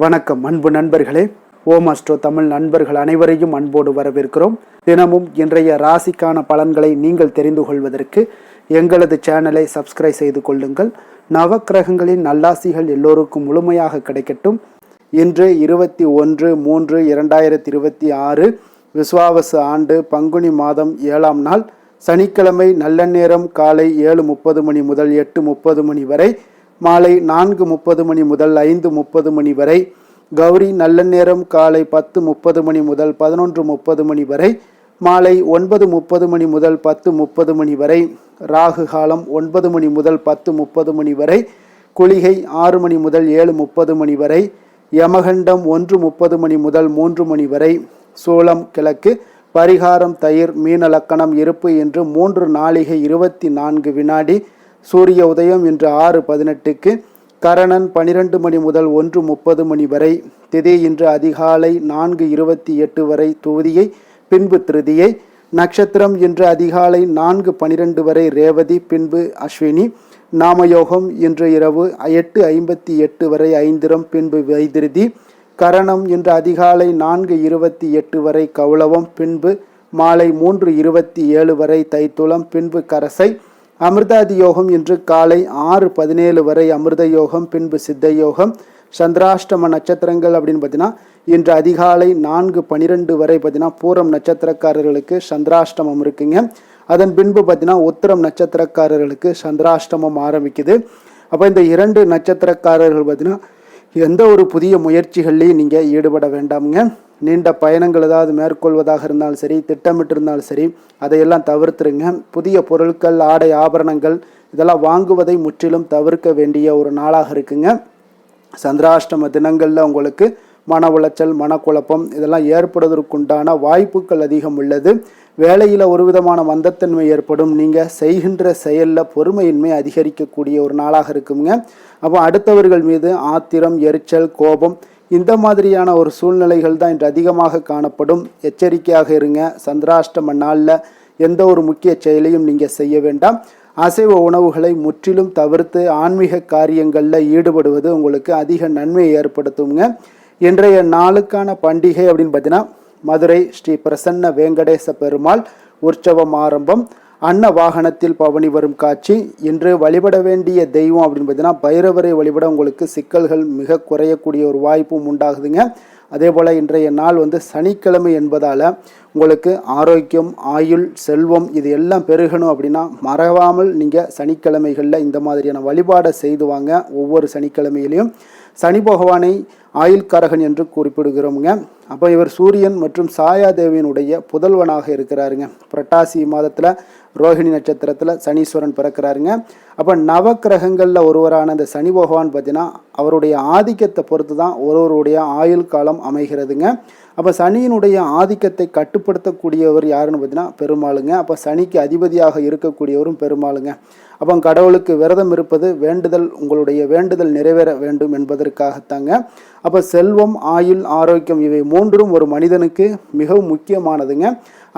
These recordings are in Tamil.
வணக்கம் அன்பு நண்பர்களே. ஓம் அஸ்ட்ரோ தமிழ் நண்பர்கள் அனைவரையும் அன்போடு வரவேற்கிறோம். தினமும் இன்றைய ராசிக்கான பலன்களை நீங்கள் தெரிந்து கொள்வதற்கு எங்களது சேனலை சப்ஸ்கிரைப் செய்து கொள்ளுங்கள். நவக்கிரகங்களின் நல்லாசிகள் எல்லோருக்கும் முழுமையாக கிடைக்கட்டும். இன்று 21/3/2026 விஸ்வாவசு ஆண்டு பங்குனி மாதம் 7ஆம் நாள் சனிக்கிழமை. நல்ல நேரம் காலை 7:30 மணி முதல் 8:30 மணி வரை, மாலை 4:30 மணி முதல் 5:30 மணி வரை. கௌரி நல்ல நேரம் காலை 10:30 மணி முதல் 11:30 மணி வரை, மாலை 9:30 மணி முதல் 10:30 மணி வரை. ராகு காலம் 9 மணி முதல் 10:30 மணி வரை. குளிகை 6 மணி முதல் 7:30 மணி வரை. யமகண்டம் 1:30 மணி முதல் 3 மணி வரை. சூலம் கிழக்கு. பரிகாரம் தயிர். மீன லக்கணம் இருப்பு என்று 3 நாழிகை 24 வினாடி. சூரிய உதயம் இன்று 6:18க்கு. கரணன் 12 மணி முதல் 1:30 மணி வரை. திதி இன்று அதிகாலை 4:28 வரை துதியை, பின்பு திருதியை. நட்சத்திரம் இன்று அதிகாலை 4:12 வரை ரேவதி, பின்பு அஸ்வினி. நாமயோகம் இன்று இரவு 8:58 வரை ஐந்திரம், பின்பு வைதிருதி. கரணம் இன்று அதிகாலை 4:28 வரை கௌளவம், பின்பு மாலை 3:27 வரை தைத்துளம், பின்பு கரசை. அமிர்தாதி யோகம் இன்று காலை 6:17 வரை அமிர்த யோகம், பின்பு சித்த யோகம். சந்திராஷ்டம நட்சத்திரங்கள் அப்படின்னு பார்த்தீங்கன்னா இன்று அதிகாலை 4:12 வரை பார்த்தீங்கன்னா பூரம் நட்சத்திரக்காரர்களுக்கு சந்திராஷ்டமம் இருக்குங்க. அதன் பின்பு பார்த்தீங்கன்னா உத்திரம் நட்சத்திரக்காரர்களுக்கு சந்திராஷ்டமம் ஆரம்பிக்குது. அப்போ இந்த 2 நட்சத்திரக்காரர்கள் பார்த்தீங்கன்னா எந்த ஒரு புதிய முயற்சிகள்லையும் நீங்கள் ஈடுபட வேண்டாமுங்க. நீண்ட பயணங்கள் ஏதாவது மேற்கொள்வதாக இருந்தாலும் சரி, திட்டமிட்டு இருந்தாலும் சரி, அதையெல்லாம் தவிர்த்துருங்க. புதிய பொருட்கள், ஆடை, ஆபரணங்கள் இதெல்லாம் வாங்குவதை முற்றிலும் தவிர்க்க வேண்டிய ஒரு நாளாக இருக்குங்க. சந்திராஷ்டம தினங்களில் உங்களுக்கு மன உளைச்சல், மனக்குழப்பம் இதெல்லாம் ஏற்படுவதற்குண்டான வாய்ப்புகள் அதிகம் உள்ளது. வேலையில் ஒரு விதமான மந்தத்தன்மை ஏற்படும். நீங்கள் செய்கின்ற செயலில் பொறுமையின்மை அதிகரிக்கக்கூடிய ஒரு நாளாக இருக்குங்க. அப்போ அடுத்தவர்கள் மீது ஆத்திரம், எரிச்சல், கோபம் இந்த மாதிரியான ஒரு சூழ்நிலைகள் தான் இன்று அதிகமாக காணப்படும். எச்சரிக்கையாக இருங்க. சந்திராஷ்டம நாளில் எந்த ஒரு முக்கிய செயலையும் நீங்கள் செய்ய வேண்டாம். அசைவ உணவுகளை முற்றிலும் தவிர்த்து ஆன்மீக காரியங்களில் ஈடுபடுவது உங்களுக்கு அதிக நன்மையை ஏற்படுத்துங்க. இன்றைய நாளுக்கான பண்டிகை அப்படின்னு பார்த்தீங்கன்னா மதுரை ஸ்ரீ பிரசன்ன வெங்கடேச பெருமாள் உற்சவம் ஆரம்பம். அன்ன வாகனத்தில் பவனி வரும் காட்சி. இன்று வழிபட வேண்டிய தெய்வம் அப்படின்னு பார்த்தீங்கன்னா பைரவரை வழிபட உங்களுக்கு சிக்கல்கள் மிக குறையக்கூடிய ஒரு வாய்ப்பும் உண்டாகுதுங்க. அதே போல் இன்றைய நாள் சனிக்கிழமை என்பதால் உங்களுக்கு ஆரோக்கியம், ஆயுள், செல்வம் இது எல்லாம் பெருகணும் அப்படின்னா மறவாமல் நீங்கள் சனிக்கிழமைகளில் இந்த மாதிரியான வழிபாடை செய்து வாங்க. ஒவ்வொரு சனிக்கிழமையிலையும் சனி பகவானை ஆயுள்காரகன் என்று குறிப்பிடுகிறோமுங்க. அப்போ இவர் சூரியன் மற்றும் சாயாதேவியினுடைய புதல்வனாக இருக்கிறாருங்க. புரட்டாசி மாதத்தில் ரோஹிணி நட்சத்திரத்தில் சனீஸ்வரன் பிறக்கிறாருங்க. அப்போ நவக்கிரகங்களில் ஒருவரான அந்த சனி பகவான் பார்த்தீங்கன்னா அவருடைய ஆதிக்கத்தை பொறுத்து தான் ஒருவருடைய ஆயுள் காலம் அமைகிறதுங்க. அப்போ சனியினுடைய ஆதிக்கத்தை கட்டுப்படுத்தக்கூடியவர் யாருன்னு பார்த்தீங்கன்னா பெருமாளுங்க. அப்போ சனிக்கு அதிபதியாக இருக்கக்கூடியவரும் பெருமாளுங்க. அப்போ கடவுளுக்கு விரதம் இருப்பது வேண்டுதல், உங்களுடைய வேண்டுதல் நிறைவேற வேண்டும் என்பதற்காகத்தாங்க. அப்போ செல்வம், ஆயுள், ஆரோக்கியம் இவை 3ம் ஒரு மனிதனுக்கு மிகவும் முக்கியமானதுங்க,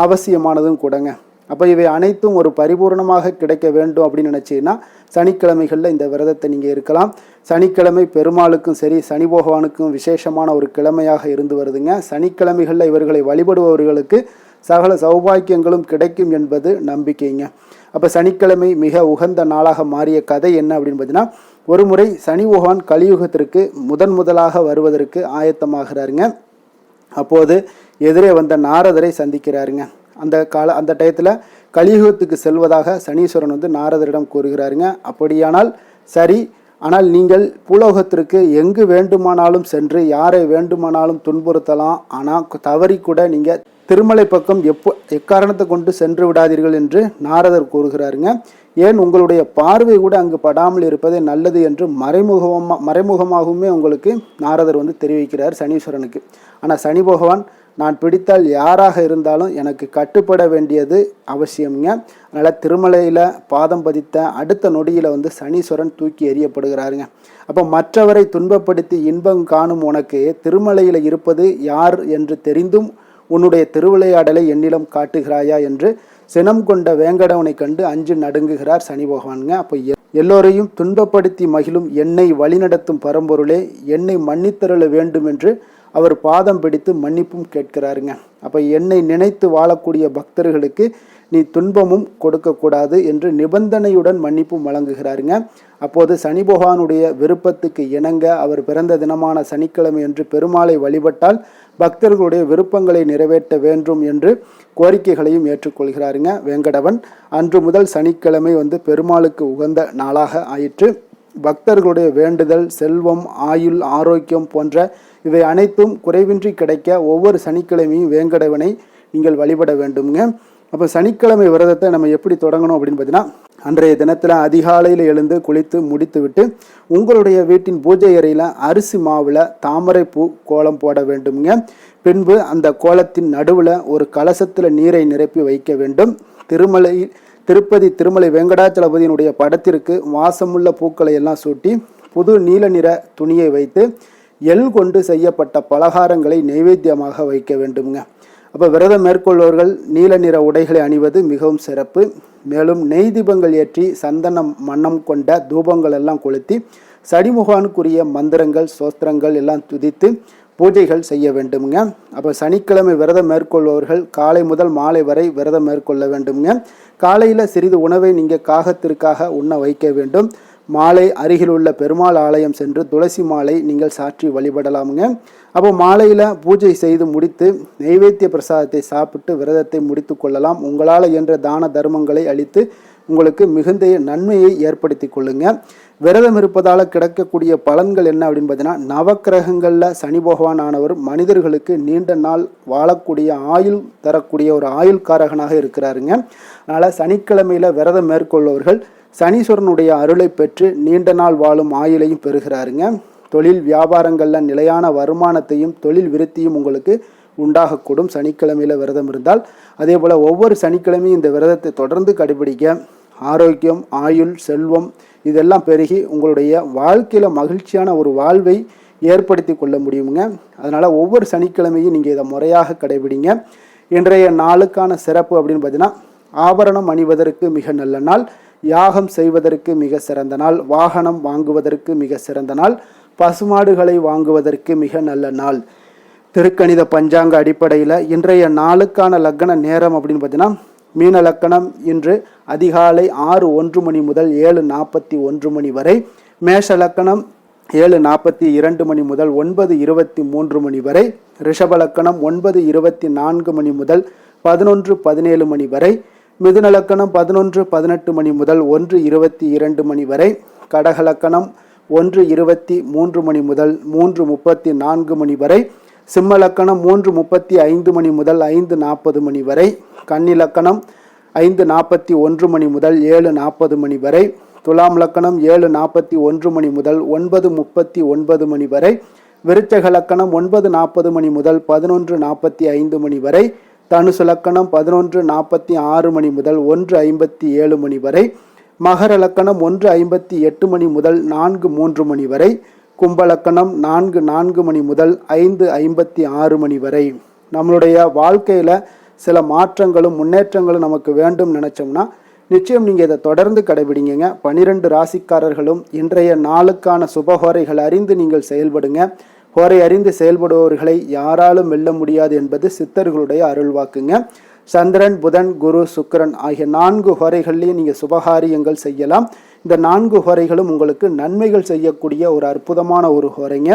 அவசியமானதும் கூடங்க. அப்போ இவை அனைத்தும் ஒரு பரிபூர்ணமாக கிடைக்க வேண்டும் அப்படின்னு நினச்சிங்கன்னா சனிக்கிழமைகளில் இந்த விரதத்தை நீங்கள் இருக்கலாம். சனிக்கிழமை பெருமாளுக்கும் சரி சனி பகவானுக்கும் விசேஷமான ஒரு கிழமையாக இருந்து வருதுங்க. சனிக்கிழமைகளில் இவர்களை வழிபடுபவர்களுக்கு சகல சௌபாக்கியங்களும் கிடைக்கும் என்பது நம்பிக்கைங்க. அப்போ சனிக்கிழமை மிக உகந்த நாளாக மாறிய கதை என்ன அப்படின்னு பார்த்தீங்கன்னா, ஒரு முறை சனி பகவான் கலியுகத்திற்கு முதலாக வருவதற்கு ஆயத்தமாகிறாருங்க. அப்போது எதிரே வந்த நாரதரை சந்திக்கிறாருங்க. அந்த டயத்தில் கலியுகத்துக்கு செல்வதாக சனீஸ்வரன் நாரதரிடம் கூறுகிறாருங்க. அப்படியானால் சரி, ஆனால் நீங்கள் பூலோகத்திற்கு எங்கு வேண்டுமானாலும் சென்று யாரை வேண்டுமானாலும் துன்புறுத்தலாம், ஆனால் தவறி கூட நீங்கள் திருமலை பக்கம் எக்காரணத்தை கொண்டு சென்று விடாதீர்கள் என்று நாரதர் கூறுகிறாருங்க. ஏன் உங்களுடைய பார்வை கூட அங்கு படாமல் இருப்பதே நல்லது என்று மறைமுகமாகவுமே உங்களுக்கு நாரதர் தெரிவிக்கிறார் சனீஸ்வரனுக்கு. ஆனால் சனி பகவான் நான் பிடித்தால் யாராக இருந்தாலும் எனக்கு கட்டுப்பட வேண்டியது அவசியம்ங்க. அதனால் திருமலையில் பாதம் பதித்த அடுத்த நொடியில் சனீஸ்வரன் தூக்கி எறியப்படுகிறாருங்க. அப்போ மற்றவரை துன்பப்படுத்தி இன்பம் காணும் உனக்கு திருமலையில் இருப்பது யார் என்று தெரிந்தும் உன்னுடைய திருவிளையாடலை என்னிடம் காட்டுகிறாயா என்று சினம் கொண்ட வேங்கடவனை கண்டு அஞ்சு நடுங்குகிறார் சனி பகவானுங்க. அப்போ எல்லோரையும் துன்பப்படுத்தி மகிழும் என்னை வழிநடத்தும் பரம்பொருளே, என்னை மன்னித்தருள வேண்டும் என்று அவர் பாதம் பிடித்து மன்னிப்பும் கேட்கிறாருங்க. அப்போ என்னை நினைத்து வாழக்கூடிய பக்தர்களுக்கு நீ துன்பமும் கொடுக்கக்கூடாது என்று நிபந்தனையுடன் மன்னிப்பும் வழங்குகிறாருங்க. அப்போது சனி பகவானுடைய விருப்பத்துக்கு இணங்க அவர் பிறந்த தினமான சனிக்கிழமை என்று பெருமாளை வழிபட்டால் பக்தர்களுடைய விருப்பங்களை நிறைவேற்ற வேண்டும் என்று கோரிக்கைகளையும் ஏற்றுக்கொள்கிறாருங்க வேங்கடவன். அன்று முதல் சனிக்கிழமை பெருமாளுக்கு உகந்த நாளாக ஆயிற்று. பக்தர்களுடைய வேண்டுதல், செல்வம், ஆயுள், ஆரோக்கியம் போன்ற இவை அனைத்தும் குறைவின்றி கிடைக்க ஒவ்வொரு சனிக்கிழமையும் வேங்கடவனை நீங்கள் வழிபட வேண்டுங்க. அப்போ சனிக்கிழமை விரதத்தை நம்ம எப்படி தொடங்கணும் அப்படின்னு பார்த்தீங்கன்னா, அன்றைய தினத்தில் அதிகாலையில் எழுந்து குளித்து முடித்து விட்டு உங்களுடைய வீட்டின் பூஜை அறையில் அரிசி மாவில் தாமரை பூ கோலம் போட வேண்டுங்க. பின்பு அந்த கோலத்தின் நடுவில் ஒரு கலசத்தில் நீரை நிரப்பி வைக்க வேண்டும். திருப்பதி திருமலை வெங்கடாச்சலபதியினுடைய படத்திற்கு வாசமுள்ள பூக்களை எல்லாம் சூட்டி புது நீல நிற துணியை வைத்து எள் கொண்டு செய்யப்பட்ட பலகாரங்களை நைவேத்தியமாக வைக்க வேண்டுங்க. அப்போ விரதம் மேற்கொள்பவர்கள் நீல நிற உடைகளை அணிவது மிகவும் சிறப்பு. மேலும் நெய் தீபங்கள் ஏற்றி சந்தனம் மன்னம் கொண்ட தூபங்கள் எல்லாம் கொளுத்தி சனிமுகானுக்குரிய மந்திரங்கள் சோஸ்திரங்கள் எல்லாம் துதித்து பூஜைகள் செய்ய வேண்டுங்க. அப்போ சனிக்கிழமை விரதம் மேற்கொள்பவர்கள் காலை முதல் மாலை வரை விரதம் மேற்கொள்ள வேண்டுங்க. காலையில் சிறிது உணவை நீங்கள் காகத்திற்காக உண்ண வைக்க வேண்டும். மாலை அருகில் உள்ள பெருமாள் ஆலயம் சென்று துளசி மாலை நீங்கள் சாற்றி வழிபடலாமுங்க. அப்போ மாலையில் பூஜை செய்து முடித்து நைவேத்திய பிரசாதத்தை சாப்பிட்டு விரதத்தை முடித்து கொள்ளலாம். உங்களால் இயன்ற தான தர்மங்களை அளித்து உங்களுக்கு மிகுந்த நன்மையை ஏற்படுத்தி கொள்ளுங்க. விரதம் இருப்பதால் கிடைக்கக்கூடிய பலன்கள் என்ன அப்படின்னு பார்த்தீங்கன்னா, நவக்கிரகங்களில் சனி பகவான் ஆனவர் மனிதர்களுக்கு நீண்ட நாள் வாழக்கூடிய ஆயுள் தரக்கூடிய ஒரு ஆயுள்காரகனாக இருக்கிறாருங்க. அதனால் சனிக்கிழமையில் விரதம் மேற்கொள்பவர்கள் சனீஸ்வரனுடைய அருளை பெற்று நீண்ட நாள் வாழும் ஆயுளையும் பெறுகிறாருங்க. தொழில் வியாபாரங்களில் நிலையான வருமானத்தையும் தொழில் விருத்தியும் உங்களுக்கு உண்டாகக்கூடும் சனிக்கிழமையில் விரதம் இருந்தால். அதே போல் ஒவ்வொரு சனிக்கிழமையும் இந்த விரதத்தை தொடர்ந்து கடைபிடிக்க ஆரோக்கியம், ஆயுள், செல்வம் இதெல்லாம் பெருகி உங்களுடைய வாழ்க்கையில் மகிழ்ச்சியான ஒரு வாழ்வை ஏற்படுத்தி கொள்ள முடியுங்க. அதனால் ஒவ்வொரு சனிக்கிழமையும் நீங்கள் இதை முறையாக கடைபிடிங்க. இன்றைய நாளுக்கான சிறப்பு அப்படின்னு பார்த்தீங்கன்னா, ஆபரணம் அணிவதற்கு மிக நல்ல நாள், யாகம் செய்வதற்கு மிக சிறந்த நாள், வாகனம் வாங்குவதற்கு மிக சிறந்த நாள், பசுமாடுகளை வாங்குவதற்கு மிக நல்ல நாள். திருக்கணித பஞ்சாங்க அடிப்படையில் இன்றைய நாளுக்கான லக்கண நேரம் அப்படின்னு பார்த்தீங்கன்னா, மீன லக்கணம் இன்று அதிகாலை 6:01 மணி முதல் 7:41 மணி வரை, மேஷ லக்கணம் 7:42 மணி முதல் 9:23 மணி வரை, ரிஷப லக்கணம் 9:24 மணி முதல் 11:17 மணி வரை, மிதுன லக்கணம் 11:18 மணி முதல் 1:22 மணி வரை, கடக லக்கணம் 1:23 மணி முதல் 3:34 மணி வரை, சிம்ம லக்கணம் 3:35 மணி முதல் 5:40 மணி வரை, கன்னி லக்கணம் 5:41 மணி முதல் 7:40 மணி வரை, துலாம் லக்கணம் 7:41 மணி முதல் 9:39 மணி வரை, விருச்சக லக்கணம் 9:40 மணி முதல் 11:45 மணி வரை, தனுசு லக்கணம் 11:46 மணி முதல் 1:57 மணி வரை, மகர லக்கணம் 1:58 மணி முதல் 4:03 மணி வரை, கும்பலக்கணம் 4:04 மணி முதல் 5:56 மணி வரை. நம்மளுடைய வாழ்க்கையில் சில மாற்றங்களும் முன்னேற்றங்களும் நமக்கு வேண்டும் நினச்சோம்னா நிச்சயம் நீங்கள் இதை தொடர்ந்து கடைபிடிங்க. 12 ராசிக்காரர்களும் இன்றைய நாளுக்கான சுபஹோரைகள் அறிந்து நீங்கள் செயல்படுங்க. ஹோரை அறிந்து செயல்படுபவர்களை யாராலும் வெல்ல முடியாது என்பது சித்தர்களுடைய அருள்வாக்குங்க. சந்திரன், புதன், குரு, சுக்கிரன் ஆகிய 4 ஹோரைகள்லையும் நீங்கள் சுபகாரியங்கள் செய்யலாம். இந்த 4 ஹோரைகளும் உங்களுக்கு நன்மைகள் செய்யக்கூடிய ஒரு அற்புதமான ஒரு ஹோரைங்க.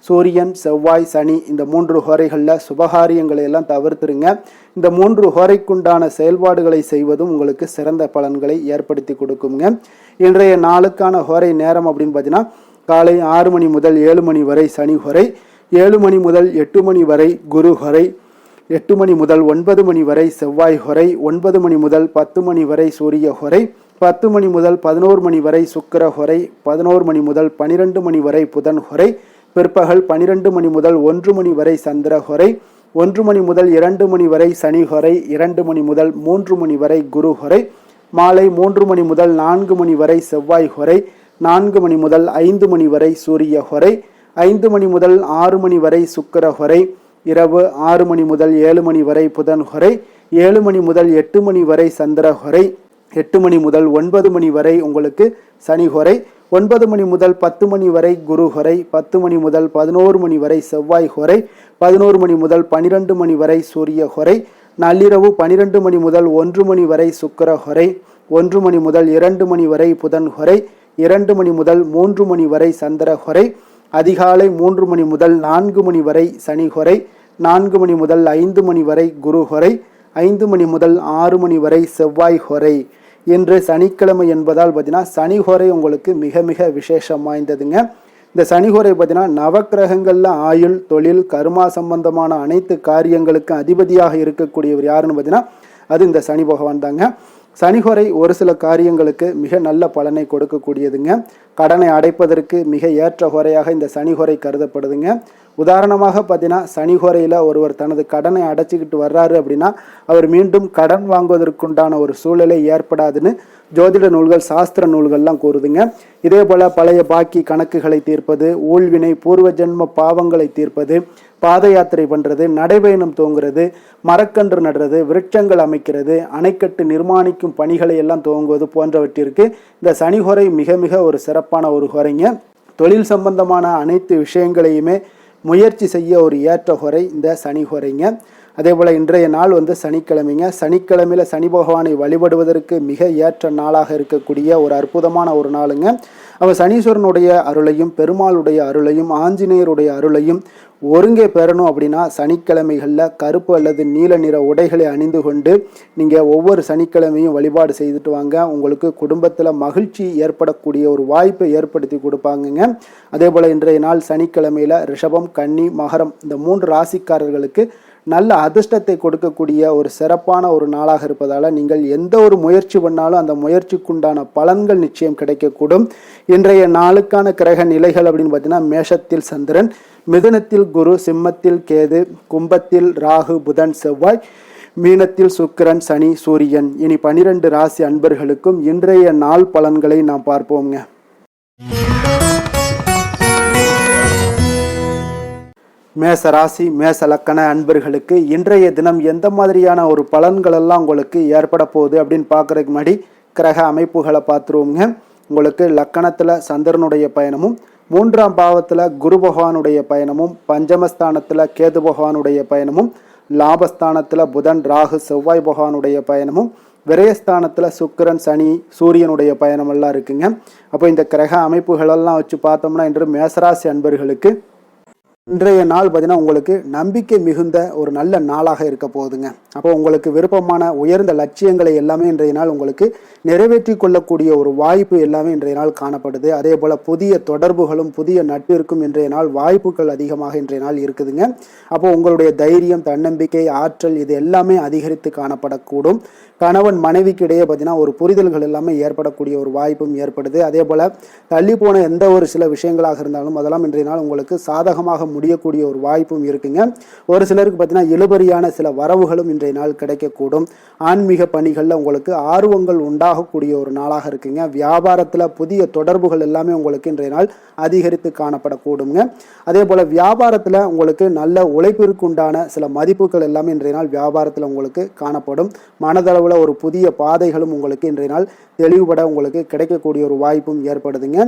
சூரியன், செவ்வாய், சனி இந்த 3 ஹோரைகளில் சுபகாரியங்களை எல்லாம் தவிர்த்துருங்க. இந்த 3 ஹோரைக்குண்டான செயல்பாடுகளை செய்வதும் உங்களுக்கு சிறந்த பலன்களை ஏற்படுத்தி கொடுக்குங்க. இன்றைய நாளுக்கான ஹோரை நேரம் அப்படின்னு பார்த்தீங்கன்னா, காலை 6 மணி முதல் 7 மணி வரை சனி ஹோரை, 7 மணி முதல் 8 மணி வரை குரு ஹோரை, 8 மணி முதல் 9 மணி வரை செவ்வாய் ஹோரை, 9 மணி முதல் 10 மணி வரை சூரிய ஹோரை, 10 மணி முதல் 11 மணி வரை சுக்கிர ஹோரை, 11 மணி முதல் 12 மணி வரை புதன் ஹோரை, பிற்பகல் 12 மணி முதல் 1 மணி வரை சந்திர ஹோரை, 1 மணி முதல் 2 மணி வரை சனி ஹோரை, 2 மணி முதல் 3 மணி வரை குரு ஹோரை, மாலை 3 மணி முதல் 4 மணி வரை செவ்வாய் ஹோரை, 4 மணி முதல் 5 மணி வரை சூரிய ஹோரை, 5 மணி முதல் 6 மணி வரை சுக்கிர ஹோரை, இரவு 6 மணி முதல் 7 மணி வரை புதன் ஹொரை, 7 மணி முதல் 8 மணி வரை சந்திர ஹொரை, 8 மணி முதல் 9 மணி வரை உங்களுக்கு சனி ஹொரை, 9 மணி முதல் 10 மணி வரை குரு ஹொரை, 10 மணி முதல் 11 மணி வரை செவ்வாய் ஹொரை, 11 மணி முதல் 12 மணி வரை சூரிய ஹொரை, நள்ளிரவு 12 மணி முதல் 1 மணி வரை சுக்கிர ஹொரை, 1 மணி முதல் 2 மணி வரை புதன் ஹொரை, 2 மணி முதல் 3 மணி வரை சந்திர ஹொரை, அதிகாலை 3 மணி முதல் 4 மணி வரை சனி ஹொரை, 4 மணி முதல் 5 மணி வரை குரு ஹொரை, 5 மணி முதல் 6 மணி வரை செவ்வாய் ஹொரை. இன்று சனிக்கிழமை என்பதால் பார்த்தீங்கன்னா சனி ஹொரை உங்களுக்கு மிக மிக விசேஷம் வாய்ந்ததுங்க. இந்த சனி ஹொரை பார்த்தீங்கன்னா நவக்கிரகங்களில் ஆயுள், தொழில், கர்மா சம்பந்தமான அனைத்து காரியங்களுக்கும் அதிபதியாக இருக்கக்கூடியவர் யாருன்னு பார்த்தீங்கன்னா அது இந்த சனி பகவான் தாங்க. சனிஹொரை ஒரு சில காரியங்களுக்கு மிக நல்ல பலனை கொடுக்கக்கூடியதுங்க. கடனை அடைப்பதற்கு மிக ஏற்ற ஹொரையாக இந்த சனிஹொரை கருதப்படுதுங்க. உதாரணமாக பார்த்தீங்கன்னா சனிஹொரையில் ஒருவர் தனது கடனை அடைச்சிக்கிட்டு வர்றாரு அப்படின்னா அவர் மீண்டும் கடன் வாங்குவதற்குண்டான ஒரு சூழலை ஏற்படாதுன்னு ஜோதிட நூல்கள், சாஸ்திர நூல்கள்லாம் கூறுதுங்க. இதே போல் பழைய பாக்கி கணக்குகளை தீர்ப்பது, ஊழ்வினை, பூர்வ ஜென்ம பாவங்களை தீர்ப்பது, பாத யாத்திரை பண்ணுறது, நடைபயணம் துவங்குறது, மரக்கன்று நடுறது, விருட்சங்கள் அமைக்கிறது, அணைக்கட்டு நிர்மாணிக்கும் பணிகளை எல்லாம் துவங்குவது போன்றவற்றிற்கு இந்த சனிஹொரை மிக மிக ஒரு சிறப்பான ஒரு ஹொரைங்க. தொழில் சம்பந்தமான அனைத்து விஷயங்களையுமே முயற்சி செய்ய ஒரு ஏற்ற ஹொரை இந்த சனிஹொரைங்க. அதே போல் இன்றைய நாள் சனிக்கிழமைங்க. சனிக்கிழமையில் சனி பகவானை வழிபடுவதற்கு மிக ஏற்ற நாளாக இருக்கக்கூடிய ஒரு அற்புதமான ஒரு நாளுங்க. அவர் சனீஸ்வரனுடைய அருளையும், பெருமாளுடைய அருளையும், ஆஞ்சநேயருடைய அருளையும் ஒருங்கே பெறணும் அப்படின்னா சனிக்கிழமைகளில் கருப்பு அல்லது நீல நிற உடைகளை அணிந்து கொண்டு நீங்கள் ஒவ்வொரு சனிக்கிழமையும் வழிபாடு செய்துட்டு வாங்க. உங்களுக்கு குடும்பத்தில் மகிழ்ச்சி ஏற்படக்கூடிய ஒரு வாய்ப்பை ஏற்படுத்தி கொடுப்பாங்கங்க. அதே போல் இன்றைய நாள் சனிக்கிழமையில் ரிஷபம், கன்னி, மகரம் இந்த 3 ராசிக்காரர்களுக்கு நல்ல அதிர்ஷ்டத்தை கொடுக்கக்கூடிய ஒரு சிறப்பான ஒரு நாளாக இருப்பதால் நீங்கள் எந்த ஒரு முயற்சி பண்ணாலும் அந்த முயற்சிக்குண்டான பலன்கள் நிச்சயம் கிடைக்கக்கூடும். இன்றைய நாளுக்கான கிரக நிலைகள் அப்படின்னு பார்த்தீங்கன்னா மேஷத்தில் சந்திரன், மிதுனத்தில் குரு, சிம்மத்தில் கேது, கும்பத்தில் ராகு, புதன், செவ்வாய், மீனத்தில் சுக்கிரன், சனி, சூரியன். இனி 12 ராசி அன்பர்களுக்கும் இன்றைய நாள் பலன்களை நாம் பார்ப்போங்க. மேச ராசி, மேச லக்கண அன்பர்களுக்கு இன்றைய தினம் எந்த மாதிரியான ஒரு பலன்கள் எல்லாம் உங்களுக்கு ஏற்பட போகுது அப்படின்னு பார்க்குறதுக்கு முன்னாடி கிரக அமைப்புகளை பார்த்துருவோங்க. உங்களுக்கு லக்கணத்தில் சந்திரனுடைய பயணமும், 3ஆம் பாவத்தில் குரு பகவானுடைய பயணமும், பஞ்சமஸ்தானத்தில் கேது பகவானுடைய பயணமும், லாபஸ்தானத்தில் புதன், ராகு, செவ்வாய் பகவானுடைய பயணமும், விரயஸ்தானத்தில் சுக்கிரன், சனி, சூரியனுடைய பயணமெல்லாம் இருக்குங்க. அப்போ இந்த கிரக அமைப்புகளெல்லாம் வச்சு பார்த்தோம்னா இன்று மேசராசி அன்பர்களுக்கு இன்றைய நாள் பார்த்தீங்கன்னா உங்களுக்கு நம்பிக்கை மிகுந்த ஒரு நல்ல நாளாக இருக்க போகுதுங்க. அப்போ உங்களுக்கு விருப்பமான உயர்ந்த லட்சியங்களை எல்லாமே இன்றைய நாள் உங்களுக்கு நிறைவேற்றி கொள்ளக்கூடிய ஒரு வாய்ப்பு எல்லாமே இன்றைய நாள் காணப்படுது. அதே போல் புதிய தொடர்புகளும் புதிய நட்பிற்கும் இன்றைய நாள் வாய்ப்புகள் அதிகமாக இன்றைய நாள் இருக்குதுங்க. அப்போ உங்களுடைய தைரியம், தன்னம்பிக்கை, ஆற்றல் இது எல்லாமே அதிகரித்து காணப்படக்கூடும். கணவன் மனைவிக்கு இடையே பார்த்தீங்கன்னா ஒரு புரிதல்கள் எல்லாமே ஏற்படக்கூடிய ஒரு வாய்ப்பும் ஏற்படுது. அதே போல் தள்ளி போன எந்த ஒரு சில விஷயங்களாக இருந்தாலும் அதெல்லாம் இன்றைய நாள் உங்களுக்கு சாதகமாக முடியக்கூடிய ஒரு வாய்ப்பும் இருக்குங்க. ஒரு சிலருக்கு பார்த்தீங்கன்னா இழுபறியான சில வரவுகளும் இன்றைய நாள் கிடைக்கக்கூடும். ஆன்மீக பணிகளில் உங்களுக்கு ஆர்வங்கள் உண்டாகக்கூடிய ஒரு நாளாக இருக்குங்க. வியாபாரத்தில் புதிய தொடர்புகள் எல்லாமே உங்களுக்கு இன்றைய நாள் அதிகரித்து காணப்படக்கூடுங்க. அதே போல் வியாபாரத்தில் உங்களுக்கு நல்ல உழைப்பிற்கு உண்டான சில மதிப்புகள் எல்லாமே இன்றைய நாள் வியாபாரத்தில் உங்களுக்கு காணப்படும். மனதளவில் ஒரு புதிய பாதைகளும் உங்களுக்கு இன்றைய நாள் தெளிவுபட உங்களுக்கு கிடைக்கக்கூடிய ஒரு வாய்ப்பும் ஏற்படுதுங்க.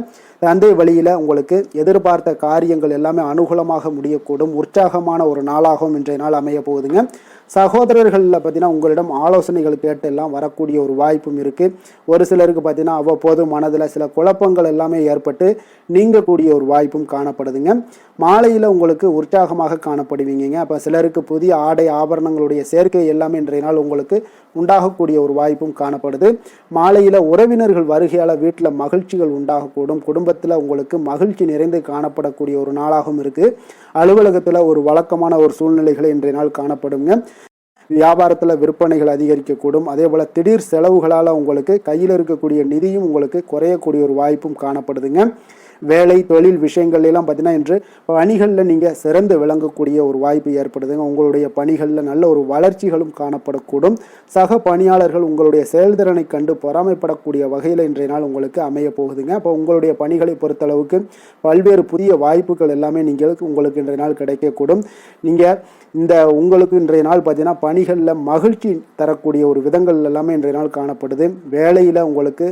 தந்தை வழியில் உங்களுக்கு எதிர்பார்த்த காரியங்கள் எல்லாமே அனுகூலமாக முடியக்கூடும். உற்சாகமான ஒரு நாளாகவும் இன்றைய நாள் அமைய போகுதுங்க. சகோதரர்களில் பார்த்தீங்கன்னா உங்களிடம் ஆலோசனைகள் கேட்டு எல்லாம் வரக்கூடிய ஒரு வாய்ப்பும் இருக்குது. ஒரு சிலருக்கு பார்த்தீங்கன்னா அவ்வப்போது மனதில் சில குழப்பங்கள் எல்லாமே ஏற்பட்டு நீங்கக்கூடிய ஒரு வாய்ப்பும் காணப்படுதுங்க. மாலையில் உங்களுக்கு உற்சாகமாக காணப்படுவீங்க. அப்போ சிலருக்கு புதிய ஆடை ஆபரணங்களுடைய சேர்க்கை எல்லாமே இன்றைய நாள் உங்களுக்கு உண்டாகக்கூடிய ஒரு வாய்ப்பும் காணப்படுது. மாலையில் உறவினர்கள் வருகையால் வீட்டில் மகிழ்ச்சிகள் உண்டாகக்கூடும். குடும்பத்தில் உங்களுக்கு மகிழ்ச்சி நிறைந்து காணப்படக்கூடிய ஒரு நாளாகவும் இருக்குது. அலுவலகத்தில் ஒரு வழக்கமான ஒரு சூழ்நிலைகளை இன்றைய நாள் காணப்படுங்க. வியாபாரத்தில் விற்பனைகள் அதிகரிக்கக்கூடும். அதே போல் திடீர் செலவுகளால் உங்களுக்கு கையில் இருக்கக்கூடிய நிதியும் உங்களுக்கு குறையக்கூடிய ஒரு வாய்ப்பும் காணப்படுதுங்க. வேலை தொழில் விஷயங்கள் எல்லாம் பார்த்தீங்கன்னா இன்று பணிகளில் நீங்கள் சிறந்து விளங்கக்கூடிய ஒரு வாய்ப்பு ஏற்படுதுங்க. உங்களுடைய பணிகளில் நல்ல ஒரு வளர்ச்சிகளும் காணப்படக்கூடும். சக பணியாளர்கள் உங்களுடைய செயல்திறனை கண்டு பொறாமைப்படக்கூடிய வகையில் இன்றைய நாள் உங்களுக்கு அமைய போகுதுங்க. அப்போ உங்களுடைய பணிகளை பொறுத்தளவுக்கு பல்வேறு புதிய வாய்ப்புகள் எல்லாமே உங்களுக்கு இன்றைய நாள் கிடைக்கக்கூடும். உங்களுக்கு இன்றைய நாள் பார்த்தீங்கன்னா பணிகளில் மகிழ்ச்சி தரக்கூடிய ஒரு விதங்கள் எல்லாமே இன்றைய நாள் காணப்படுது. வேலையில் உங்களுக்கு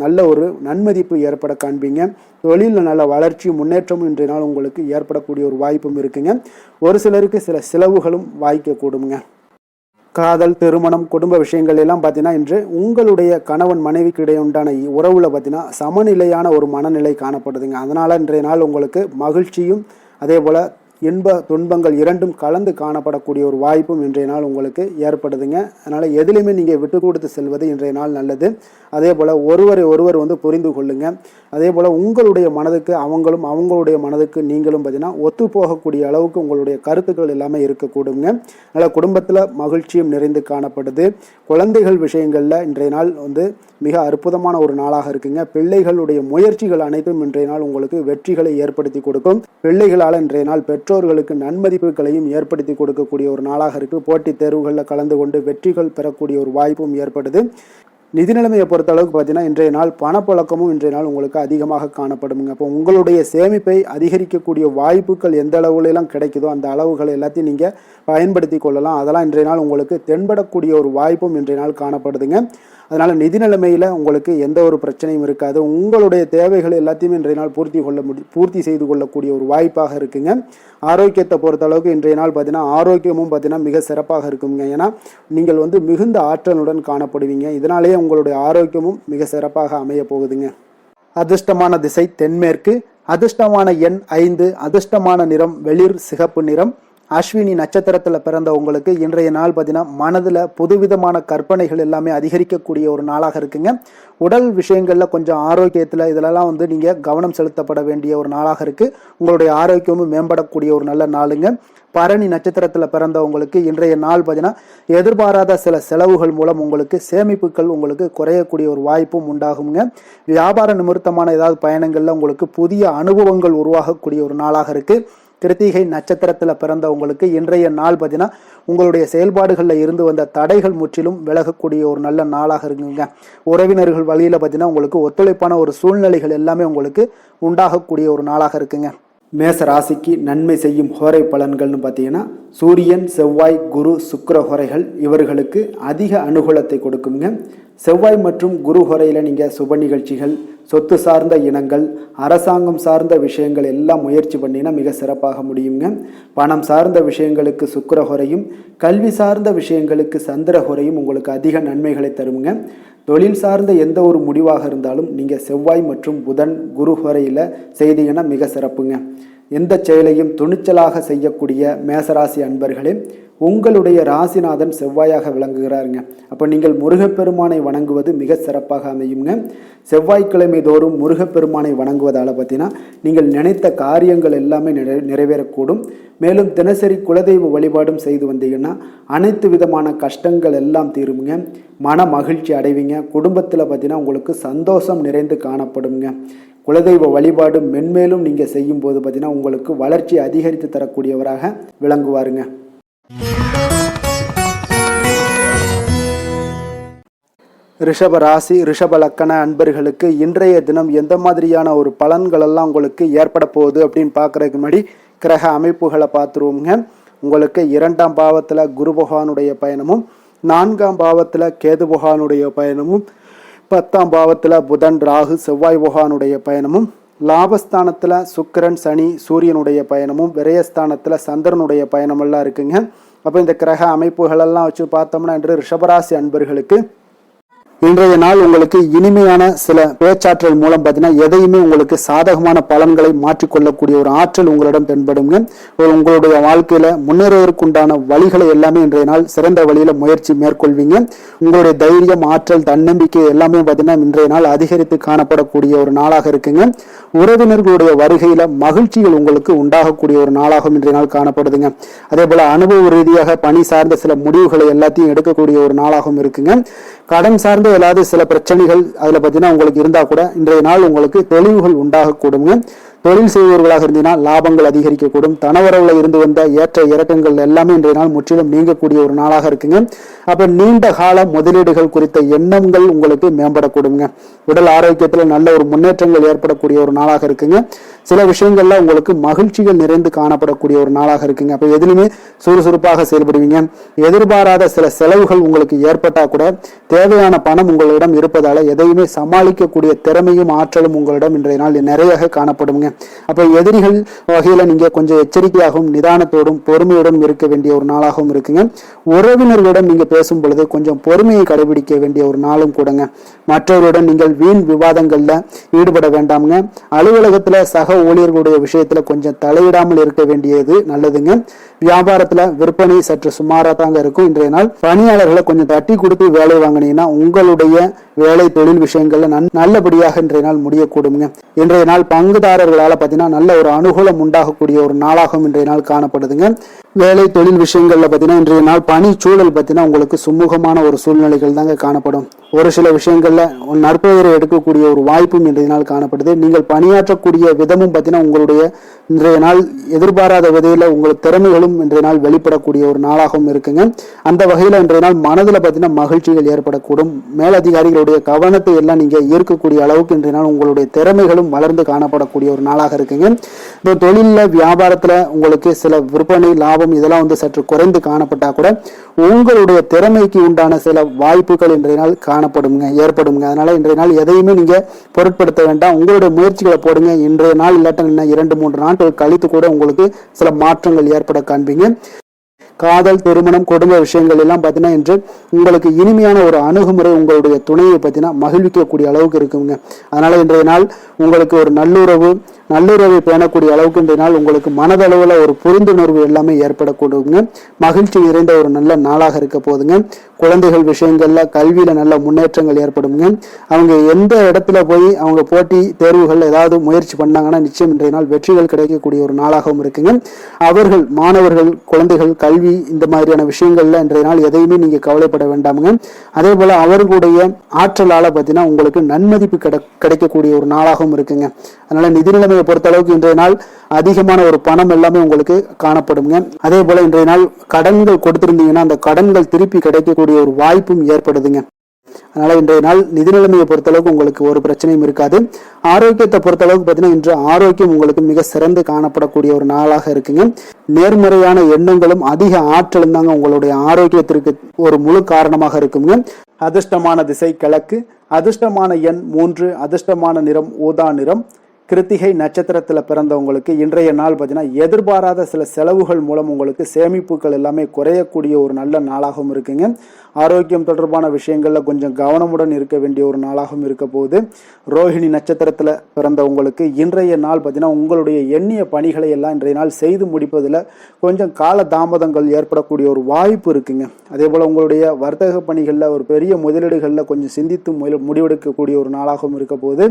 நல்ல ஒரு நன்மதிப்பு ஏற்பட காண்பீங்க. தொழிலில் நல்ல வளர்ச்சி முன்னேற்றமும் இன்றைய நாள் உங்களுக்கு ஏற்படக்கூடிய ஒரு வாய்ப்பும் இருக்குங்க. ஒரு சிலருக்கு சில செலவுகளும் வாய்க்கக்கூடுங்க. காதல், திருமணம், குடும்ப விஷயங்கள் எல்லாம் பார்த்தீங்கன்னா இன்று உங்களுடைய கணவன் மனைவிக்கு இடையே உண்டான உறவுல பார்த்தீங்கன்னா சமநிலையான ஒரு மனநிலை காணப்படுதுங்க. அதனால இன்றைய நாள் உங்களுக்கு மகிழ்ச்சியும் அதே போல இன்ப துன்பங்கள் இரண்டும் கலந்து காணப்படக்கூடிய ஒரு வாய்ப்பும் இன்றைய நாள் உங்களுக்கு ஏற்படுதுங்க. அதனால் எதிலையுமே நீங்கள் விட்டு கொடுத்து செல்வது இன்றைய நாள் நல்லது. அதே போல் ஒருவர் புரிந்து கொள்ளுங்க. அதே போல் உங்களுடைய மனதுக்கு அவங்களுடைய மனதுக்கு நீங்களும் பார்த்தீங்கன்னா ஒத்து போகக்கூடிய அளவுக்கு உங்களுடைய கருத்துக்கள் எல்லாமே இருக்கக்கூடுங்க. அதனால் குடும்பத்தில் மகிழ்ச்சியும் நிறைந்து காணப்படுது. குழந்தைகள் விஷயங்களில் இன்றைய நாள் மிக அற்புதமான ஒரு நாளாக இருக்குங்க. பிள்ளைகளுடைய முயற்சிகள் அனைத்தும் இன்றைய நாள் உங்களுக்கு வெற்றிகளை ஏற்படுத்தி கொடுக்கும். பிள்ளைகளால் இன்றைய நாள் பெற்றோர்களுக்கு நன்மதிப்புகளையும் ஏற்படுத்தி கொடுக்கக்கூடிய ஒரு நாளாக இருக்கு. போட்டித் தேர்வுகளில் கலந்து கொண்டு வெற்றிகள் பெறக்கூடிய ஒரு வாய்ப்பும் ஏற்படுது. நிதி நிலைமையை பொறுத்த அளவுக்கு பார்த்தீங்கன்னா இன்றைய நாள் பணப்புழக்கமும் இன்றைய நாள் உங்களுக்கு அதிகமாக காணப்படுங்க. அப்போ உங்களுடைய சேமிப்பை அதிகரிக்கக்கூடிய வாய்ப்புகள் எந்த அளவுலாம் கிடைக்குதோ அந்த அளவுகள் எல்லாத்தையும் நீங்கள் பயன்படுத்தி கொள்ளலாம். அதெல்லாம் இன்றைய நாள் உங்களுக்கு தென்படக்கூடிய ஒரு வாய்ப்பும் இன்றைய நாள் காணப்படுதுங்க. அதனால் நிதி நிலைமையில் உங்களுக்கு எந்த ஒரு பிரச்சனையும் இருக்காது. உங்களுடைய தேவைகள் எல்லாத்தையுமே இன்றைய நாள் பூர்த்தி செய்து கொள்ளக்கூடிய ஒரு வாய்ப்பாக இருக்குங்க. ஆரோக்கியத்தை பொறுத்த அளவுக்கு இன்றைய நாள் பார்த்தீங்கன்னா ஆரோக்கியமும் பார்த்தீங்கன்னா மிக சிறப்பாக இருக்குங்க. ஏன்னா நீங்கள் மிகுந்த ஆற்றலுடன் காணப்படுவீங்க. இதனாலேயே உங்களுடைய ஆரோக்கியமும் மிக சிறப்பாக அமைய போகுதுங்க. அதிர்ஷ்டமான திசை தென்மேற்கு. அதிர்ஷ்டமான எண் 5. அதிர்ஷ்டமான நிறம் வெளிர் சிகப்பு நிறம். அஸ்வினி நட்சத்திரத்தில் பிறந்த உங்களுக்கு இன்றைய நாள் பார்த்தீங்கன்னா மனதில் புதுவிதமான கற்பனைகள் எல்லாமே அதிகரிக்கக்கூடிய ஒரு நாளாக இருக்குங்க. உடல் விஷயங்களில் கொஞ்சம் ஆரோக்கியத்தில் இதிலெல்லாம் நீங்கள் கவனம் செலுத்தப்பட வேண்டிய ஒரு நாளாக இருக்குது. உங்களுடைய ஆரோக்கியமும் மேம்படக்கூடிய ஒரு நல்ல நாளுங்க. பரணி நட்சத்திரத்தில் பிறந்தவங்களுக்கு இன்றைய நாள் பார்த்தீங்கன்னா எதிர்பாராத சில செலவுகள் மூலம் உங்களுக்கு சேமிப்புகள் உங்களுக்கு குறையக்கூடிய ஒரு வாய்ப்பும் உண்டாகுங்க. வியாபார நிமித்தமான ஏதாவது பயணங்களில் உங்களுக்கு புதிய அனுபவங்கள் உருவாகக்கூடிய ஒரு நாளாக இருக்குது. கிருத்திகை நட்சத்திரத்தில் பிறந்தவங்களுக்கு இன்றைய நாள் பார்த்தீங்கன்னா உங்களுடைய செயல்பாடுகளில் இருந்து வந்த தடைகள் முற்றிலும் விலகக்கூடிய ஒரு நல்ல நாளாக இருக்குங்க. உறவினர்கள் வழியில் பார்த்தீங்கன்னா உங்களுக்கு ஒத்துழைப்பான ஒரு சூழ்நிலைகள் எல்லாமே உங்களுக்கு உண்டாகக்கூடிய ஒரு நாளாக இருக்குங்க. மேச ராசிக்கு நன்மை செய்யும் ஹோரை பலன்கள்னு பார்த்தீங்கன்னா சூரியன், செவ்வாய், குரு, சுக்கிர ஹோரைகள் இவர்களுக்கு அதிக அனுகூலத்தை கொடுக்குங்க. செவ்வாய் மற்றும் குரு ஹோரையில் நீங்கள் சுப நிகழ்ச்சிகள், சொத்து சார்ந்த இனங்கள், அரசாங்கம் சார்ந்த விஷயங்கள் எல்லாம் முயற்சி பண்ணினா மிக சிறப்பாக முடியுங்க. பணம் சார்ந்த விஷயங்களுக்கு சுக்கிர ஹோரையும், கல்வி சார்ந்த விஷயங்களுக்கு சந்திர ஹோரையும் உங்களுக்கு அதிக நன்மைகளை தருங்க. தொழில் சார்ந்த எந்த ஒரு முடிவாக இருந்தாலும் நீங்கள் செவ்வாய் மற்றும் புதன், குரு ஹோரையில் செய்தீங்கன்னா மிக சிறப்புங்க. எந்த செயலையும் துணிச்சலாக செய்யக்கூடிய மேசராசி அன்பர்களே, உங்களுடைய ராசிநாதன் செவ்வாயாக விளங்குகிறாருங்க. அப்போ நீங்கள் முருகப்பெருமானை வணங்குவது மிக சிறப்பாக அமையுங்க. செவ்வாய்க்கிழமை தோறும் முருகப்பெருமானை வணங்குவதால் பார்த்தீங்கன்னா நீங்கள் நினைத்த காரியங்கள் எல்லாமே நிறைவேறக்கூடும். மேலும் தினசரி குலதெய்வ வழிபாடும் செய்து வந்தீங்கன்னா அனைத்து விதமான கஷ்டங்கள் எல்லாம் தீருங்க. மன மகிழ்ச்சி அடைவீங்க. குடும்பத்தில் பார்த்தீங்கன்னா உங்களுக்கு சந்தோஷம் நிறைந்து காணப்படுங்க. குலதெய்வ வழிபாடு மென்மேலும் நீங்கள் செய்யும் போது பார்த்தீங்கன்னா உங்களுக்கு வளர்ச்சி அதிகரித்து தரக்கூடியவராக விளங்குவாருங்க. ரிஷப ராசி, ரிஷப லக்கண அன்பர்களுக்கு இன்றைய தினம் எந்த மாதிரியான ஒரு பலன்கள் எல்லாம் உங்களுக்கு ஏற்பட போகுது அப்படின்னு பார்க்கறதுக்கு முன்னாடி கிரக அமைப்புகளை பார்த்துருவோங்க. உங்களுக்கு 2ஆம் பாவத்தில் குரு பகவானுடைய பயணமும், 4ஆம் பாவத்தில் கேது பகவானுடைய பயணமும், 10ஆம் பாவத்தில் புதன், ராகு, செவ்வாய் பகவானுடைய பயணமும், லாபஸ்தானத்தில் சுக்கிரன், சனி, சூரியனுடைய பயணமும், விரயஸ்தானத்தில் சந்திரனுடைய பயணமெல்லாம் இருக்குங்க. அப்போ இந்த கிரக அமைப்புகளெல்லாம் வச்சு பார்த்தோம்னா இன்று ரிஷபராசி அன்பர்களுக்கு இன்றைய நாள் உங்களுக்கு இனிமையான சில பேச்சாற்றல் மூலம் பார்த்தீங்கன்னா எதையுமே உங்களுக்கு சாதகமான பலன்களை மாற்றிக்கொள்ளக்கூடிய ஒரு ஆற்றல் உங்களிடம் தென்படுங்க. உங்களுடைய வாழ்க்கையில முன்னேறுவதற்குண்டான வழிகளை எல்லாமே இன்றைய நாள் சிறந்த வழியில முயற்சி மேற்கொள்வீங்க. உங்களுடைய தைரியம், ஆற்றல், தன்னம்பிக்கை எல்லாமே பார்த்தீங்கன்னா இன்றைய நாள் அதிகரித்து காணப்படக்கூடிய ஒரு நாளாக இருக்குங்க. உறவினர்களுடைய வருகையில மகிழ்ச்சிகள் உங்களுக்கு உண்டாகக்கூடிய ஒரு நாளாகவும் இன்றைய நாள் காணப்படுதுங்க. அதே போல அனுபவ ரீதியாக பணி சார்ந்த சில முடிவுகளை எல்லாத்தையும் எடுக்கக்கூடிய ஒரு நாளாகவும் இருக்குங்க. கடன் சார்ந்த ஏதாவது சில பிரச்சனைகள் அதில் பார்த்தீங்கன்னா உங்களுக்கு இருந்தால் கூட இன்றைய நாள் உங்களுக்கு தெளிவுகள் உண்டாகக்கூடுங்க. தொழில் செய்பவர்களாக இருந்தீங்கன்னா லாபங்கள் அதிகரிக்கக்கூடும். தனவரவுல இருந்து வந்த ஏற்ற இறக்கங்கள் எல்லாமே இன்றைய நாள் முற்றிலும் நீங்கக்கூடிய ஒரு நாளாக இருக்குங்க. அப்ப நீண்ட கால முதலீடுகள் குறித்த எண்ணங்கள் உங்களுக்கு மேம்படக்கூடுங்க. உடல் ஆரோக்கியத்துல நல்ல ஒரு முன்னேற்றங்கள் ஏற்படக்கூடிய ஒரு நாளாக இருக்குங்க. சில விஷயங்கள்ல உங்களுக்கு மகிழ்ச்சிகள் நிறைந்து காணப்படக்கூடிய ஒரு நாளாக இருக்குங்க. அப்ப எதிலுமே சுறுசுறுப்பாக செயல்படுவீங்க. எதிர்பாராத சில செலவுகள் உங்களுக்கு ஏற்பட்டா கூட தேவையான பணம் உங்களிடம் இருப்பதால எதையுமே சமாளிக்கக்கூடிய திறமையும் ஆற்றலும் உங்களிடம் இன்றைய நாள் நிறைய காணப்படுங்க. அப்ப எதிரிகள் வகையில நீங்க கொஞ்சம் எச்சரிக்கையாகவும் நிதானத்தோடும் பொறுமையோடும் இருக்க வேண்டிய ஒரு நாளாகவும் இருக்குங்க. உறவினர்களிடம் நீங்க பேசும் பொழுது கொஞ்சம் பொறுமையை கடைபிடிக்க வேண்டிய ஒரு நாளும் கூடங்க. மற்றவருடன் நீங்கள் வீண் விவாதங்கள்ல ஈடுபட வேண்டாமுங்க. அலுவலகத்துல சக ஊழியர்களுடைய விஷயத்துல கொஞ்சம் தலையிடாமல் இருக்க வேண்டியது நல்லதுங்க. வியாபாரத்துல விற்பனை சற்று சுமாரா தாங்க இருக்கும். இன்றைய நாள் பணியாளர்களை கொஞ்சம் தட்டி கொடுத்து வேலை வாங்கினீங்கன்னா உங்களுடைய வேலை தொழில் விஷயங்கள்ல நல்லபடியாக இன்றைய நாள் முடியக்கூடுங்க. இன்றைய நாள் பங்குதாரர்களால பார்த்தீங்கன்னா நல்ல ஒரு அனுகூலம் உண்டாகக்கூடிய ஒரு நாளாகவும் இன்றைய நாள் காணப்படுதுங்க. வேலை தொழில் விஷயங்கள்ல பார்த்தீங்கன்னா இன்றைய நாள் பணி சூழல் பார்த்தீங்கன்னா உங்களுக்கு சுமூகமான ஒரு சூழ்நிலைகள் தாங்க காணப்படும். ஒரு சில விஷயங்கள்ல நற்பெயரை எடுக்கக்கூடிய ஒரு வாய்ப்பும் இன்றைய நாள் காணப்படுது. நீங்கள் பணியாற்றக்கூடிய விதமும் பார்த்தீங்கன்னா உங்களுடைய இன்றைய நாள் எதிர்பாராத விதையில உங்களுக்கு திறமைகளும் இன்றைய நாள் வெளிப்படக்கூடிய ஒரு நாளாகவும் இருக்குங்க. அந்த வகையில இன்றைய நாள் மனதில் பார்த்தீங்கன்னா மகிழ்ச்சிகள் ஏற்படக்கூடும். மேலதிகாரிகளுடைய கவனத்தை எல்லாம் நீங்க ஈர்க்கக்கூடிய அளவுக்கு இன்றைய நாள் உங்களுடைய திறமைகளும் வளர்ந்து காணப்படக்கூடிய ஒரு நாளாக இருக்குங்க. இந்த தொழில வியாபாரத்துல உங்களுக்கு சில விற்பனை லாபம் இதெல்லாம் சற்று குறைந்து காணப்பட்டா கூட உங்களுடைய திறமைக்கு உண்டான சில வாய்ப்புகள் இன்றைய நாள் ஏற்படுங்க. அதனால இன்றைய நாள் எதையுமே நீங்க பொருட்படுத்த வேண்டாம். உங்களுடைய முயற்சிகளை போடுங்க. இன்றைய நாள் இல்லாட்ட 2-3 நாட்கள் கழித்து கூட உங்களுக்கு சில மாற்றங்கள் ஏற்பட காண்பீங்க. காதல், திருமணம், குடும்ப விஷயங்கள் எல்லாம் பார்த்தீங்கன்னா இன்று உங்களுக்கு இனிமையான ஒரு அணுகுமுறை உங்களுடைய துணையை பார்த்தீங்கன்னா மகிழ்விக்கக்கூடிய அளவுக்கு இருக்குங்க. அதனால இன்றைய நாள் உங்களுக்கு ஒரு நல்லுறவை பேணக்கூடிய அளவுக்கு இன்றைய நாள் உங்களுக்கு மனதளவில் ஒரு புரிந்துணர்வு எல்லாமே ஏற்படக்கூடுங்க. மகிழ்ச்சி நிறைந்த ஒரு நல்ல நாளாக இருக்க போதுங்க. குழந்தைகள் விஷயங்கள்ல கல்வியில நல்ல முன்னேற்றங்கள் ஏற்படுங்க. அவங்க எந்த இடத்துல போய் அவங்க போட்டி தேர்வுகள் ஏதாவது முயற்சி பண்ணாங்கன்னா நிச்சயம் இன்றைய நாள் வெற்றிகள் கிடைக்கக்கூடிய ஒரு நாளாகவும் இருக்குங்க. அவர்கள் மாணவர்கள் குழந்தைகள் கல்வி இந்த மாதிரியான விஷயங்கள்ல இன்றைய நாள் எதையுமே நீங்க கவலைப்பட வேண்டாமுங்க. அதே போல அவர்களுடைய ஆற்றலால பார்த்தீங்கன்னா உங்களுக்கு நன்மதிப்பு கிடைக்கக்கூடிய ஒரு நாளாகவும் இருக்குங்க. அதனால நிதி நிலைமையை பொறுத்த அளவுக்கு இன்றைய நாள் அதிகமான ஒரு பணம் எல்லாமே உங்களுக்கு காணப்படுங்க. அதே போல இன்றைய நாள் கடன்கள் கொடுத்திருந்தீங்கன்னா அந்த கடன்கள் திருப்பி கிடைக்கக்கூடிய ஒரு வாய்ப்பும் ஏற்படுதுங்க. அதனால இன்றைய நாள் நிதி நிலைமையை பொறுத்தளவுக்கு உங்களுக்கு ஒரு பிரச்சனையும் இருக்காது. ஆரோக்கியத்தை பொறுத்தளவுக்கு பார்த்தீங்கன்னா இன்று ஆரோக்கியம் உங்களுக்கு மிக சிறந்து காணப்படக்கூடிய ஒரு நாளாக இருக்குங்க. நேர்மறையான எண்ணங்களும் அதிக ஆற்றலும் தாங்க உங்களுடைய ஆரோக்கியத்திற்கு ஒரு முழு காரணமாக இருக்குங்க. அதிர்ஷ்டமான திசை கிழக்கு, அதிர்ஷ்டமான எண் 3, அதிர்ஷ்டமான நிறம் ஊதா நிறம். கிருத்திகை நட்சத்திரத்துல பிறந்தவங்களுக்கு இன்றைய நாள் பார்த்தீங்கன்னா எதிர்பாராத சில செலவுகள் மூலம் உங்களுக்கு சேமிப்புகள் எல்லாமே குறையக்கூடிய ஒரு நல்ல நாளாகவும் இருக்குங்க. ஆரோக்கியம் தொடர்பான விஷயங்கள்ல கொஞ்சம் கவனமுடன் இருக்க வேண்டிய ஒரு நாளாகவும் இருக்க போகுது. ரோஹிணி நட்சத்திரத்துல பிறந்தவங்களுக்கு இன்றைய நாள் பார்த்தீங்கன்னா உங்களுடைய எண்ணிய பணிகளை எல்லாம் இன்றைய நாள் செய்து முடிப்பதில் கொஞ்சம் கால தாமதங்கள் ஏற்படக்கூடிய ஒரு வாய்ப்பு இருக்குங்க. அதே போல உங்களுடைய வர்த்தக பணிகளில் ஒரு பெரிய முதலீடுகளில் கொஞ்சம் சிந்தித்து முடிவெடுக்கக்கூடிய ஒரு நாளாகவும் இருக்க போகுது.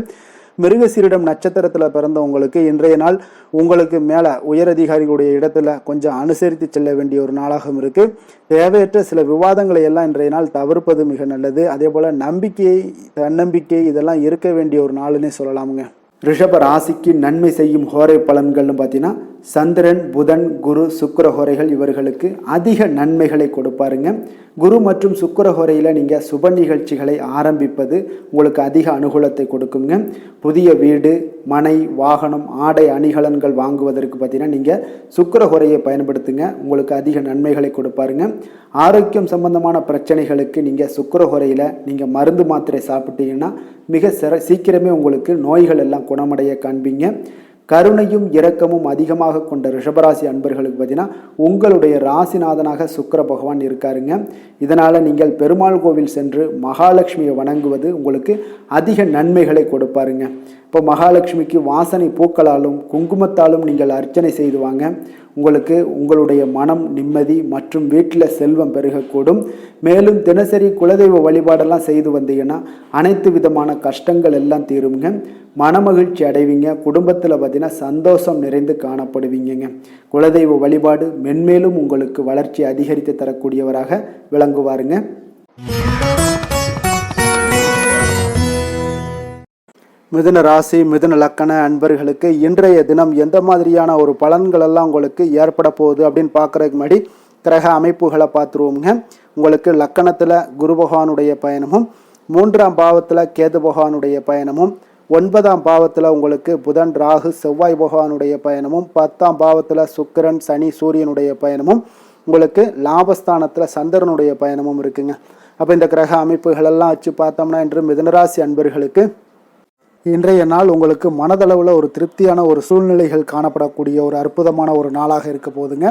மிருகசீரிடம் நட்சத்திரத்துல பிறந்தவங்களுக்கு இன்றைய நாள் உங்களுக்கு மேல உயரதிகாரிகளுடைய இடத்துல கொஞ்சம் அனுசரித்து செல்ல வேண்டிய ஒரு நாளாகவும் இருக்கு. தேவையற்ற சில விவாதங்களை எல்லாம் இன்றைய நாள் தவிர்ப்பது மிக நல்லது. அதே போல நம்பிக்கை, தன்னம்பிக்கை இதெல்லாம் இருக்க வேண்டிய ஒரு நாளுன்னே சொல்லலாமுங்க. ரிஷப ராசிக்கு நன்மை செய்யும் ஹோரை பலன்கள்னு பார்த்தீங்கன்னா சந்திரன், புதன், குரு, சுக்கிர ஹோரைகள் இவர்களுக்கு அதிக நன்மைகளை கொடுப்பாருங்க. குரு மற்றும் சுக்கிர ஹோரையில் நீங்கள் சுப நிகழ்ச்சிகளை ஆரம்பிப்பது உங்களுக்கு அதிக அனுகூலத்தை கொடுக்குங்க. புதிய வீடு, மனை, வாகனம், ஆடை அணிகலன்கள் வாங்குவதற்கு பார்த்தீங்கன்னா நீங்கள் சுக்கிர ஹோரையை பயன்படுத்துங்க. உங்களுக்கு அதிக நன்மைகளை கொடுப்பாருங்க. ஆரோக்கியம் சம்பந்தமான பிரச்சனைகளுக்கு நீங்கள் சுக்கிர ஹோரையில் நீங்கள் மருந்து மாத்திரை சாப்பிட்டீங்கன்னா மிக சீக்கிரமே உங்களுக்கு நோய்கள் எல்லாம் குணமடைய காண்பீங்க. கருணையும் இரக்கமும் அதிகமாக கொண்ட ரிஷபராசி அன்பர்களுக்கு பார்த்தீங்கன்னா உங்களுடைய ராசிநாதனாக சுக்கிர பகவான் இருக்காருங்க. இதனால் நீங்கள் பெருமாள் கோவில் சென்று மகாலட்சுமியை வணங்குவது உங்களுக்கு அதிக நன்மைகளை கொடுப்பாருங்க. இப்போ மகாலட்சுமிக்கு வாசனை பூக்களாலும் குங்குமத்தாலும் நீங்கள் அர்ச்சனை செய்து வாங்க. உங்களுக்கு உங்களுடைய மனம் நிம்மதி மற்றும் வீட்டில் செல்வம் பெருகக்கூடும். மேலும் தினசரி குலதெய்வ வழிபாடெல்லாம் செய்து வந்தீங்கன்னா அனைத்து விதமான கஷ்டங்கள் எல்லாம் தீருங்க. மனமகிழ்ச்சி அடைவீங்க. குடும்பத்தில் பார்த்தீங்கன்னா சந்தோஷம் நிறைந்து காணப்படுவீங்க. குலதெய்வ வழிபாடு மென்மேலும் உங்களுக்கு வளர்ச்சி அதிகரித்து தரக்கூடியவராக விளங்குவாருங்க. மிதுன ராசி மிதுன லக்கண அன்பர்களுக்கு இன்றைய தினம் எந்த மாதிரியான ஒரு பலன்கள் எல்லாம் உங்களுக்கு ஏற்பட போகுது அப்படின்னு பார்க்குறதுக்கு முன்னாடி கிரக அமைப்புகளை பார்த்துருவோங்க. உங்களுக்கு லக்கணத்தில் குரு பகவானுடைய பயணமும், 3ஆம் பாவத்தில் கேது பகவானுடைய பயணமும், 9ஆம் பாவத்தில் உங்களுக்கு புதன் ராகு செவ்வாய் பகவானுடைய பயணமும், 10ஆம் பாவத்தில் சுக்கிரன் சனி சூரியனுடைய பயணமும், உங்களுக்கு லாபஸ்தானத்தில் சந்திரனுடைய பயணமும் இருக்குங்க. அப்போ இந்த கிரக அமைப்புகள் எல்லாம் வச்சு பார்த்தோம்னா இன்று மிதுனராசி அன்பர்களுக்கு இன்றைய நாள் உங்களுக்கு மனதளவில் ஒரு திருப்தியான ஒரு சூழ்நிலைகள் காணப்படக்கூடிய ஒரு அற்புதமான ஒரு நாளாக இருக்க போதுங்க.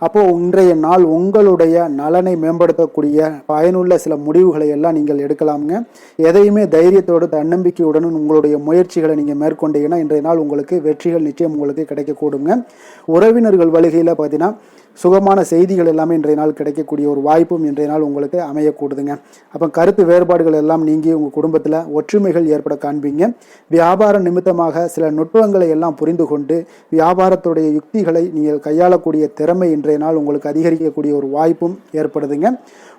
அப்போது இன்றைய நாள் உங்களுடைய நலனை மேம்படுத்தக்கூடிய பயனுள்ள சில முடிவுகளை எல்லாம் நீங்கள் எடுக்கலாமுங்க. எதையுமே தைரியத்தோடு தன்னம்பிக்கையுடன் உங்களுடைய முயற்சிகளை நீங்கள் மேற்கொண்டீங்கன்னா இன்றைய நாள் உங்களுக்கு வெற்றிகள் நிச்சயம் உங்களுக்கு கிடைக்கக்கூடுங்க. உறவினர்கள் வழிகையில் பார்த்தீங்கன்னா சுகமான செய்திகள் எல்லாமே இன்றைய நாள் கிடைக்கக்கூடிய ஒரு வாய்ப்பும் இன்றைய நாள் உங்களுக்கு அமையக்கூடுதுங்க. அப்போ கருத்து வேறுபாடுகள் எல்லாம் நீங்கி உங்கள் குடும்பத்தில் ஒற்றுமைகள் ஏற்பட காண்பீங்க. வியாபார நிமித்தமாக சில நுட்பங்களை எல்லாம் புரிந்து கொண்டு வியாபாரத்துடைய யுக்திகளை நீங்கள் கையாளக்கூடிய திறமை இன்றைய நாள் உங்களுக்கு அதிகரிக்கக்கூடிய ஒரு வாய்ப்பும் ஏற்படுதுங்க.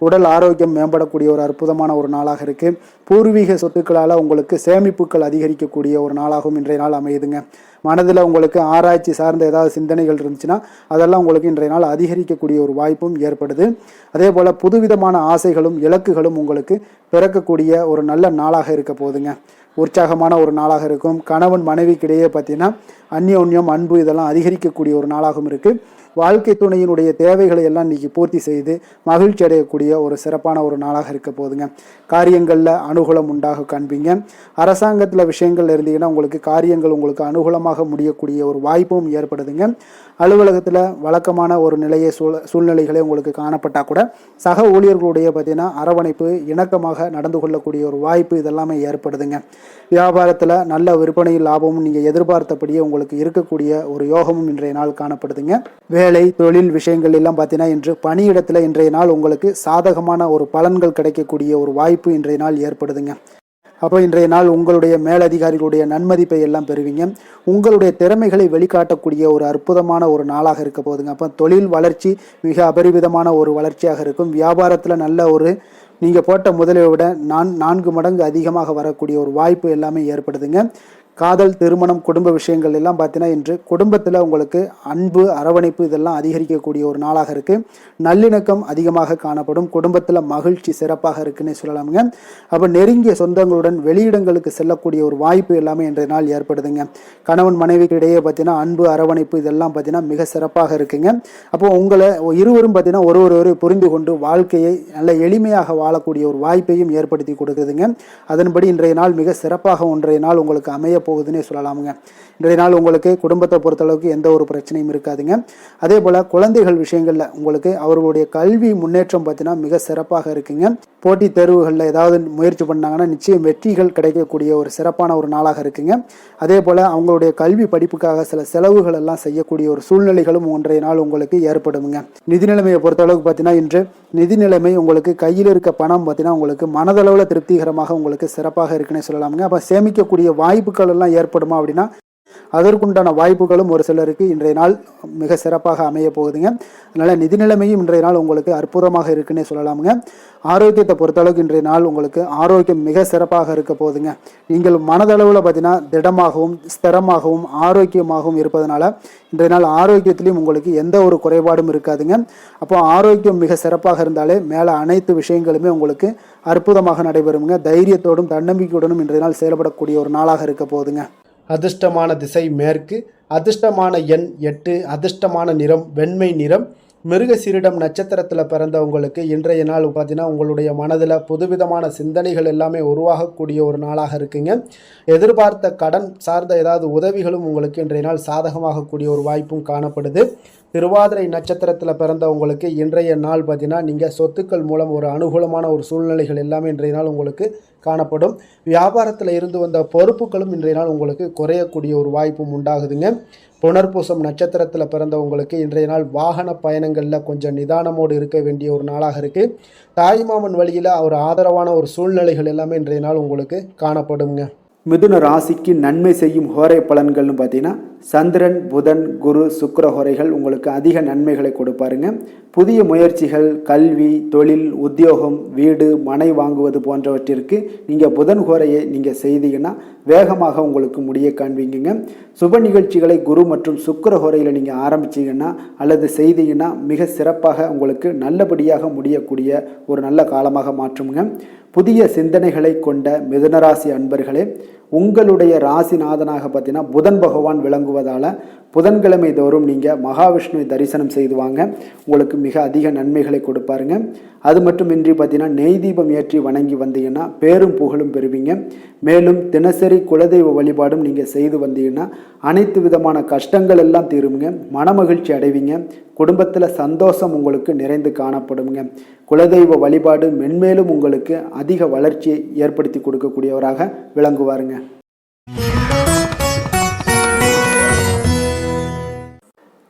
உடல் ஆரோக்கியம் மேம்படக்கூடிய ஒரு அற்புதமான ஒரு நாளாக இருக்குது. பூர்வீக சொத்துக்களால் உங்களுக்கு சேமிப்புகள் அதிகரிக்கக்கூடிய ஒரு நாளாகவும் இன்றைய நாள் அமையுதுங்க. மனதில் உங்களுக்கு ஆராய்ச்சி சார்ந்த ஏதாவது சிந்தனைகள் இருந்துச்சுன்னா அதெல்லாம் உங்களுக்கு இன்றைய நாள் அதிகரிக்கக்கூடிய ஒரு வாய்ப்பும் ஏற்படுது. அதே போல் புதுவிதமான ஆசைகளும் இலக்குகளும் உங்களுக்கு பிறக்கக்கூடிய ஒரு நல்ல நாளாக இருக்க போகுதுங்க. உற்சாகமான ஒரு நாளாக இருக்கும். கணவன் மனைவிக்கிடையே பார்த்தீங்கன்னா அந்யோன்யம் அன்பு இதெல்லாம் அதிகரிக்கக்கூடிய ஒரு நாளாகவும் இருக்குது. வாழ்க்கை துணையினுடைய தேவைகளை எல்லாம் இன்னைக்கு பூர்த்தி செய்து மகிழ்ச்சி அடையக்கூடிய ஒரு சிறப்பான ஒரு நாளாக இருக்க போதுங்க. காரியங்களில் அனுகூலம் உண்டாக காண்பீங்க. அரசாங்கத்தில் விஷயங்கள் இருந்தீங்கன்னா உங்களுக்கு காரியங்கள் உங்களுக்கு அனுகூலமாக முடியக்கூடிய ஒரு வாய்ப்பும் ஏற்படுதுங்க. அலுவலகத்தில் வழக்கமான ஒரு நிலையை சூழ்நிலைகளே உங்களுக்கு காணப்பட்டால் கூட சக ஊழியர்களுடைய பார்த்தீங்கன்னா அரவணைப்பு இணக்கமாக நடந்து கொள்ளக்கூடிய ஒரு வாய்ப்பு இதெல்லாமே ஏற்படுதுங்க. வியாபாரத்தில் நல்ல விற்பனை லாபமும் நீங்கள் எதிர்பார்த்தபடியே உங்களுக்கு இருக்கக்கூடிய ஒரு யோகமும் இன்றைய நாள் காணப்படுதுங்க. வேலை தொழில் விஷயங்கள் எல்லாம் பார்த்தீங்கன்னா இன்று பணியிடத்தில் இன்றைய நாள் உங்களுக்கு சாதகமான ஒரு பலன்கள் கிடைக்கக்கூடிய ஒரு வாய்ப்பு இன்றைய நாள் ஏற்படுதுங்க. அப்போ இன்றைய நாள் உங்களுடைய மேலதிகாரிகளுடைய நன்மதிப்பை எல்லாம் பெறுவீங்க. உங்களுடைய திறமைகளை வெளிக்காட்டக்கூடிய ஒரு அற்புதமான ஒரு நாளாக இருக்க போதுங்க. அப்போ தொழில் வளர்ச்சி மிக அபரிவிதமான ஒரு வளர்ச்சியாக இருக்கும். வியாபாரத்தில் நல்ல ஒரு நீங்கள் போட்ட முதலை விட 4 மடங்கு அதிகமாக வரக்கூடிய ஒரு வாய்ப்பு எல்லாமே ஏற்படுதுங்க. காதல் திருமணம் குடும்ப விஷயங்கள் எல்லாம் பார்த்தீங்கன்னா இன்று குடும்பத்தில் உங்களுக்கு அன்பு அரவணைப்பு இதெல்லாம் அதிகரிக்கக்கூடிய ஒரு நாளாக இருக்குது. நல்லிணக்கம் அதிகமாக காணப்படும். குடும்பத்தில் மகிழ்ச்சி சிறப்பாக இருக்குன்னு சொல்லலாமுங்க. அப்போ நெருங்கிய சொந்தங்களுடன் வெளியிடங்களுக்கு செல்லக்கூடிய ஒரு வாய்ப்பு எல்லாமே இன்றைய நாள் ஏற்படுதுங்க. கணவன் மனைவிக்கு இடையே பார்த்தீங்கன்னா அன்பு அரவணைப்பு இதெல்லாம் பார்த்தீங்கன்னா மிக சிறப்பாக இருக்குங்க. அப்போ உங்களை இருவரும் பார்த்தீங்கன்னா ஒரு புரிந்து கொண்டு வாழ்க்கையை நல்ல எளிமையாக வாழக்கூடிய ஒரு வாய்ப்பையும் ஏற்படுத்தி கொடுக்குதுங்க. அதன்படி இன்றைய நாள் மிக சிறப்பாக ஒன்றைய நாள் உங்களுக்கு அமைய போகுதுன்னே சொல்லலாமுங்க. இன்றைய நாள் உங்களுக்கு குடும்பத்தை பொறுத்தளவுக்கு எந்த ஒரு பிரச்சனையும் இருக்காதுங்க. அதே போல் குழந்தைகள் விஷயங்களில் உங்களுக்கு அவர்களுடைய கல்வி முன்னேற்றம் பார்த்தீங்கன்னா மிக சிறப்பாக இருக்குங்க. போட்டித் தேர்வுகளில் ஏதாவது முயற்சி பண்ணாங்கன்னா நிச்சயம் வெற்றிகள் கிடைக்கக்கூடிய ஒரு சிறப்பான ஒரு நாளாக இருக்குங்க. அதே போல் அவங்களுடைய கல்வி படிப்புக்காக சில செலவுகள் எல்லாம் செய்யக்கூடிய ஒரு சூழ்நிலைகளும் ஒன்றைய நாள் உங்களுக்கு ஏற்படுங்க. நிதி நிலைமையை பொறுத்தளவுக்கு பார்த்தீங்கன்னா இன்று நிதி நிலைமை உங்களுக்கு கையில் இருக்க பணம் பார்த்தீங்கன்னா உங்களுக்கு மனதளவில் திருப்திகரமாக உங்களுக்கு சிறப்பாக இருக்குன்னே சொல்லலாமுங்க. அப்போ சேமிக்கக்கூடிய வாய்ப்புகள் எல்லாம் ஏற்படுமா அப்படின்னா அதற்குண்டான வாய்ப்புகளும் ஒரு சிலருக்கு இன்றைய நாள் மிக சிறப்பாக அமைய போகுதுங்க. அதனால் நிதி நிலைமையும் இன்றைய நாள் உங்களுக்கு அற்புதமாக இருக்குன்னே சொல்லலாமுங்க. ஆரோக்கியத்தை பொறுத்தளவுக்கு இன்றைய நாள் உங்களுக்கு ஆரோக்கியம் மிக சிறப்பாக இருக்க போகுதுங்க. நீங்கள் மனதளவில் பார்த்தீங்கன்னா திடமாகவும் ஸ்திரமாகவும் ஆரோக்கியமாகவும் இருப்பதனால இன்றைய நாள் ஆரோக்கியத்திலையும் உங்களுக்கு எந்த ஒரு குறைபாடும் இருக்காதுங்க. அப்போ ஆரோக்கியம் மிக சிறப்பாக இருந்தாலே மேலே அனைத்து விஷயங்களுமே உங்களுக்கு அற்புதமாக நடைபெறுங்க. தைரியத்தோடும் தன்னம்பிக்கையுடனும் இன்றைய நாள் செயல்படக்கூடிய ஒரு நாளாக இருக்க போகுதுங்க. அதிர்ஷ்டமான திசை மேற்கு, அதிர்ஷ்டமான எண் 8, அதிர்ஷ்டமான நிறம் வெண்மை நிறம். மிருகசீரிடம் நட்சத்திரத்தில் பிறந்தவங்களுக்கு இன்றைய நாள் பார்த்தீங்கன்னா உங்களுடைய மனதில் புதுவிதமான சிந்தனைகள் எல்லாமே உருவாகக்கூடிய ஒரு நாளாக இருக்குங்க. எதிர்பார்த்த கடன் சார்ந்த ஏதாவது உதவிகளும் உங்களுக்கு இன்றைய நாள் சாதகமாகக்கூடிய ஒரு வாய்ப்பும் காணப்படுது. திருவாதிரை நட்சத்திரத்தில் பிறந்தவங்களுக்கு இன்றைய நாள் பார்த்தீங்கன்னா நீங்கள் சொத்துக்கள் மூலம் ஒரு அனுகூலமான ஒரு சூழ்நிலைகள் எல்லாமே இன்றைய நாள் உங்களுக்கு காணப்படும். வியாபாரத்தில் இருந்து வந்த பொறுப்புகளும் இன்றைய நாள் உங்களுக்கு குறையக்கூடிய ஒரு வாய்ப்பும் உண்டாகுதுங்க. புனர்பூசம் நட்சத்திரத்தில் பிறந்தவங்களுக்கு இன்றைய நாள் வாகன பயணங்களில் கொஞ்சம் நிதானமோடு இருக்க வேண்டிய ஒரு நாளாக இருக்குது. தாய்மாமன் வழியில் ஒரு ஆதரவான ஒரு சூழ்நிலைகள் எல்லாமே இன்றைய நாள் உங்களுக்கு காணப்படுங்க. மிதுன ராசிக்கு நன்மை செய்யும் ஹோரை பலன்கள்னு பார்த்தீங்கன்னா சந்திரன், புதன், குரு, சுக்கிர ஹோரைகள் உங்களுக்கு அதிக நன்மைகளை கொடுப்பாருங்க. புதிய முயற்சிகள், கல்வி, தொழில், உத்தியோகம், வீடு, மனை வாங்குவது போன்றவற்றிற்கு நீங்கள் புதன் ஹோரையை நீங்கள் செய்தீங்கன்னா வேகமாக உங்களுக்கு முடிய காண்பீங்க. சுப நிகழ்ச்சிகளை குரு மற்றும் சுக்கிர ஹோரையில் நீங்கள் ஆரம்பிச்சிங்கன்னா அல்லது செய்தீங்கன்னா மிக சிறப்பாக உங்களுக்கு நல்லபடியாக முடியக்கூடிய ஒரு நல்ல காலமாக மாற்றுங்க. புதிய சிந்தனைகளை கொண்ட மிதுனராசி அன்பர்களே, உங்களுடைய ராசிநாதனாக பார்த்தீங்கன்னா புதன் பகவான் விளங்குவதால் புதன்கிழமை தோறும் நீங்கள் மகாவிஷ்ணுவை தரிசனம் செய்து வாங்க. உங்களுக்கு மிக அதிக நன்மைகளை கொடுப்பாருங்க. அது மட்டுமின்றி பார்த்தீங்கன்னா நெய் தீபம் ஏற்றி வணங்கி வந்தீங்கன்னா பேரும் புகழும் பெறுவீங்க. மேலும் தினசரி குலதெய்வ வழிபாடும் நீங்கள் செய்து வந்தீங்கன்னா அனைத்து விதமான கஷ்டங்கள் எல்லாம் தீருங்க. மனமகிழ்ச்சி அடைவீங்க. குடும்பத்தில் சந்தோஷம் உங்களுக்கு நிறைந்து காணப்படுங்க. குலதெய்வ வழிபாடு மென்மேலும் உங்களுக்கு அதிக வளர்ச்சியை ஏற்படுத்தி கொடுக்கக்கூடியவராக விளங்குவாருங்க.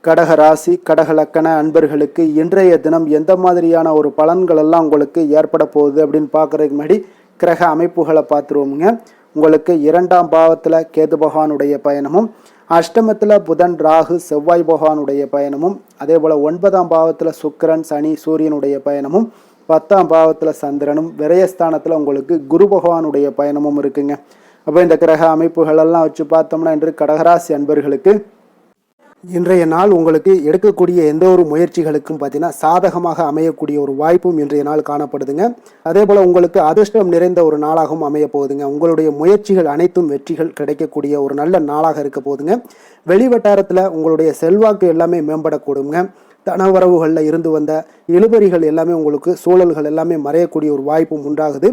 கடக ராசி, கடக லக்கண அன்பர்களுக்கு இன்றைய தினம் எந்த மாதிரியான ஒரு பலன்கள் எல்லாம் உங்களுக்கு ஏற்பட போகுது அப்படின்னு பார்க்குறதுக்கு முன்னாடி கிரக அமைப்புகளை பார்த்துருவோமுங்க. உங்களுக்கு 2ஆம் பாவத்தில் கேது பகவானுடைய பயணமும், அஷ்டமத்தில் புதன், ராகு, செவ்வாய் பகவானுடைய பயணமும், அதே போல் 9ஆம் பாவத்தில் சுக்கிரன், சனி, சூரியனுடைய பயணமும், 10ஆம் பாவத்தில் சந்திரனும், விரயஸ்தானத்தில் உங்களுக்கு குரு பகவானுடைய பயணமும் இருக்குங்க. அப்போ இந்த கிரக அமைப்புகளெல்லாம் வச்சு பார்த்தோம்னா இன்று கடகராசி அன்பர்களுக்கு இன்றைய நாள் உங்களுக்கு எடுக்கக்கூடிய எந்த ஒரு முயற்சிகளுக்கும் பார்த்தீங்கன்னா சாதகமாக அமையக்கூடிய ஒரு வாய்ப்பும் இன்றைய நாள் காணப்படுதுங்க. அதே போல் உங்களுக்கு அதிர்ஷ்டம் நிறைந்த ஒரு நாளாகவும் அமைய போகுதுங்க. உங்களுடைய முயற்சிகள் அனைத்தும் வெற்றிகள் கிடைக்கக்கூடிய ஒரு நல்ல நாளாக இருக்க போகுதுங்க. வெளிவட்டாரத்தில் உங்களுடைய செல்வாக்கு எல்லாமே மேம்படக்கூடுங்க. தனவரவுகளில் இருந்து வந்த இழுபறிகள் எல்லாமே உங்களுக்கு சூழல்கள் எல்லாமே மறையக்கூடிய ஒரு வாய்ப்பும் உண்டாகுது.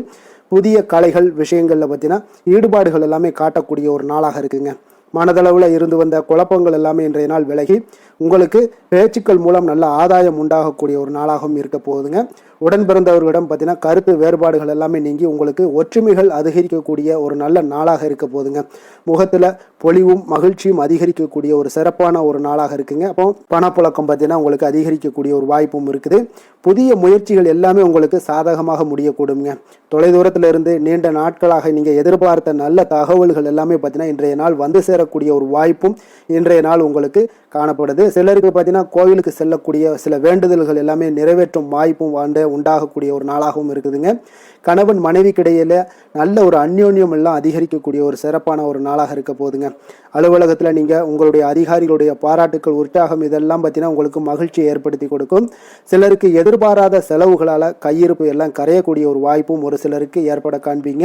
புதிய கலைகள் விஷயங்களில் பார்த்தீங்கன்னா ஈடுபாடுகள் எல்லாமே காட்டக்கூடிய ஒரு நாளாக இருக்குங்க. மனதளவில் இருந்து வந்த குழப்பங்கள் எல்லாமே இன்றைய நாள் விலகி உங்களுக்கு பேச்சுக்கள் மூலம் நல்ல ஆதாயம் உண்டாகக்கூடிய ஒரு நாளாகவும் இருக்க போகுதுங்க. உடன் பிறந்தவர்களிடம் பார்த்தீங்கன்னா கருத்து வேறுபாடுகள் எல்லாமே நீங்கி உங்களுக்கு ஒற்றுமைகள் அதிகரிக்கக்கூடிய ஒரு நல்ல நாளாக இருக்க போகுதுங்க. முகத்தில் பொலிவும் மகிழ்ச்சியும் அதிகரிக்கக்கூடிய ஒரு சிறப்பான ஒரு நாளாக இருக்குங்க. அப்போ பணப்புழக்கம் பார்த்தீங்கன்னா உங்களுக்கு அதிகரிக்கக்கூடிய ஒரு வாய்ப்பும் இருக்குது. புதிய முயற்சிகள் எல்லாமே உங்களுக்கு சாதகமாக முடியக்கூடுங்க. தொலைதூரத்தில் இருந்து நீண்ட நாட்களாக நீங்கள் எதிர்பார்த்த நல்ல தகவல்கள் எல்லாமே பார்த்தீங்கன்னா இன்றைய நாள் வந்து சேரக்கூடிய ஒரு வாய்ப்பும் இன்றைய நாள் உங்களுக்கு காணப்படுது. சிலருக்கு பார்த்தீங்கன்னா கோவிலுக்கு செல்லக்கூடிய சில வேண்டுதல்கள் எல்லாமே நிறைவேற்றும் வாய்ப்பும் உண்டாகக்கூடிய ஒரு நாளாகவும் இருக்குதுங்க. கணவன் மனைவிக்கிடையில நல்ல ஒரு அந்யோன்யம் எல்லாம் அதிகரிக்கக்கூடிய ஒரு சிறப்பான ஒரு நாளாக இருக்க போகுதுங்க. அலுவலகத்தில் நீங்கள் உங்களுடைய அதிகாரிகளுடைய பாராட்டுக்கள், உற்சாகம் இதெல்லாம் பார்த்தீங்கன்னா உங்களுக்கு மகிழ்ச்சியை ஏற்படுத்தி கொடுக்கும். சிலருக்கு எதிர்பாராத செலவுகளால் கையிருப்பு எல்லாம் கரையக்கூடிய ஒரு வாய்ப்பும் ஒரு சிலருக்கு ஏற்பட காண்பீங்க.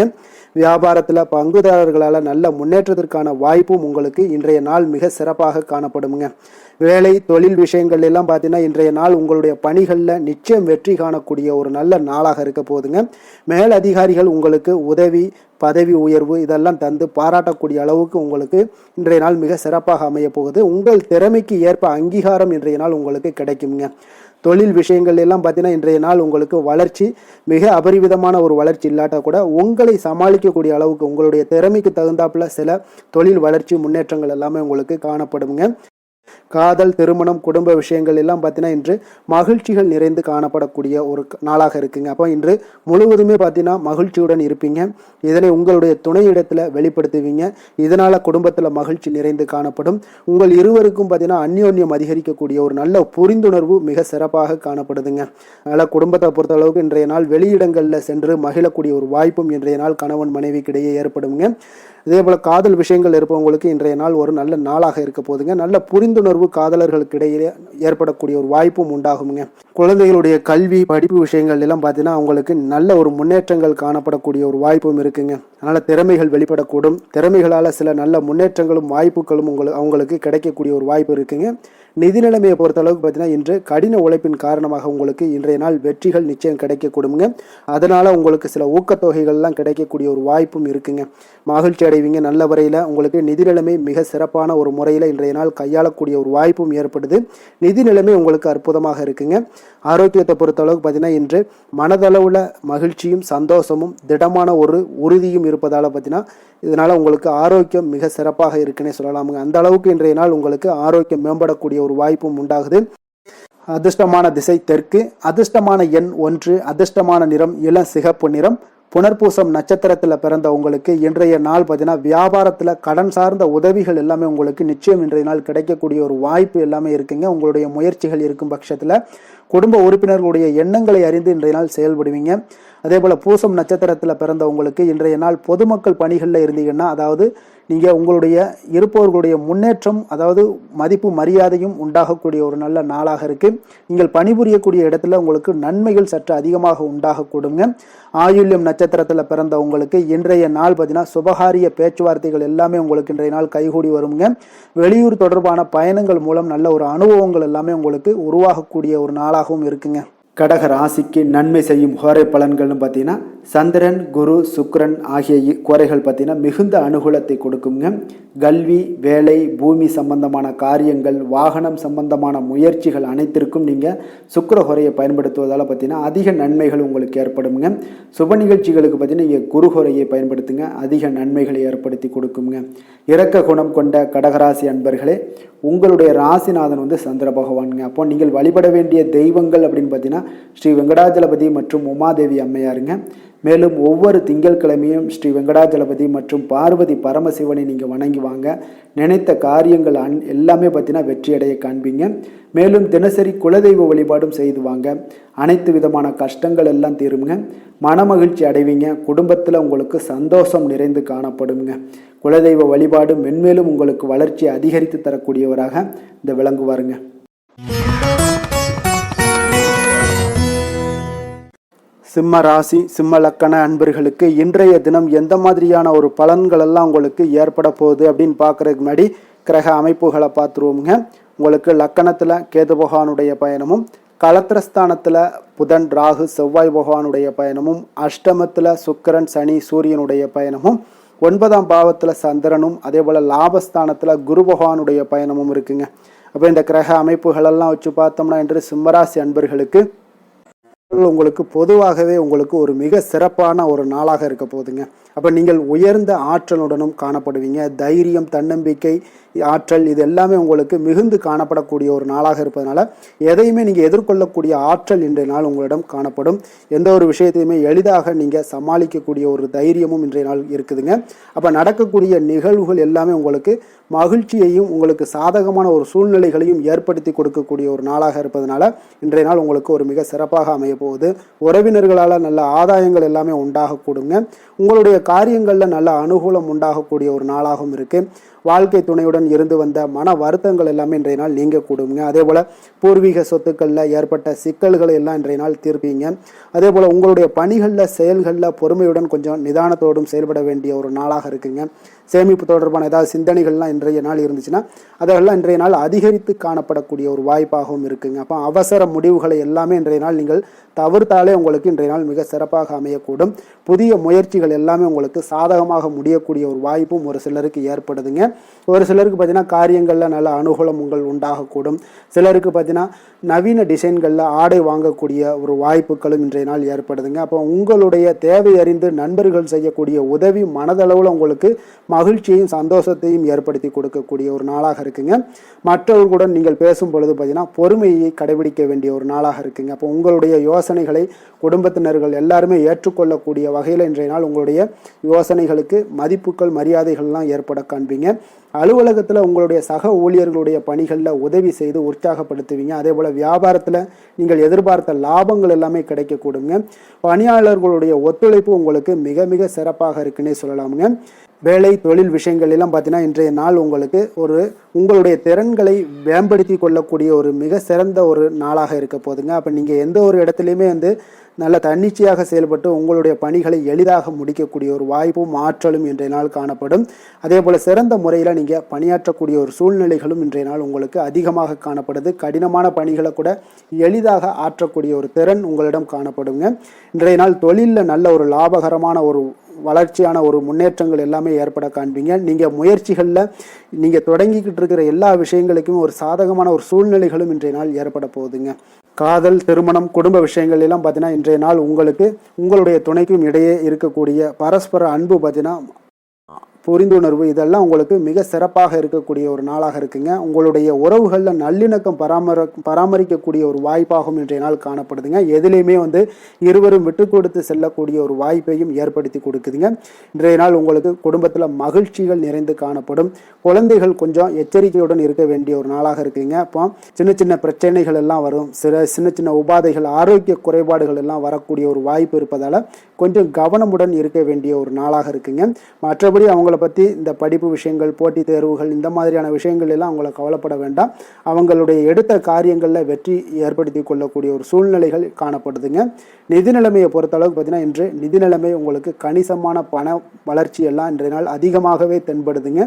வியாபாரத்தில் பங்குதாரர்களால் நல்ல முன்னேற்றத்திற்கான வாய்ப்பும் உங்களுக்கு இன்றைய நாள் மிக சிறப்பாக காணப்படுங்க. வேலை தொழில் விஷயங்கள் எல்லாம் பார்த்தீங்கன்னா இன்றைய நாள் உங்களுடைய பணிகளில் நிச்சயம் வெற்றி காணக்கூடிய ஒரு நல்ல நாளாக இருக்க போகுதுங்க. மேல் அதிகாரிகள் உங்களுக்கு உதவி, பதவி உயர்வு இதெல்லாம் தந்து பாராட்டக்கூடிய அளவுக்கு உங்களுக்கு இன்றைய நாள் மிக சிறப்பாக அமைய போகுது. உங்கள் திறமைக்கு ஏற்ப அங்கீகாரம் இன்றைய நாள் உங்களுக்கு கிடைக்குங்க. தொழில் விஷயங்கள் எல்லாம் பார்த்தீங்கன்னா இன்றைய நாள் உங்களுக்கு வளர்ச்சி மிக அபரிவிதமான ஒரு வளர்ச்சி இல்லாட்டா கூட உங்களை சமாளிக்கக்கூடிய அளவுக்கு உங்களுடைய திறமைக்கு தகுந்தாப்புல சில தொழில் வளர்ச்சி முன்னேற்றங்கள் எல்லாமே உங்களுக்கு காணப்படுங்க. காதல், திருமணம், குடும்ப விஷயங்கள் எல்லாம் பார்த்தீங்கன்னா இன்று மகிழ்ச்சிகள் நிறைந்து காணப்படக்கூடிய ஒரு நாளாக இருக்குங்க. அப்போ இன்று முழுவதுமே பார்த்தீங்கன்னா மகிழ்ச்சியுடன் இருப்பீங்க. இதனை உங்களுடைய துணை இடத்துல வெளிப்படுத்துவீங்க. இதனால குடும்பத்தில் மகிழ்ச்சி நிறைந்து காணப்படும். உங்கள் இருவருக்கும் பார்த்தீங்கன்னா அந்யோன்யம் அதிகரிக்கக்கூடிய ஒரு நல்ல புரிந்துணர்வு மிக சிறப்பாக காணப்படுதுங்க. அதனால் குடும்பத்தை பொறுத்த அளவுக்கு இன்றைய நாள் வெளியிடங்களில் சென்று மகிழக்கூடிய ஒரு வாய்ப்பும் இன்றைய நாள் கணவன் மனைவிக்கிடையே ஏற்படுங்க. இதே போல் காதல் விஷயங்கள் இருப்பவங்களுக்கு இன்றைய நாள் ஒரு நல்ல நாளாக இருக்க போதுங்க. நல்ல புரிந்துணர்வு காதலர்களுக்கு இடையே ஏற்படக்கூடிய ஒரு வாய்ப்பும் உண்டாகுங்க. குழந்தைகளுடைய கல்வி படிப்பு விஷயங்கள் எல்லாம் பார்த்தீங்கன்னா அவங்களுக்கு நல்ல ஒரு முன்னேற்றங்கள் காணப்படக்கூடிய ஒரு வாய்ப்பும் இருக்குங்க. அதனால் திறமைகள் வெளிப்படக்கூடும். திறமைகளால் சில நல்ல முன்னேற்றங்களும் வாய்ப்புகளும் அவங்களுக்கு கிடைக்கக்கூடிய ஒரு வாய்ப்பு இருக்குங்க. நிதி நிலைமையை பொறுத்த அளவுக்கு பார்த்தீங்கன்னா இன்று கடின உழைப்பின் காரணமாக உங்களுக்கு இன்றைய நாள் வெற்றிகள் நிச்சயம் கிடைக்கக்கூடுங்க. அதனால உங்களுக்கு சில ஊக்கத்தொகைகள்லாம் கிடைக்கக்கூடிய ஒரு வாய்ப்பும் இருக்குங்க. மகிழ்ச்சி அடைவீங்க. நல்ல வரையில் உங்களுக்கு நிதி நிலைமை மிக சிறப்பான ஒரு முறையில் இன்றைய நாள் கையாளக்கூடிய ஒரு வாய்ப்பும் ஏற்படுது. நிதி நிலைமை உங்களுக்கு அற்புதமாக இருக்குங்க. ஆரோக்கியத்தை பொறுத்த அளவுக்கு பார்த்தீங்கன்னா இன்று மனதளவில் மகிழ்ச்சியும் சந்தோஷமும் திடமான ஒரு உறுதியும் இருப்பதால் பார்த்தீங்கன்னா இதனால் உங்களுக்கு ஆரோக்கியம் மிக சிறப்பாக இருக்குன்னே சொல்லலாமுங்க. அந்த அளவுக்கு இன்றைய நாள் உங்களுக்கு ஆரோக்கியம் மேம்படக்கூடிய ஒரு வாய்ப்பும் உண்டாகுது. அதிர்ஷ்டமான திசை தெற்கு, அதிர்ஷ்டமான எண் 1, அதிர்ஷ்டமான நிறம் இளம் சிகப்பு நிறம், புனர்பூசம் நட்சத்திரத்தில் பிறந்த உங்களுக்கு இன்றைய நாள் பார்த்தீங்கன்னா வியாபாரத்தில் கடன் சார்ந்த உதவிகள் எல்லாமே உங்களுக்கு நிச்சயம் இன்றைய நாள் கிடைக்கக்கூடிய ஒரு வாய்ப்பு எல்லாமே இருக்குங்க. உங்களுடைய முயற்சிகள் இருக்கும் பட்சத்தில் குடும்ப உறுப்பினர்களுடைய எண்ணங்களை அறிந்து இன்றைய நாள் செயல்படுவீங்க. அதே போல் பூசம் நட்சத்திரத்தில் பிறந்த உங்களுக்கு இன்றைய நாள் பொதுமக்கள் பணிகளில் இருந்தீங்கன்னா, அதாவது நீங்கள் உங்களுடைய இருப்பவர்களுடைய முன்னேற்றம், அதாவது மதிப்பு மரியாதையும் உண்டாகக்கூடிய ஒரு நல்ல நாளாக இருக்குது. நீங்கள் பணிபுரியக்கூடிய இடத்துல உங்களுக்கு நன்மைகள் சற்று அதிகமாக உண்டாகக்கூடுங்க. ஆயுள்யம் நட்சத்திரத்தில் பிறந்த உங்களுக்கு இன்றைய நாள் பார்த்தீங்கன்னா சுபகாரிய பேச்சுவார்த்தைகள் எல்லாமே உங்களுக்கு இன்றைய நாள் கைகூடி வருங்க. வெளியூர் தொடர்பான பயணங்கள் மூலம் நல்ல ஒரு அனுபவங்கள் எல்லாமே உங்களுக்கு உருவாகக்கூடிய ஒரு நாளாகவும் இருக்குங்க. கடக ராசிக்கு நன்மை செய்யும் கோரை பலன்கள்னு பார்த்தீங்கன்னா சந்திரன், குரு, சுக்கிரன் ஆகிய கோரைகள் பார்த்தீங்கன்னா மிகுந்த அனுகூலத்தை கொடுக்குங்க. கல்வி, வேலை, பூமி சம்பந்தமான காரியங்கள், வாகனம் சம்பந்தமான முயற்சிகள் அனைத்திற்கும் நீங்கள் சுக்கிர ஹோரையை பயன்படுத்துவதால் பார்த்தீங்கன்னா அதிக நன்மைகள் உங்களுக்கு ஏற்படுங்க. சுப நிகழ்ச்சிகளுக்கு பார்த்தீங்கன்னா நீங்கள் குரு ஹோரையை பயன்படுத்துங்க, அதிக நன்மைகளை ஏற்படுத்தி கொடுக்குங்க. இரக்க குணம் கொண்ட கடகராசி அன்பர்களே, உங்களுடைய ராசிநாதன் சந்திர பகவானுங்க. அப்போ நீங்கள் வழிபட வேண்டிய தெய்வங்கள் அப்படின்னு பார்த்தீங்கன்னா ஸ்ரீ வெங்கடாஜலபதி மற்றும் உமாதேவி அம்மையாருங்க. மேலும் ஒவ்வொரு திங்கட்கிழமையும் ஸ்ரீ வெங்கடாஜலபதி மற்றும் பார்வதி பரமசிவனை நீங்கள் வணங்கி வாங்க. நினைத்த காரியங்கள் எல்லாமே பார்த்தீங்கன்னா வெற்றியடைய காண்பீங்க. மேலும் தினசரி குலதெய்வ வழிபாடும் செய்து வாங்க. அனைத்து விதமான கஷ்டங்கள் எல்லாம் தீருங்க. மனமகிழ்ச்சி அடைவீங்க. குடும்பத்தில் உங்களுக்கு சந்தோஷம் நிறைந்து காணப்படுங்க. குலதெய்வ வழிபாடு மென்மேலும் உங்களுக்கு வளர்ச்சி அதிகரித்து தரக்கூடியவராக இந்த விளங்குவாருங்க. சிம்ம ராசி, சிம்ம லக்கண அன்பர்களுக்கு இன்றைய தினம் எந்த மாதிரியான ஒரு பலன்கள் எல்லாம் உங்களுக்கு ஏற்பட போகுது அப்படின்னு பார்க்கறதுக்கு முன்னாடி கிரக அமைப்புகளை பார்த்துருவோங்க. உங்களுக்கு லக்கணத்தில் கேது பகவானுடைய பயணமும், களத்திரஸ்தானத்தில் புதன், ராகு, செவ்வாய் பகவானுடைய பயணமும், அஷ்டமத்தில் சுக்கிரன், சனி, சூரியனுடைய பயணமும், 9ஆம் பாவத்தில் சந்திரனும், அதே போல் லாபஸ்தானத்தில் குரு பகவானுடைய பயணமும் இருக்குங்க. அப்போ இந்த கிரக அமைப்புகளெல்லாம் வச்சு பார்த்தோம்னா இன்று சிம்மராசி அன்பர்களுக்கு உங்களுக்கு பொதுவாகவே உங்களுக்கு ஒரு மிக சிறப்பான ஒரு நாளாக இருக்க போகுதுங்க. அப்போ நீங்கள் உயர்ந்த ஆற்றலுடனும் காணப்படுவீங்க. தைரியம், தன்னம்பிக்கை, ஆற்றல் இது எல்லாமே உங்களுக்கு மிகுந்து காணப்படக்கூடிய ஒரு நாளாக இருப்பதனால எதையுமே நீங்கள் எதிர்கொள்ளக்கூடிய ஆற்றல் இன்றைய நாள் உங்களிடம் காணப்படும். எந்த ஒரு விஷயத்தையுமே எளிதாக நீங்கள் சமாளிக்கக்கூடிய ஒரு தைரியமும் இன்றைய நாள் இருக்குதுங்க. அப்போ நடக்கக்கூடிய நிகழ்வுகள் எல்லாமே உங்களுக்கு மகிழ்ச்சியையும் உங்களுக்கு சாதகமான ஒரு சூழ்நிலைகளையும் ஏற்படுத்தி கொடுக்கக்கூடிய ஒரு நாளாக இருப்பதனால இன்றைய நாள் உங்களுக்கு ஒரு மிக சிறப்பாக அமைய போகுது. உறவினர்களால் நல்ல ஆதாயங்கள் எல்லாமே உண்டாகக்கூடுங்க. உங்களுடைய காரியங்களில் நல்ல அனுகூலம் உண்டாகக்கூடிய ஒரு நாளாகவும் இருக்குது. வாழ்க்கை துணையுடன் இருந்து வந்த மன வருத்தங்கள் எல்லாமே இன்றைய நாள் நீங்கக்கூடுங்க. அதே போல் பூர்வீக சொத்துக்களில் ஏற்பட்ட சிக்கல்களை எல்லாம் இன்றைய நாள் தீர்ப்பீங்க. அதே போல் உங்களுடைய பணிகளில், செயல்களில் பொறுமையுடன் கொஞ்சம் நிதானத்தோடும் செயல்பட வேண்டிய ஒரு நாளாக இருக்குங்க. சேமிப்பு தொடர்பான ஏதாவது சிந்தனைகள்லாம் இன்றைய நாள் இருந்துச்சுன்னா அதெல்லாம் இன்றைய நாள் அதிகரித்து காணப்படக்கூடிய ஒரு வாய்ப்பாகவும் இருக்குங்க. அப்போ அவசர முடிவுகளை எல்லாமே இன்றைய நாள் நீங்கள் தவிர்த்தாலே உங்களுக்கு இன்றைய நாள் மிக சிறப்பாக அமையக்கூடும். புதிய முயற்சிகள் எல்லாமே உங்களுக்கு சாதகமாக முடியக்கூடிய ஒரு வாய்ப்பும் ஒரு சிலருக்கு ஏற்படுதுங்க. ஒரு சிலருக்கு பார்த்தீங்கன்னா காரியங்களில் நல்ல அனுகூலம் உங்கள் உண்டாகக்கூடும். சிலருக்கு பார்த்தீங்கன்னா நவீன டிசைன்களில் ஆடை வாங்கக்கூடிய ஒரு வாய்ப்புகளும் இன்றைய நாள் ஏற்படுதுங்க. அப்போ உங்களுடைய தேவை அறிந்து நண்பர்கள் செய்யக்கூடிய உதவி மனதளவில் உங்களுக்கு மகிழ்ச்சியையும் சந்தோஷத்தையும் ஏற்படுத்தி கொடுக்கக்கூடிய ஒரு நாளாக இருக்குங்க. மற்றவர்களுடன் நீங்கள் பேசும் பொழுது பார்த்தீங்கன்னா பொறுமையை கடைபிடிக்க வேண்டிய ஒரு நாளாக இருக்குங்க. அப்போ உங்களுடைய யோசனைகளை குடும்பத்தினர்கள் எல்லாருமே ஏற்றுக்கொள்ளக்கூடிய வகையில் இன்றைய நாள் உங்களுடைய யோசனைகளுக்கு மதிப்புகள், மரியாதைகள்லாம் ஏற்பட காண்பீங்க. அலுவலகத்தில் உங்களுடைய சக ஊழியர்களுடைய பணிகளில் உதவி செய்து உற்சாகப்படுத்துவீங்க. அதே போல் வியாபாரத்தில் நீங்கள் எதிர்பார்த்த லாபங்கள் எல்லாமே கிடைக்கக்கூடுங்க. பணியாளர்களுடைய ஒத்துழைப்பு உங்களுக்கு மிக மிக சிறப்பாக இருக்குன்னே சொல்லலாமுங்க. வேலை, தொழில் விஷயங்கள் எல்லாம் பார்த்தீங்கன்னா இன்றைய நாள் உங்களுக்கு உங்களுடைய திறன்களை மேம்படுத்தி கொள்ளக்கூடிய ஒரு மிக சிறந்த ஒரு நாளாக இருக்க போதுங்க. அப்போ நீங்கள் எந்த ஒரு இடத்துலையுமே நல்ல தன்னிச்சையாக செயல்பட்டு உங்களுடைய பணிகளை எளிதாக முடிக்கக்கூடிய ஒரு வாய்ப்பும் ஆற்றலும் இன்றைய நாள் காணப்படும். அதே போல் சிறந்த முறையில் நீங்கள் பணியாற்றக்கூடிய ஒரு சூழ்நிலைகளும் இன்றைய நாள் உங்களுக்கு அதிகமாக காணப்படுது. கடினமான பணிகளை கூட எளிதாக ஆற்றக்கூடிய ஒரு திறன் உங்களிடம் காணப்படுங்க. இன்றைய நாள் தொழிலில் நல்ல ஒரு லாபகரமான ஒரு வளர்ச்சியான ஒரு முன்னேற்றங்கள் எல்லாமே ஏற்பட காண்பீங்க. நீங்கள் முயற்சிகளில் நீங்கள் தொடங்கிக்கிட்டு இருக்கிற எல்லா விஷயங்களுக்கும் ஒரு சாதகமான ஒரு சூழ்நிலைகளும் இன்றைய நாள் ஏற்பட போகுதுங்க. காதல், திருமணம், குடும்ப விஷயங்கள் எல்லாம் பார்த்தீங்கன்னா இன்றைய நாள் உங்களுக்கு உங்களுடைய துணைக்கும் இடையே இருக்கக்கூடிய பரஸ்பர அன்பு பார்த்தீங்கன்னா புரிந்துணர்வு இதெல்லாம் உங்களுக்கு மிக சிறப்பாக இருக்கக்கூடிய ஒரு நாளாக இருக்குங்க. உங்களுடைய உறவுகளில் நல்லிணக்கம் பராமரிக்கக்கூடிய ஒரு வாய்ப்பாகவும் இன்றைய நாள் காணப்படுதுங்க. எதுலேயுமே இருவரும் விட்டு கொடுத்து செல்லக்கூடிய ஒரு வாய்ப்பையும் ஏற்படுத்தி கொடுக்குதுங்க. இன்றைய நாள் உங்களுக்கு குடும்பத்தில் மகிழ்ச்சிகள் நிறைந்து காணப்படும். குழந்தைகள் கொஞ்சம் எச்சரிக்கையுடன் இருக்க வேண்டிய ஒரு நாளாக இருக்குங்க. அப்போ சின்ன சின்ன பிரச்சனைகள் எல்லாம் வரும், சின்ன சின்ன உபாதைகள், ஆரோக்கிய குறைபாடுகள் எல்லாம் வரக்கூடிய ஒரு வாய்ப்பு இருப்பதால் கொஞ்சம் கவனமுடன் இருக்க வேண்டிய ஒரு நாளாக இருக்குங்க. மற்றபடி அவங்கள பற்றி இந்த படிப்பு விஷயங்கள், போட்டித் தேர்வுகள், இந்த மாதிரியான விஷயங்கள் எல்லாம் அவங்கள கவலைப்பட வேண்டாம். அவங்களுடைய எடுத்த காரியங்களில் வெற்றி ஏற்படுத்தி கொள்ளக்கூடிய ஒரு சூழ்நிலைகள் காணப்படுதுங்க. நிதி நிலைமையை பொறுத்தளவுக்கு பார்த்தீங்கன்னா இன்று நிதி நிலைமை உங்களுக்கு கணிசமான பண வளர்ச்சி எல்லாம் இன்றைய நாள் அதிகமாகவே தென்படுதுங்க.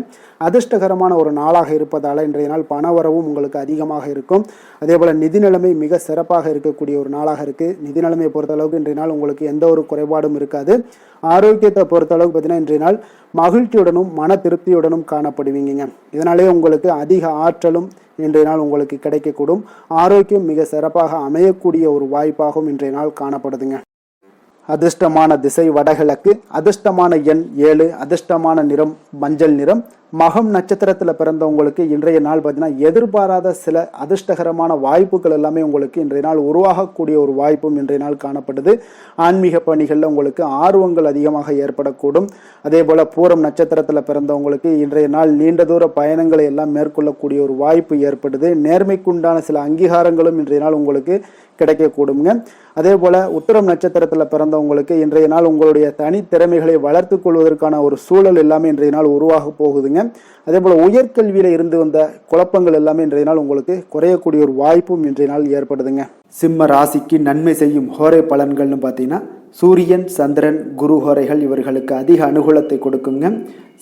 அதிர்ஷ்டகரமான ஒரு நாளாக இருப்பதால் இன்றைய நாள் பண வரவும் உங்களுக்கு அதிகமாக இருக்கும். அதே போல் நிதி நிலைமை மிக சிறப்பாக இருக்கக்கூடிய ஒரு நாளாக இருக்குது. நிதி நிலைமையை பொறுத்தளவுக்கு இன்றைய நாள் உங்களுக்கு எந்த ஒரு குறைபாடும் இருக்காது. ஆரோக்கியத்தை பொறுத்தளவுக்கு பார்த்தீங்கன்னா இன்றைய நாள் மகிழ்ச்சியுடனும் மன திருப்தியுடனும் காணப்படுவீங்க. இதனாலே உங்களுக்கு அதிக ஆற்றலும் இன்றைய நாள் உங்களுக்கு கிடைக்கக்கூடும். ஆரோக்கியம் மிக சிறப்பாக அமையக்கூடிய ஒரு வாய்ப்பாகவும் இன்றைய நாள் காணப்படுதுங்க. அதிர்ஷ்டமான திசை வடகிழக்கு, அதிர்ஷ்டமான எண் 7, அதிர்ஷ்டமான நிறம் மஞ்சள் நிறம். மகம் நட்சத்திரத்தில் பிறந்தவங்களுக்கு இன்றைய நாள் பார்த்தீங்கன்னா எதிர்பாராத சில அதிர்ஷ்டகரமான வாய்ப்புகள் எல்லாமே உங்களுக்கு இன்றைய நாள் உருவாகக்கூடிய ஒரு வாய்ப்பும் இன்றைய நாள் காணப்படுது. ஆன்மீக பணிகளில் உங்களுக்கு ஆர்வங்கள் அதிகமாக ஏற்படக்கூடும். அதே போல் பூரம் நட்சத்திரத்தில் பிறந்தவங்களுக்கு இன்றைய நாள் நீண்ட தூர பயணங்களை எல்லாம் மேற்கொள்ளக்கூடிய ஒரு வாய்ப்பு ஏற்படுது. நேர்மைக்குண்டான சில அங்கீகாரங்களும் இன்றைய நாள் உங்களுக்கு கிடைக்கக்கூடுங்க. அதே போல உத்திரம் நட்சத்திரத்தில் பிறந்தவங்களுக்கு இன்றைய நாள் உங்களுடைய தனித்திறமைகளை வளர்த்து கொள்வதற்கான ஒரு சூழல் எல்லாமே இன்றைய நாள் உருவாக போகுதுங்க. அதே போல உயர்கல்வியில இருந்து வந்த குழப்பங்கள் எல்லாமே இன்றைய நாள் உங்களுக்கு குறையக்கூடிய ஒரு வாய்ப்பும் இன்றைய நாள் ஏற்படுதுங்க. சிம்ம ராசிக்கு நன்மை செய்யும் ஹோரை பலன்கள்னு பார்த்தீங்கன்னா சூரியன், சந்திரன், குரு ஹோரைகள் இவர்களுக்கு அதிக அனுகூலத்தை கொடுக்குங்க.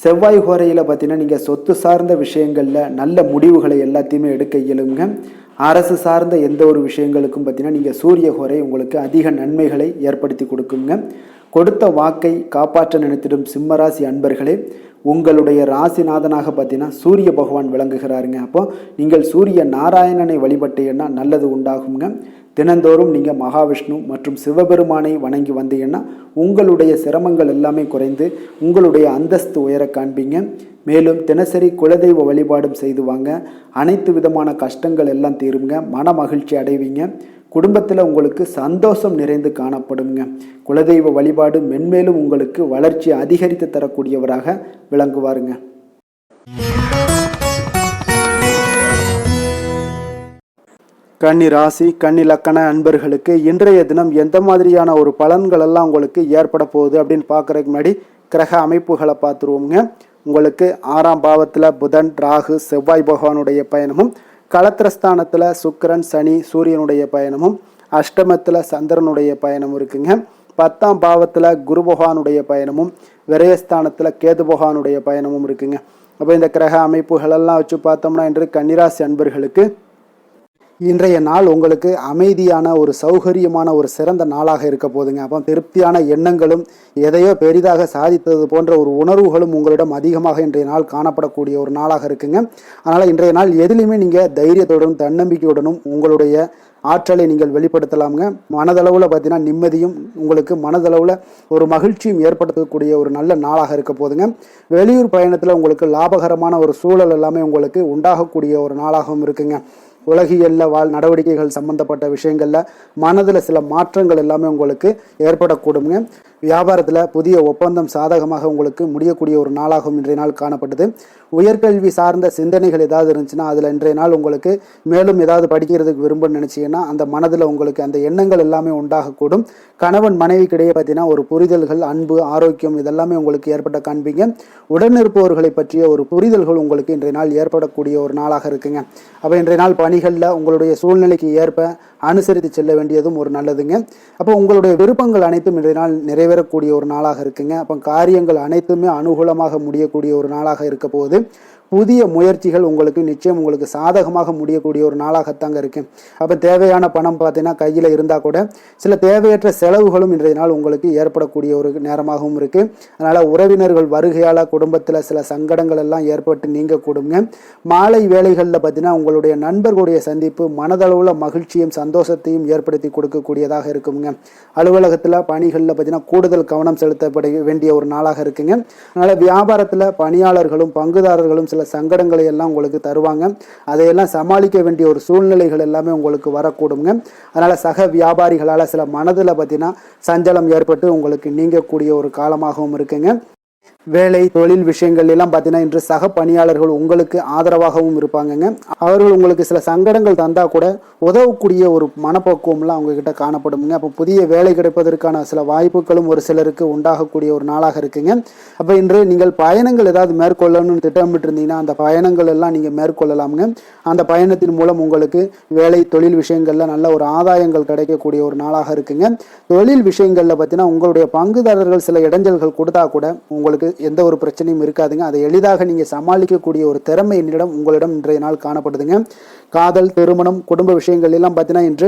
செவ்வாய் ஹோரையில் பார்த்தீங்கன்னா நீங்கள் சொத்து சார்ந்த விஷயங்களில் நல்ல முடிவுகளை எல்லாத்தையுமே எடுக்க இயலுங்க. அரசு சார்ந்த எந்த ஒரு விஷயங்களுக்கும் பார்த்தீங்கன்னா நீங்கள் சூரிய ஹோரை உங்களுக்கு அதிக நன்மைகளை ஏற்படுத்தி கொடுக்குங்க. கொடுத்த வாக்கை காப்பாற்ற நினைத்திடும் சிம்மராசி அன்பர்களே, உங்களுடைய ராசிநாதனாக பார்த்தீங்கன்னா சூரிய பகவான் விளங்குகிறாருங்க. அப்போ நீங்கள் சூரிய நாராயணனை வழிபட்டீங்கன்னா நல்லது உண்டாகுங்க. தினந்தோறும் நீங்கள் மகாவிஷ்ணு மற்றும் சிவபெருமானை வணங்கி வந்தீங்கன்னா உங்களுடைய சிரமங்கள் எல்லாமே குறைந்து உங்களுடைய அந்தஸ்து உயர காண்பீங்க. மேலும் தினசரி குலதெய்வ வழிபாடும் செய்து வாங்க. அனைத்து விதமான கஷ்டங்கள் எல்லாம் தீருங்க. மன மகிழ்ச்சி அடைவீங்க. குடும்பத்தில் உங்களுக்கு சந்தோஷம் நிறைந்து காணப்படுங்க. குலதெய்வ வழிபாடு மென்மேலும் உங்களுக்கு வளர்ச்சி அதிகரித்து தரக்கூடியவராக விளங்குவாருங்க. கன்னி ராசி, கன்னி லக்கண அன்பர்களுக்கு இன்றைய தினம் எந்த மாதிரியான ஒரு பலன்கள் எல்லாம் உங்களுக்கு ஏற்பட போகுது அப்படின்னு பார்க்குறதுக்கு முன்னாடி கிரக அமைப்புகளை பார்த்துருவோங்க. உங்களுக்கு 6ஆம் பாவத்தில் புதன், ராகு, செவ்வாய் பகவானுடைய பயணமும், களத்திரஸ்தானத்தில் சுக்கிரன், சனி, சூரியனுடைய பயணமும், அஷ்டமத்தில் சந்திரனுடைய பயணமும் இருக்குங்க. 10ஆம் பாவத்தில் குரு பகவானுடைய பயணமும், விரயஸ்தானத்தில் கேது பகவானுடைய பயணமும் இருக்குங்க. அப்போ இந்த கிரக அமைப்புகளெல்லாம் வச்சு பார்த்தோம்னா இன்று கன்னிராசி அன்பர்களுக்கு இன்றைய நாள் உங்களுக்கு அமைதியான ஒரு சௌகரியமான ஒரு சிறந்த நாளாக இருக்க போதுங்க. அப்போ திருப்தியான எண்ணங்களும் எதையோ பெரிதாக சாதித்தது போன்ற ஒரு உணர்வுகளும் உங்களிடம் அதிகமாக இன்றைய நாள் காணப்படக்கூடிய ஒரு நாளாக இருக்குங்க. அதனால் இன்றைய நாள் எதிலையுமே நீங்கள் தைரியத்துடனும் தன்னம்பிக்கையுடனும் உங்களுடைய ஆற்றலை நீங்கள் வெளிப்படுத்தலாமுங்க. மனதளவில் பார்த்தீங்கன்னா நிம்மதியும் உங்களுக்கு மனதளவில் ஒரு மகிழ்ச்சியும் ஏற்படுத்தக்கூடிய ஒரு நல்ல நாளாக இருக்க போதுங்க. வெளியூர் பயணத்தில் உங்களுக்கு லாபகரமான ஒரு சூழல் எல்லாமே உங்களுக்கு உண்டாகக்கூடிய ஒரு நாளாகவும் இருக்குங்க. உலகியல்ல நடவடிக்கைகள் சம்பந்தப்பட்ட விஷயங்களில் மனதில் சில மாற்றங்கள் எல்லாமே உங்களுக்கு ஏற்படக்கூடுங்க. வியாபாரத்தில் புதிய ஒப்பந்தம் சாதகமாக உங்களுக்கு முடியக்கூடிய ஒரு நாளாகவும் இன்றைய நாள் காணப்பட்டது. உயர்கல்வி சார்ந்த சிந்தனைகள் ஏதாவது இருந்துச்சுன்னா அதில் இன்றைய நாள் உங்களுக்கு மேலும் ஏதாவது படிக்கிறதுக்கு விரும்புன்னு நினச்சிங்கன்னா அந்த மனதில் உங்களுக்கு அந்த எண்ணங்கள் எல்லாமே உண்டாகக்கூடும். கணவன் மனைவிக்கிடையே பார்த்தீங்கன்னா ஒரு புரிதல்கள், அன்பு, ஆரோக்கியம் இதெல்லாமே உங்களுக்கு ஏற்பட்ட காண்பீங்க. உடனிருப்பவர்களை பற்றிய ஒரு புரிதல்கள் உங்களுக்கு இன்றைய நாள் ஏற்படக்கூடிய ஒரு நாளாக இருக்குங்க. அப்போ இன்றைய நாள் பணிகளில் உங்களுடைய சூழ்நிலைக்கு ஏற்ப அனுசரித்து செல்ல வேண்டியதும் ஒரு நல்லதுங்க. அப்போ உங்களுடைய விருப்பங்கள் அனைத்தும் இன்றைய நாள் நிறைவேறக்கூடிய ஒரு நாளாக இருக்குங்க. அப்போ காரியங்கள் அனைத்துமே அனுகூலமாக முடியக்கூடிய ஒரு நாளாக இருக்க போகுது. புதிய முயற்சிகள் உங்களுக்கு நிச்சயம் உங்களுக்கு சாதகமாக முடியக்கூடிய ஒரு நாளாகத்தாங்க இருக்கு. அப்போ தேவையான பணம் பார்த்தீங்கன்னா கையில் இருந்தால் கூட சில தேவையற்ற செலவுகளும் இன்றைய நாள் உங்களுக்கு ஏற்படக்கூடிய ஒரு நேரமாகவும் இருக்குது. அதனால் உறவினர்கள் வருகையால் குடும்பத்தில் சில சங்கடங்கள் எல்லாம் ஏற்பட்டு நீங்கக்கூடுங்க. மாலை வேளைகளில் பார்த்தீங்கன்னா உங்களுடைய நண்பர்களுடைய நண்பர்களுடைய சந்திப்பு மனதளவில் மகிழ்ச்சியும் சந்தோஷத்தையும் ஏற்படுத்தி கொடுக்கக்கூடியதாக இருக்குங்க. அலுவலகத்தில் பணிகளில் பார்த்தீங்கன்னா கூடுதல் கவனம் செலுத்தப்பட வேண்டிய ஒரு நாளாக இருக்குங்க. அதனால் வியாபாரத்தில் பணியாளர்களும் பங்குதாரர்களும் சில சங்கடங்களை எல்லாம் உங்களுக்கு தருவாங்க. அதையெல்லாம் சமாளிக்க வேண்டிய ஒரு சூழ்நிலைகள் எல்லாமே உங்களுக்கு வரக்கூடுங்க. அதனால் சக வியாபாரிகளால் சில மனதில் பார்த்தீங்கன்னா சஞ்சலம் ஏற்பட்டு உங்களுக்கு நீங்கக்கூடிய ஒரு காலமாகவும் இருக்குங்க. வேலை தொழில் விஷயங்கள் எல்லாம் பார்த்தீங்கன்னா இன்று சக பணியாளர்கள் உங்களுக்கு ஆதரவாகவும் இருப்பாங்கங்க. அவர்கள் உங்களுக்கு சில சங்கடங்கள் தந்தா கூட உதவக்கூடிய ஒரு மனப்பக்குவம்லாம் அவங்க கிட்ட காணப்படுங்க. அப்போ புதிய வேலை கிடைப்பதற்கான சில வாய்ப்புகளும் ஒரு சிலருக்கு உண்டாகக்கூடிய ஒரு நாளாக இருக்குங்க. அப்போ இன்று நீங்கள் பயணங்கள் ஏதாவது மேற்கொள்ளணும்னு திட்டமிட்டு இருந்தீங்கன்னா அந்த பயணங்கள் எல்லாம் நீங்கள் மேற்கொள்ளலாமுங்க. அந்த பயணத்தின் மூலம் உங்களுக்கு வேலை தொழில் விஷயங்கள்ல நல்ல ஒரு ஆதாயங்கள் கிடைக்கக்கூடிய ஒரு நாளாக இருக்குங்க. தொழில் விஷயங்கள்ல பார்த்தீங்கன்னா உங்களுடைய பங்குதாரர்கள் சில இடைஞ்சல்கள் கொடுத்தா கூட உங்களுக்கு எந்த ஒரு பிரச்சனையும் இருக்காதுங்க. அதை எளிதாக நீங்க சமாளிக்கக்கூடிய ஒரு திறமை உங்களிடம் இன்றைய நாள் காணப்படுதுங்க. காதல், திருமணம், குடும்ப விஷயங்கள் எல்லாம் பார்த்தீங்கன்னா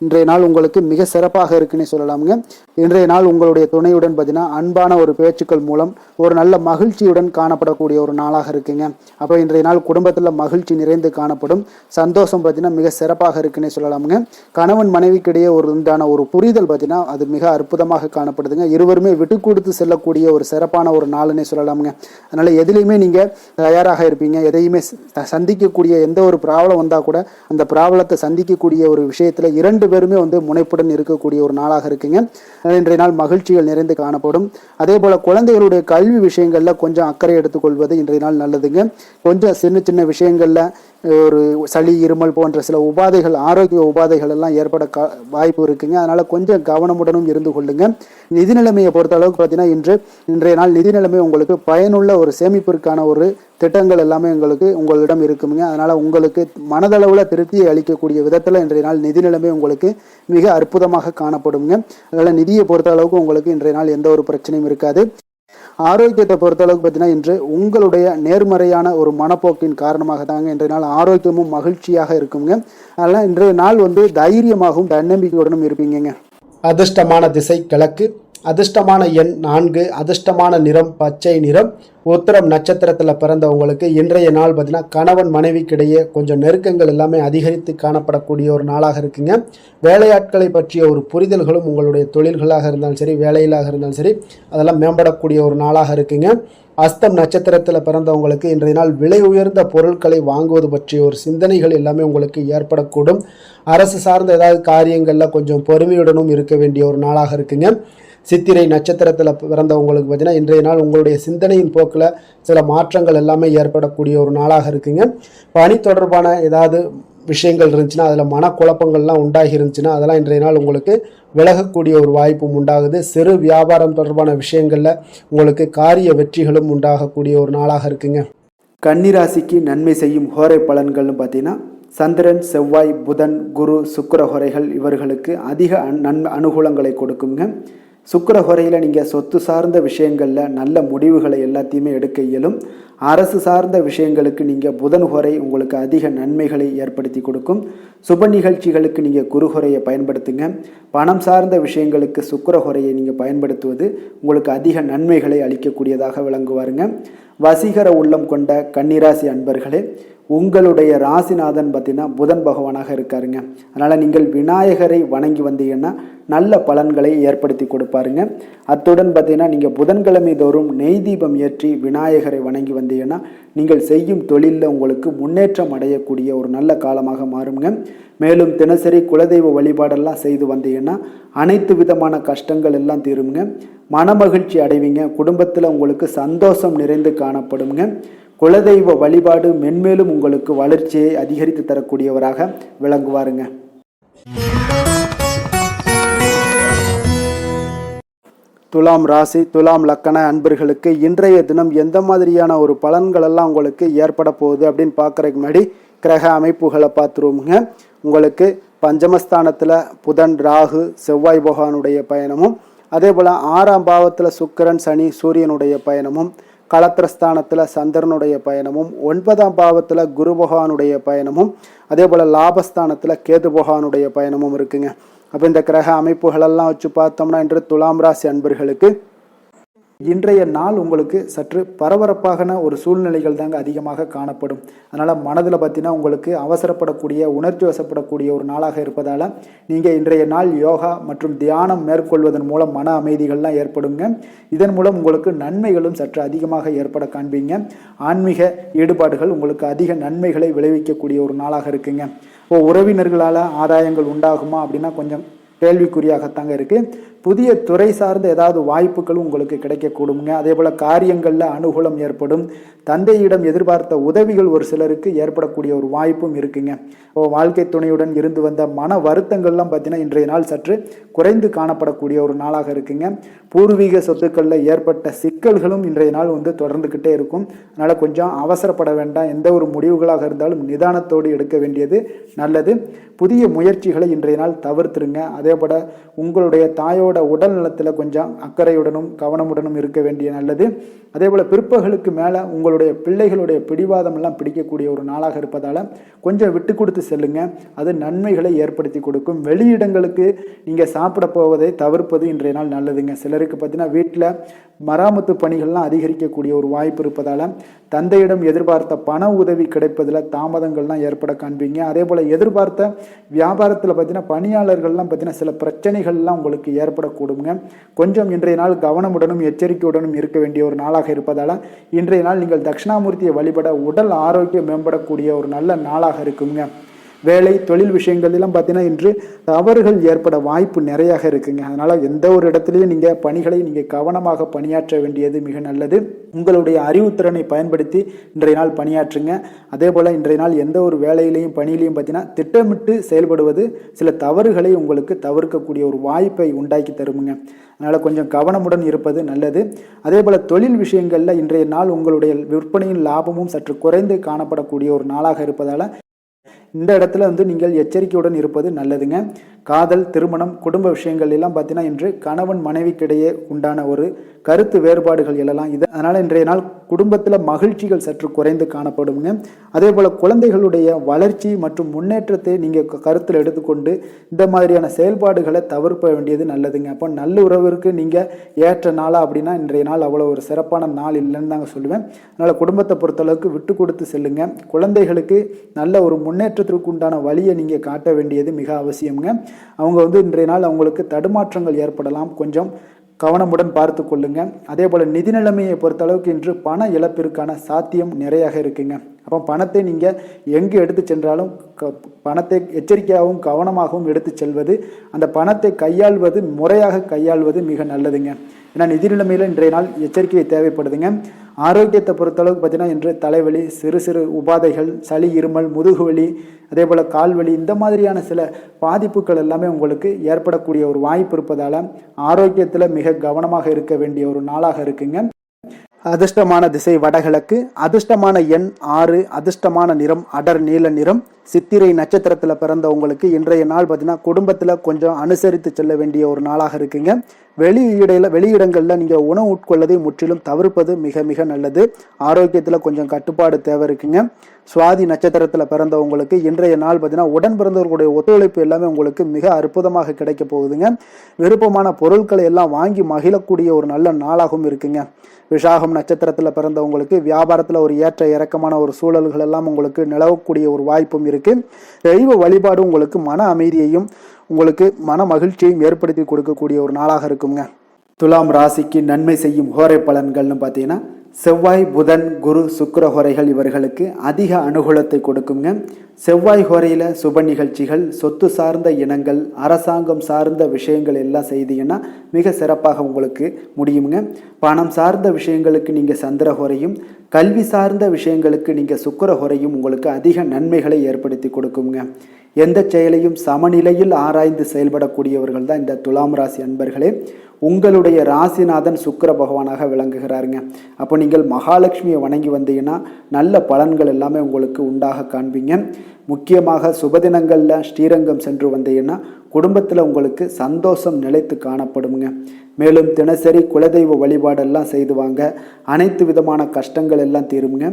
இன்றைய நாள் உங்களுக்கு மிக சிறப்பாக இருக்குன்னு சொல்லலாமுங்க. இன்றைய நாள் உங்களுடைய துணையுடன் பார்த்தீங்கன்னா அன்பான ஒரு பேச்சுக்கள் மூலம் ஒரு நல்ல மகிழ்ச்சியுடன் காணப்படக்கூடிய ஒரு நாளாக இருக்குங்க. அப்போ இன்றைய நாள் குடும்பத்தில் மகிழ்ச்சி நிறைந்து காணப்படும். சந்தோஷம் பார்த்தீங்கன்னா மிக சிறப்பாக இருக்குன்னு சொல்லலாமுங்க. கணவன் மனைவிக்கிடையே உண்டான ஒரு புரிதல் பார்த்தீங்கன்னா அது மிக அற்புதமாக காணப்படுதுங்க. இருவருமே விட்டு கொடுத்து செல்லக்கூடிய ஒரு சிறப்பான ஒரு நாளுன்னே சொல்லலாமுங்க. அதனால எதுலையுமே நீங்க தயாராக இருப்பீங்க. எதையுமே சந்திக்கக்கூடிய எந்த ஒரு ப்ராப்ளம் வந்தா கூட அந்த ப்ராப்ளத்தை சந்திக்கக்கூடிய ஒரு விஷயத்துல இரண்டு பேருமே முனைப்புடன் இருக்கக்கூடிய ஒரு நாளாக இருக்குங்க. இன்றைய நாள் மகிழ்ச்சிகள் நிறைந்து காணப்படும். அதே போல குழந்தைகளுடைய கல்வி விஷயங்கள்ல கொஞ்சம் அக்கறை எடுத்துக்கொள்வது இன்றைய நாள் நல்லதுங்க. கொஞ்சம் சின்ன சின்ன விஷயங்கள்ல ஒரு சளி, இருமல் போன்ற சில உபாதைகள், ஆரோக்கிய உபாதைகள் எல்லாம் ஏற்பட வாய்ப்பு இருக்குங்க. அதனால கொஞ்சம் கவனமுடனும் இருந்து கொள்ளுங்க. நிதி நிலைமையை பொறுத்த அளவுக்கு பார்த்தீங்கன்னா இன்றைய நாள் நிதி நிலைமை உங்களுக்கு பயனுள்ள ஒரு சேமிப்பிற்கான ஒரு திட்டங்கள் எல்லாமே உங்களிடம் இருக்குங்க. அதனால உங்களுக்கு மனதளவில் திருப்தியை அளிக்கக்கூடிய விதத்தில் இன்றைய நாள் நிதி நிலைமை உங்களுக்கு மிக அற்புதமாக காணப்படுங்க. அதனால நிதியை பொறுத்த அளவுக்கு உங்களுக்கு இன்றைய நாள் எந்த ஒரு பிரச்சனையும் இருக்காது. ஆரோக்கியத்தை பொறுத்த அளவுக்கு பார்த்தீங்கன்னா இன்று உங்களுடைய நேர்மறையான ஒரு மனப்போக்கின் காரணமாக தாங்க இன்றைய நாள் ஆரோக்கியமும் மகிழ்ச்சியாக இருக்குங்க. அதனால இன்றைய நாள் தைரியமாகவும் தன்னம்பிக்கையுடனும் இருப்பீங்க. அதிர்ஷ்டமான திசை கிழக்கு, அதிர்ஷ்டமான எண் 4, அதிர்ஷ்டமான நிறம் பச்சை நிறம். உத்திரம் நட்சத்திரத்தில் பிறந்தவங்களுக்கு இன்றைய நாள் பார்த்தீங்கன்னா கணவன் மனைவிக்கிடையே கொஞ்சம் நெருக்கங்கள் எல்லாமே அதிகரித்து காணப்படக்கூடிய ஒரு நாளாக இருக்குங்க. வேலையாட்களை பற்றிய ஒரு புரிதல்களும் உங்களுடைய தொழில்களாக இருந்தாலும் சரி, வேலையிலாக இருந்தாலும் சரி, அதெல்லாம் மேம்படக்கூடிய ஒரு நாளாக இருக்குங்க. அஸ்தம் நட்சத்திரத்தில் பிறந்தவங்களுக்கு இன்றைய நாள் விலை உயர்ந்த பொருட்களை வாங்குவது பற்றிய ஒரு சிந்தனைகள் எல்லாமே உங்களுக்கு ஏற்படக்கூடும். அரசு சார்ந்த ஏதாவது காரியங்களில் கொஞ்சம் பொறுமையுடனும் இருக்க வேண்டிய ஒரு நாளாக இருக்குங்க. சித்திரை நட்சத்திரத்தில் பிறந்தவங்களுக்கு பார்த்தீங்கன்னா இன்றைய நாள் உங்களுடைய சிந்தனையின் போக்கில் சில மாற்றங்கள் எல்லாமே ஏற்படக்கூடிய ஒரு நாளாக இருக்குங்க. பணி தொடர்பான ஏதாவது விஷயங்கள் இருந்துச்சுன்னா, அதில் மனக்குழப்பங்கள்லாம் உண்டாகி இருந்துச்சுன்னா அதெல்லாம் இன்றைய நாள் உங்களுக்கு விலகக்கூடிய ஒரு வாய்ப்பும் உண்டாகுது. சிறு வியாபாரம் தொடர்பான விஷயங்களில் உங்களுக்கு காரிய வெற்றிகளும் உண்டாகக்கூடிய ஒரு நாளாக இருக்குங்க. கன்னிராசிக்கு நன்மை செய்யும் ஹோரை பலன்கள்னு பார்த்தீங்கன்னா சந்திரன், செவ்வாய், புதன், குரு, சுக்கிர ஹோரைகள் இவர்களுக்கு அதிக அனுகூலங்களை கொடுக்குங்க. சுக்கிர ஹோரையில் நீங்கள் சொத்து சார்ந்த விஷயங்களில் நல்ல முடிவுகளை எல்லாத்தையுமே எடுக்க இயலும். அரசு சார்ந்த விஷயங்களுக்கு நீங்கள் புதன் ஹோரை உங்களுக்கு அதிக நன்மைகளை ஏற்படுத்தி கொடுக்கும். சுப நிகழ்ச்சிகளுக்கு நீங்கள் குரு ஹோரையை பயன்படுத்துங்க. பணம் சார்ந்த விஷயங்களுக்கு சுக்கிர ஹோரையை நீங்கள் பயன்படுத்துவது உங்களுக்கு அதிக நன்மைகளை அளிக்கக்கூடியதாக விளங்குவாருங்க. வசீகர உள்ளம் கொண்ட கன்னிராசி அன்பர்களே, உங்களுடைய ராசிநாதன் பார்த்தீங்கன்னா புதன் பகவானாக இருக்காருங்க. அதனால் நீங்கள் விநாயகரை வணங்கி வந்தீங்கன்னா நல்ல பலன்களை ஏற்படுத்தி கொடுப்பாருங்க. அத்துடன் பார்த்தீங்கன்னா நீங்கள் புதன்கிழமை தோறும் நெய் தீபம் ஏற்றி விநாயகரை வணங்கி வந்தீங்கன்னா நீங்கள் செய்யும் தொழிலில் உங்களுக்கு முன்னேற்றம் அடையக்கூடிய ஒரு நல்ல காலமாக மாறுங்க. மேலும் தினசரி குலதெய்வ வழிபாடெல்லாம் செய்து வந்தீங்கன்னா அனைத்து விதமான கஷ்டங்கள் எல்லாம் தீருங்க. மனமகிழ்ச்சி அடைவீங்க. குடும்பத்தில் உங்களுக்கு சந்தோஷம் நிறைந்து காணப்படுங்க. குலதெய்வ வழிபாடு மென்மேலும் உங்களுக்கு வளர்ச்சியை அதிகரித்து தரக்கூடியவராக விளங்குவாருங்க. துலாம் ராசி, துலாம் லக்கண அன்பர்களுக்கு இன்றைய தினம் எந்த மாதிரியான ஒரு பலன்கள் எல்லாம் உங்களுக்கு ஏற்பட போகுது அப்படின்னு பார்க்குறதுக்கு முன்னாடி கிரக அமைப்புகளை பார்த்துருவோமுங்க. உங்களுக்கு பஞ்சமஸ்தானத்தில் புதன், ராகு, செவ்வாய் பகவானுடைய பயணமும், அதே போல் 6ஆம் பாவத்தில் சுக்கிரன், சனி, சூரியனுடைய பயணமும், களத்திரஸ்தானத்தில் சந்திரனுடைய பயணமும், 9ஆம் பாவத்தில் குரு பகவானுடைய பயணமும், அதே போல் லாபஸ்தானத்தில் கேது பகவானுடைய பயணமும் இருக்குங்க. அப்போ இந்த கிரக அமைப்புகளெல்லாம் வச்சு பார்த்தோம்னா இன்று துலாம் ராசி அன்பர்களுக்கு இன்றைய நாள் உங்களுக்கு சற்று பரபரப்பான ஒரு சூழ்நிலைகள் தாங்க அதிகமாக காணப்படும். அதனால் மனதில் பார்த்தீங்கன்னா உங்களுக்கு அவசரப்படக்கூடிய, உணர்ச்சி வசப்படக்கூடிய ஒரு நாளாக இருப்பதால் நீங்கள் இன்றைய நாள் யோகா மற்றும் தியானம் மேற்கொள்வதன் மூலம் மன அமைதிகள்லாம் ஏற்படுங்க. இதன் மூலம் உங்களுக்கு நன்மைகளும் சற்று அதிகமாக ஏற்பட காண்பீங்க. ஆன்மீக ஈடுபாடுகள் உங்களுக்கு அதிக நன்மைகளை விளைவிக்கக்கூடிய ஒரு நாளாக இருக்குங்க. உறவினர்களால் ஆதாயங்கள் உண்டாகுமா அப்படின்னா கொஞ்சம் கேள்விக்குறியாகத்தாங்க இருக்குது. புதிய துறை சார்ந்த ஏதாவது வாய்ப்புகளும் உங்களுக்கு கிடைக்கக்கூடுங்க. அதே போல் காரியங்களில் அனுகூலம் ஏற்படும். தந்தையிடம் எதிர்பார்த்த உதவிகள் ஒரு சிலருக்கு ஏற்படக்கூடிய ஒரு வாய்ப்பும் இருக்குங்க. வாழ்க்கை துணையுடன் இருந்து வந்த மன வருத்தங்கள்லாம் பார்த்தீங்கன்னா இன்றைய நாள் சற்று குறைந்து காணப்படக்கூடிய ஒரு நாளாக இருக்குங்க. பூர்வீக சொத்துக்களில் ஏற்பட்ட சிக்கல்களும் இன்றைய நாள் தொடர்ந்துக்கிட்டே இருக்கும். அதனால் கொஞ்சம் அவசரப்பட வேண்டாம். எந்த ஒரு முடிவுகளாக இருந்தாலும் நிதானத்தோடு எடுக்க வேண்டியது நல்லது. புதிய முயற்சிகளை இன்றைய நாள் தவிர்த்துருங்க. அதே போல் உங்களுடைய தாயோட உடல் நலத்தில் கொஞ்சம் அக்கறையுடனும் கவனமுடனும் இருக்க வேண்டிய நல்லது. அதே போல் பிற்பகலுக்கு மேலே உங்களுடைய பிள்ளைகளுடைய பிடிவாதம் எல்லாம் பிடிக்கக்கூடிய ஒரு நாளாக இருப்பதால் கொஞ்சம் விட்டு கொடுத்து செல்லுங்க. அது நன்மைகளை ஏற்படுத்தி கொடுக்கும். வெளியிடங்களுக்கு நீங்கள் சாப்பிட போவதை தவிர்ப்பது இன்றைய நாள் நல்லதுங்க. சிலருக்கு பார்த்தீங்கன்னா வீட்டில் மராமத்து பணிகள்லாம் அதிகரிக்கக்கூடிய ஒரு வாய்ப்பு இருப்பதால் தந்தையிடம் எதிர்பார்த்த பண உதவி கிடைப்பதில் தாமதங்கள்லாம் ஏற்பட காண்பீங்க. அதே போல் எதிர்பார்த்த வியாபாரத்தில் பார்த்தீங்கன்னா பணியாளர்கள்லாம் பார்த்தீங்கன்னா சில பிரச்சனைகள்லாம் உங்களுக்கு ஏற்படக்கூடுங்க. கொஞ்சம் இன்றைய நாள் கவனமுடனும் எச்சரிக்கையுடனும் இருக்க வேண்டிய ஒரு நாளாக இருப்பதால் இன்றைய நாள் நீங்கள் தட்சிணாமூர்த்தியை வழிபட உடல் ஆரோக்கியம் மேம்படக்கூடிய ஒரு நல்ல நாளாக இருக்குங்க. வேலை தொழில் விஷயங்கள்லாம் பார்த்தீங்கன்னா இன்று தவறுகள் ஏற்பட வாய்ப்பு நிறையாக இருக்குங்க. அதனால் எந்த ஒரு இடத்துலையும் நீங்கள் பணிகளை நீங்கள் கவனமாக பணியாற்ற வேண்டியது மிக நல்லது. உங்களுடைய அறிவுத்திறனை பயன்படுத்தி இன்றைய நாள் பணியாற்றுங்க. அதே போல் இன்றைய நாள் எந்த ஒரு வேலையிலையும் பணியிலையும் பார்த்தீங்கன்னா திட்டமிட்டு செயல்படுவது சில தவறுகளை உங்களுக்கு தவிர்க்கக்கூடிய ஒரு வாய்ப்பை உண்டாக்கி தருமுங்க. அதனால் கொஞ்சம் கவனமுடன் இருப்பது நல்லது. அதே போல் தொழில் விஷயங்களில் இன்றைய நாள் உங்களுடைய விற்பனையின் லாபமும் சற்று குறைந்து காணப்படக்கூடிய ஒரு நாளாக இருப்பதால் இந்த இடத்துல நீங்கள் எச்சரிக்கையுடன் இருப்பது நல்லதுங்க. காதல், திருமணம், குடும்ப விஷயங்கள் எல்லாம் பார்த்தீங்கன்னா இன்று கணவன் மனைவிக்கிடையே உண்டான ஒரு கருத்து வேறுபாடுகள் எழலாம். அதனால் இன்றைய நாள் குடும்பத்தில் மகிழ்ச்சிகள் சற்று குறைந்து காணப்படுங்க. அதே போல் குழந்தைகளுடைய வளர்ச்சி மற்றும் முன்னேற்றத்தை நீங்கள் கருத்தில் எடுத்துக்கொண்டு இந்த மாதிரியான செயல்பாடுகளை தவிர்க்க வேண்டியது நல்லதுங்க. அப்போ நல்ல உறவிற்கு நீங்கள் ஏற்ற நாளா அப்படின்னா இன்றைய நாள் அவ்வளோ ஒரு சிறப்பான நாள் இல்லைன்னு தாங்க சொல்லுவேன். அதனால் குடும்பத்தை பொறுத்தளவுக்கு விட்டு கொடுத்து செல்லுங்க. குழந்தைகளுக்கு நல்ல ஒரு முன்னேற்றத்திற்கு உண்டான வழியை நீங்கள் காட்ட வேண்டியது மிக அவசியம்ங்க. அவங்க இன்றைய நாள் அவங்களுக்கு தடுமாற்றங்கள் ஏற்படலாம். கொஞ்சம் கவனமுடன் பார்த்து கொள்ளுங்க. அதே போல் நிதி நிலைமையை பொறுத்த அளவுக்கு இன்று பண இழப்பிற்கான சாத்தியம் நிறையாக இருக்குங்க. அப்போ பணத்தை நீங்கள் எங்கு எடுத்து சென்றாலும் பணத்தை எச்சரிக்கையாகவும் கவனமாகவும் எடுத்து செல்வது, அந்த பணத்தை கையாள்வது முறையாக கையாள்வது மிக நல்லதுங்க. ஏன்னா நிதி நிலைமையில் இன்றைய நாள் எச்சரிக்கை தேவைப்படுதுங்க. ஆரோக்கியத்தை பொறுத்தளவுக்கு பார்த்தீங்கன்னா இன்று தலைவலி, சிறு சிறு உபாதைகள், சளி, இருமல், முதுகுவலி, அதே போல் கால்வலி இந்த மாதிரியான சில பாதிப்புகள் எல்லாமே உங்களுக்கு ஏற்படக்கூடிய ஒரு வாய்ப்பு இருப்பதால் ஆரோக்கியத்தில் மிக கவனமாக இருக்க வேண்டிய ஒரு நாளாக இருக்குங்க. அதிர்ஷ்டமான திசை வடகிழக்கு, அதிர்ஷ்டமான எண் 6, அதிர்ஷ்டமான நிறம் அடர் நீல நிறம். சித்திரை நட்சத்திரத்தில் பிறந்த உங்களுக்கு இன்றைய நாள் பார்த்தீங்கன்னா குடும்பத்தில் கொஞ்சம் அனுசரித்து செல்ல வேண்டிய ஒரு நாளாக இருக்குங்க. வெளியிடங்களில் நீங்கள் உணவு உட்கொள்வதை முற்றிலும் தவிர்ப்பது மிக மிக நல்லது. ஆரோக்கியத்தில் கொஞ்சம் கட்டுப்பாடு தேவை இருக்குங்க. சுவாதி நட்சத்திரத்தில் பிறந்தவங்களுக்கு இன்றைய நாள் பார்த்தீங்கன்னா உடன் பிறந்தவர்களுடைய ஒத்துழைப்பு எல்லாமே உங்களுக்கு மிக அற்புதமாக கிடைக்க போகுதுங்க. விருப்பமான பொருட்களை எல்லாம் வாங்கி மகிழக்கூடிய ஒரு நல்ல நாளாகவும் இருக்குங்க. விஷாகம் நட்சத்திரத்தில் பிறந்தவங்களுக்கு வியாபாரத்தில் ஒரு ஏற்ற இறக்கமான ஒரு சூழல்கள் எல்லாம் உங்களுக்கு நிலவக்கூடிய ஒரு வாய்ப்பும் இருக்கு. தெய்வ வழிபாடு உங்களுக்கு மன அமைதியையும் உங்களுக்கு மன மகிழ்ச்சியையும் ஏற்படுத்தி கொடுக்கக்கூடிய ஒரு நாளாக இருக்குங்க. துலாம் ராசிக்கு நன்மை செய்யும் ஹோரை பலன்கள்னு பார்த்தீங்கன்னா செவ்வாய், புதன், குரு, சுக்கிர ஹோரைகள் இவர்களுக்கு அதிக அனுகூலத்தை கொடுக்குங்க. செவ்வாய் ஹோரையில் சுப நிகழ்ச்சிகள், சொத்து சார்ந்த இனங்கள், அரசாங்கம் சார்ந்த விஷயங்கள் எல்லாம் செய்தீங்கன்னா மிக சிறப்பாக உங்களுக்கு முடியுங்க. பணம் சார்ந்த விஷயங்களுக்கு நீங்கள் சந்திர ஹோரையும், கல்வி சார்ந்த விஷயங்களுக்கு நீங்கள் சுக்கிர ஹோரையும் உங்களுக்கு அதிக நன்மைகளை ஏற்படுத்தி கொடுக்குங்க. எந்த செயலையும் சமநிலையில் ஆராய்ந்து செயல்படக்கூடியவர்கள் தான் இந்த துலாம் ராசி அன்பர்களே. உங்களுடைய ராசிநாதன் சுக்கிர பகவானாக விளங்குகிறாருங்க. அப்போ நீங்கள் மகாலட்சுமியை வணங்கி வந்தீங்கன்னா நல்ல பலன்கள் எல்லாமே உங்களுக்கு உண்டாக காண்பீங்க. முக்கியமாக சுபதினங்களில் ஸ்ரீரங்கம் சென்று வந்தீங்கன்னா குடும்பத்தில் உங்களுக்கு சந்தோஷம் நிலைத்து காணப்படுங்க. மேலும் தினசரி குலதெய்வ வழிபாடெல்லாம் செய்துவாங்க. அனைத்து விதமான கஷ்டங்கள் எல்லாம் தீருங்க.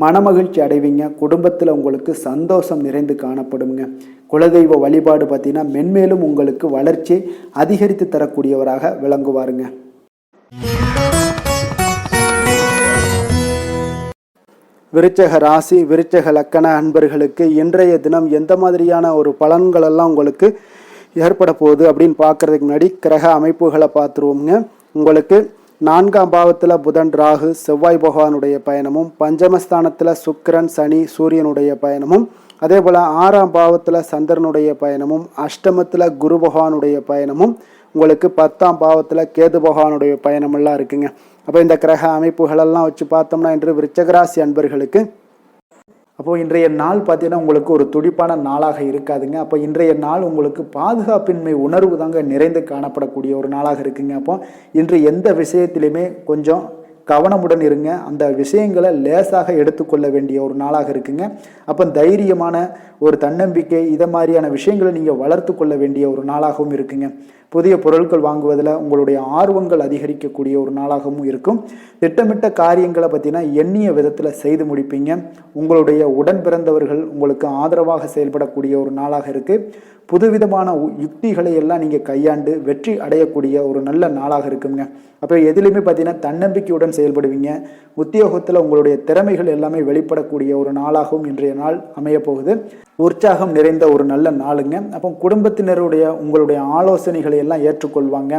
மனமகிழ்ச்சி அடைவீங்க. குடும்பத்தில் உங்களுக்கு சந்தோஷம் நிறைந்து காணப்படுங்க. குலதெய்வ வழிபாடு பார்த்தீங்கன்னா மென்மேலும் உங்களுக்கு வளர்ச்சி அதிகரித்து தரக்கூடியவராக விளங்குவாருங்க. விருச்சக ராசி விருச்சக லக்கண அன்பர்களுக்கு இன்றைய தினம் எந்த மாதிரியான ஒரு பலன்கள் எல்லாம் உங்களுக்கு ஏற்பட போகுது அப்படின்னு பார்க்கறதுக்கு முன்னாடி கிரக அமைப்புகளை பார்த்துருவோங்க. உங்களுக்கு 4ஆம் பாவத்தில் புதன் ராகு செவ்வாய் பகவானுடைய பயணமும், பஞ்சமஸ்தானத்தில் சுக்கிரன் சனி சூரியனுடைய பயணமும், அதே போல் 6ஆம் பாவத்தில் சந்திரனுடைய பயணமும், அஷ்டமத்தில் குரு பகவானுடைய பயணமும், உங்களுக்கு 10ஆம் பாவத்தில் கேது பகவானுடைய பயணமெல்லாம் இருக்குங்க. அப்போ இந்த கிரக அமைப்புகளெல்லாம் வச்சு பார்த்தோம்னா இன்று விருச்சகராசி அன்பர்களுக்கு அப்போது இன்றைய நாள் பார்த்தீங்கன்னா உங்களுக்கு ஒரு துடிப்பான நாளாக இருக்காதுங்க. அப்போ இன்றைய நாள் உங்களுக்கு பாதுகாப்பின்மை உணர்வு தாங்க நிறைந்து காணப்படக்கூடிய ஒரு நாளாக இருக்குங்க. அப்போ இன்று எந்த விஷயத்திலையுமே கொஞ்சம் கவனமுடன் இருங்க. அந்த விஷயங்களை லேசாக எடுத்துக்கொள்ள வேண்டிய ஒரு நாளாக இருக்குங்க. அப்போ தைரியமான ஒரு தன்னம்பிக்கை இதை மாதிரியான விஷயங்களை நீங்கள் வளர்த்து கொள்ள வேண்டிய ஒரு நாளாகவும் இருக்குங்க. புதிய பொருட்கள் வாங்குவதில் உங்களுடைய ஆர்வங்கள் அதிகரிக்கக்கூடிய ஒரு நாளாகவும் இருக்கும். திட்டமிட்ட காரியங்களை பார்த்தீங்கன்னா எண்ணிய விதத்தில் செய்து முடிப்பீங்க. உங்களுடைய உடன் பிறந்தவர்கள் உங்களுக்கு ஆதரவாக செயல்படக்கூடிய ஒரு நாளாக இருக்குது. புதுவிதமான யுக்திகளை எல்லாம் நீங்கள் கையாண்டு வெற்றி அடையக்கூடிய ஒரு நல்ல நாளாக இருக்குங்க. அப்போ எதிலுமே பார்த்தீங்கன்னா தன்னம்பிக்கையுடன் செயல்படுவீங்க. உத்தியோகத்தில் உங்களுடைய திறமைகள் எல்லாமே வெளிப்படக்கூடிய ஒரு நாளாகவும் இன்றைய நாள் அமையப்போகுது. உற்சாகம் நிறைந்த ஒரு நல்ல நாளுங்க. அப்போ குடும்பத்தினருடைய உங்களுடைய ஆலோசனைகளை எல்லாம் ஏற்றுக்கொள்வாங்க.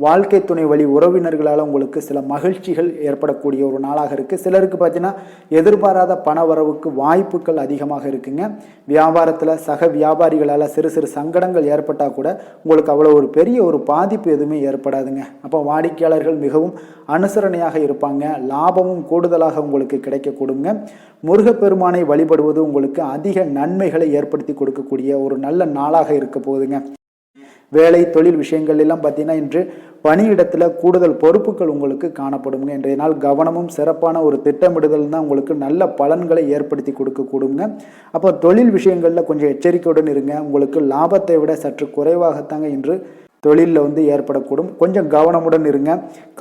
வாழ்க்கை துணை வழி உறவினர்களால் உங்களுக்கு சில மகிழ்ச்சிகள் ஏற்படக்கூடிய ஒரு நாளாக இருக்குது. சிலருக்கு பார்த்தீங்கன்னா எதிர்பாராத பண வரவுக்கு வாய்ப்புகள் அதிகமாக இருக்குங்க. வியாபாரத்தில் சக வியாபாரிகளால் சிறு சிறு சங்கடங்கள் ஏற்பட்டால் கூட உங்களுக்கு அவ்வளோ ஒரு பெரிய ஒரு பாதிப்பு எதுவுமே ஏற்படாதுங்க. அப்போ வாடிக்கையாளர்கள் மிகவும் அனுசரணையாக இருப்பாங்க. லாபமும் கூடுதலாக உங்களுக்கு கிடைக்கக்கூடுங்க. முருகப்பெருமானை வழிபடுவது உங்களுக்கு அதிக நன்மைகளை ஏற்படுத்தி கொடுக்கக்கூடிய ஒரு நல்ல நாளாக இருக்க போகுதுங்க. வேலை தொழில் விஷயங்கள் எல்லாம் பார்த்தீங்கன்னா இன்று பணியிடத்தில் கூடுதல் பொறுப்புகள் உங்களுக்கு காணப்படுங்க. இன்றைய நாள் கவனமும் சிறப்பான ஒரு திட்டமிடுதல் தான் உங்களுக்கு நல்ல பலன்களை ஏற்படுத்தி கொடுக்கக்கூடுங்க. அப்போ தொழில் விஷயங்களில் கொஞ்சம் எச்சரிக்கையுடன் இருங்க. உங்களுக்கு லாபத்தை விட சற்று குறைவாகத்தாங்க இன்று தொழிலில் ஏற்படக்கூடும். கொஞ்சம் கவனமுடன் இருங்க.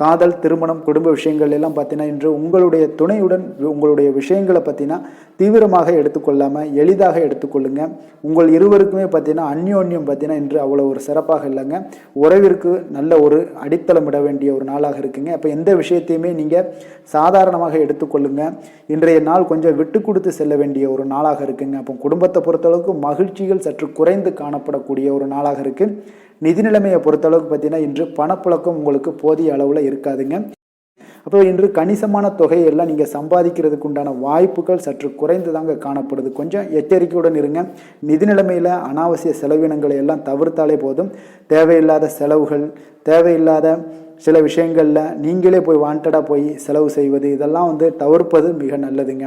காதல், திருமணம், குடும்ப விஷயங்கள் எல்லாம் பார்த்தீங்கன்னா இன்று உங்களுடைய துணையுடன் உங்களுடைய விஷயங்களை பார்த்தீங்கன்னா தீவிரமாக எடுத்துக்கொள்ளாமல் எளிதாக எடுத்துக்கொள்ளுங்க. உங்கள் இருவருக்குமே பார்த்தீங்கன்னா அந்யோன்யம் பார்த்தீங்கன்னா இன்று அவ்வளோ ஒரு சிறப்பாக இல்லைங்க. உறவிற்கு நல்ல ஒரு அடித்தளமிட வேண்டிய ஒரு நாளாக இருக்குங்க. அப்போ எந்த விஷயத்தையுமே நீங்கள் சாதாரணமாக எடுத்துக்கொள்ளுங்க. இன்றைய நாள் கொஞ்சம் விட்டு கொடுத்து செல்ல வேண்டிய ஒரு நாளாக இருக்குங்க. அப்போ குடும்பத்தை பொறுத்தளவுக்கு மகிழ்ச்சிகள் சற்று குறைந்து காணப்படக்கூடிய ஒரு நாளாக இருக்குது. நிதி நிலைமையை பொறுத்தளவுக்கு பார்த்தீங்கன்னா இன்று பணப்புழக்கம் உங்களுக்கு போதிய அளவில் இருக்காதுங்க. அப்போ இன்று கணிசமான தொகையெல்லாம் நீங்கள் சம்பாதிக்கிறதுக்கு உண்டான வாய்ப்புகள் சற்று குறைந்து தாங்க காணப்படுது. கொஞ்சம் எச்சரிக்கையுடன் இருங்க. நிதி நிலைமையில் அனாவசிய செலவினங்களை எல்லாம் தவிர்த்தாலே போதும். தேவையில்லாத செலவுகள், தேவையில்லாத சில விஷயங்களில் நீங்களே போய் வாண்டடாக போய் செலவு செய்வது இதெல்லாம் தவிர்ப்பது மிக நல்லதுங்க.